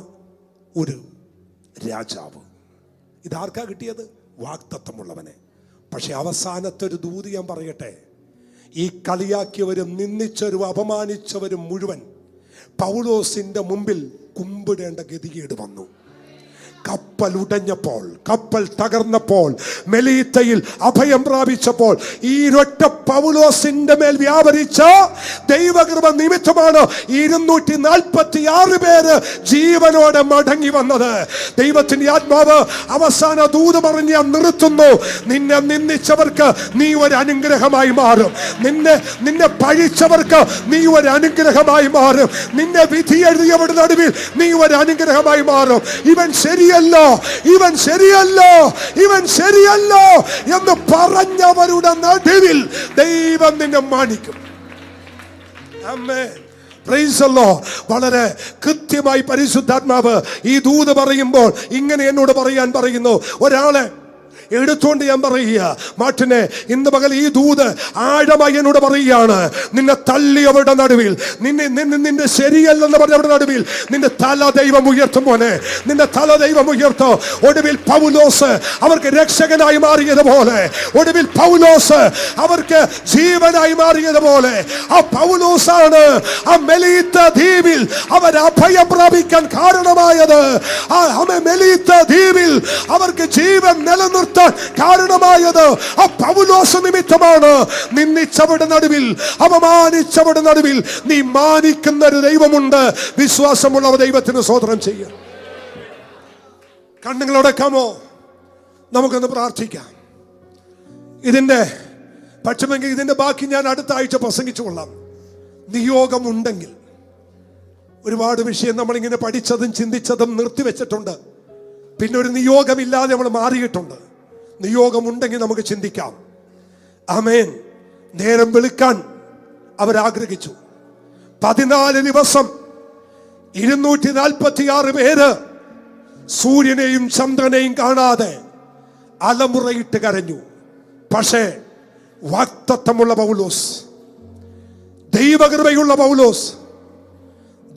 ഒരു രാജാവ്. ഇതാർക്കാ കിട്ടിയത്? വാഗ്ദത്തമുള്ളവനെ. പക്ഷെ അവസാനത്തെ ഒരു ദൂത് ഞാൻ പറയട്ടെ. ഈ കളിയാക്കിയവരും നിന്ദിച്ചവരും അപമാനിച്ചവരും മുഴുവൻ പൗലോസിന്റെ മുമ്പിൽ കുമ്പിടേണ്ട ഗതികേട് വന്നു. കപ്പൽ ഉടഞ്ഞപ്പോൾ, കപ്പൽ തകർന്നപ്പോൾ, മെലീത്തയിൽ അഭയം പ്രാപിച്ചപ്പോൾ ഈ ഒറ്റ പൗലോസിന്റെ മേൽ വ്യാപരിച്ച ദൈവകൃപ നിമിത്തമാണ് 246 പേര് ജീവനോടെ മടങ്ങി വന്നത്. ദൈവത്തിന്റെ ആത്മാവ് അവസാന ദൂത് പറഞ്ഞ് ഞാൻ നിർത്തുന്നു. നിന്നെ നിന്ദിച്ചവർക്ക് നീ ഒരു അനുഗ്രഹമായി മാറും. നിന്നെ പഴിച്ചവർക്ക് നീ ഒരു അനുഗ്രഹമായി മാറും. നിന്നെ വിധി എഴുതിയവരുടെ നടുവിൽ നീ ഒരു അനുഗ്രഹമായി മാറും. ഇവൻ ശരിയല്ലോ എന്ന് പറഞ്ഞവരുടെ നടുവിൽ ദൈവം നിന്നെ മാനിക്കും. ആമേൻ. Praise the lord. വളരെ കൃത്യമായി പരിശുദ്ധാത്മാവ് ഈ ദൂത് പറയുമ്പോൾ ഇങ്ങനെ എന്നോട് പറയാൻ പറയുന്നു. ഒരാളെ എടുത്തുകൊണ്ട് ഞാൻ പറയുക, മാറ്റിനെ ഇന്ന് പകൽ ഈ ദൂത് ആഴമായി എന്നോട് പറയുകയാണ്. നിന്നെ തള്ളിയവരുടെ നടുവിൽ, നിന്റെ ശരിയല്ലെന്ന് പറഞ്ഞവരുടെ നടുവിൽ നിന്റെ തല ദൈവം ഉയർത്തും മോനെ, നിന്റെ തല ദൈവം ഉയർത്തും. ഒടുവിൽ പൗലോസ് അവർക്ക് രക്ഷകനായി മാറിയതുപോലെ, ഒടുവിൽ പൗലോസ് അവർക്ക് ജീവനായി മാറിയതുപോലെ, ആ പൗലോസാണ് ആ മെലീത്ത ദ്വീപിൽ അവർ അഭയം പ്രാപിക്കാൻ കാരണമായത്. ആ മെലീത്ത ദ്വീപിൽ അവർക്ക് ജീവൻ നിലനിർത്താൻ കാരണമായത് ആ പൗലോസ് നിമിത്തമാണ്. നിന്ദിച്ചവരുടെ നടുവിൽ, അപമാനിച്ചവരുടെ നടുവിൽ നീ മാനിക്കുന്ന ഒരു ദൈവമുണ്ട്. വിശ്വാസമുള്ള ദൈവത്തിന് സ്തോത്രം ചെയ്യാം. കണ്ണുകളടക്കാമോ? നമുക്കൊന്ന് പ്രാർത്ഥിക്കാം. ഇതിന്റെ പക്ഷമെങ്കിൽ ഇതിന്റെ ബാക്കി ഞാൻ അടുത്ത ആഴ്ച പ്രസംഗിച്ചു കൊള്ളാം. നിയോഗമുണ്ടെങ്കിൽ ഒരുപാട് വിഷയം നമ്മളിങ്ങനെ പഠിച്ചതും ചിന്തിച്ചതും നിർത്തിവെച്ചിട്ടുണ്ട്. പിന്നെ ഒരു നിയോഗമില്ലാതെ നമ്മൾ മാറിയിട്ടുണ്ട്. നിയോഗമുണ്ടെങ്കിൽ നമുക്ക് ചിന്തിക്കാം. ആമേൻ. നേരം വെളുക്കാൻ അവരാഗ്രഹിച്ചു. 14 ദിവസം 246 പേര് സൂര്യനെയും ചന്ദ്രനെയും കാണാതെ അലമുറയിട്ട് കരഞ്ഞു. പക്ഷേ വാഗ്ദത്തമുള്ള പൗലോസ്, ദൈവകൃപയുള്ള പൗലോസ്,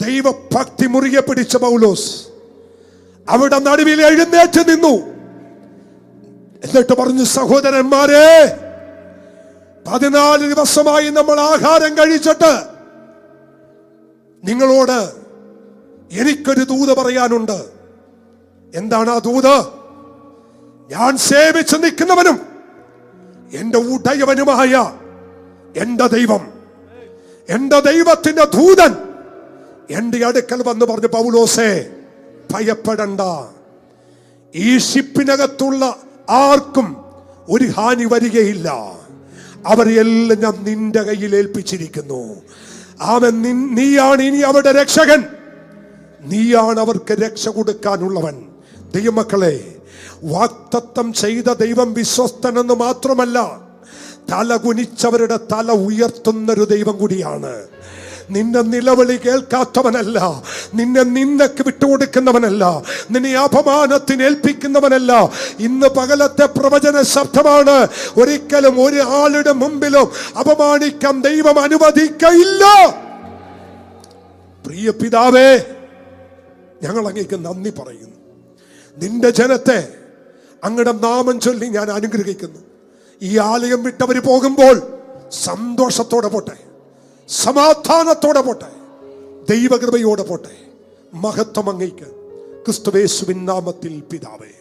ദൈവഭക്തി മുറുകെ പിടിച്ച പൗലോസ് അവിടെ നടുവിൽ എഴുന്നേറ്റ് നിന്നു. എന്നിട്ട് പറഞ്ഞു, സഹോദരന്മാരെ, 14 ദിവസമായി നമ്മൾ ആഹാരം കഴിച്ചിട്ട് നിങ്ങളോട് എനിക്കൊരു ദൂത് പറയാനുണ്ട്. എന്താണ് ആ ദൂത്? ഞാൻ സേവിച്ച് നിൽക്കുന്നവനും എന്റെ ഉടയവനുമായ എന്റെ ദൈവം, എന്റെ ദൈവത്തിന്റെ ദൂതൻ എന്റെ അടുക്കൽ വന്ന് പറഞ്ഞു, പൗലോസേ ഭയപ്പെടണ്ട, ഈ ഷിപ്പിനകത്തുള്ള ആർക്കും ഒരു ഹാനി വരികയില്ല. അവരെല്ലാം ഞാൻ നിന്റെ കയ്യിൽ ഏൽപ്പിച്ചിരിക്കുന്നു. അവൻ നീയാണ് ഇനി അവരുടെ രക്ഷകൻ, നീയാണ് അവർക്ക് രക്ഷ കൊടുക്കാനുള്ളവൻ. ദൈവമക്കളെ, വാഗ്ദത്തം ചെയ്ത ദൈവം വിശ്വസ്തനെന്ന് മാത്രമല്ല, തല കുനിച്ചവരുടെ തല ഉയർത്തുന്നൊരു ദൈവം കൂടിയാണ്. നിന്റെ നിലവിളി കേൾക്കാത്തവനല്ല, നിന്നെ നിന്നക്ക് വിട്ടുകൊടുക്കുന്നവനല്ല, നിന്നെ അപമാനത്തിന് ഏൽപ്പിക്കുന്നവനല്ല. ഇന്ന് പകലത്തെ പ്രവചന ശബ്ദമാണ്. ഒരിക്കലും ഒരു ആളുടെ മുമ്പിലും അപമാനിക്കാൻ ദൈവം അനുവദിക്കയില്ല. പ്രിയ പിതാവേ, ഞങ്ങൾ അങ്ങേക്ക് നന്ദി പറയുന്നു. നിന്റെ ജനത്തെ അങ്ങയുടെ നാമം ചൊല്ലി ഞാൻ അനുഗ്രഹിക്കുന്നു. ഈ ആലയം വിട്ടവർ പോകുമ്പോൾ സന്തോഷത്തോടെ പോട്ടെ, സമാധാനത്തോടെ പോട്ടെ, ദൈവകൃപയോടെ പോട്ടെ. മഹത്വം അങ്ങേക്ക്. ക്രിസ്തുയേശുവിൻ നാമത്തിൽ പിതാവേ.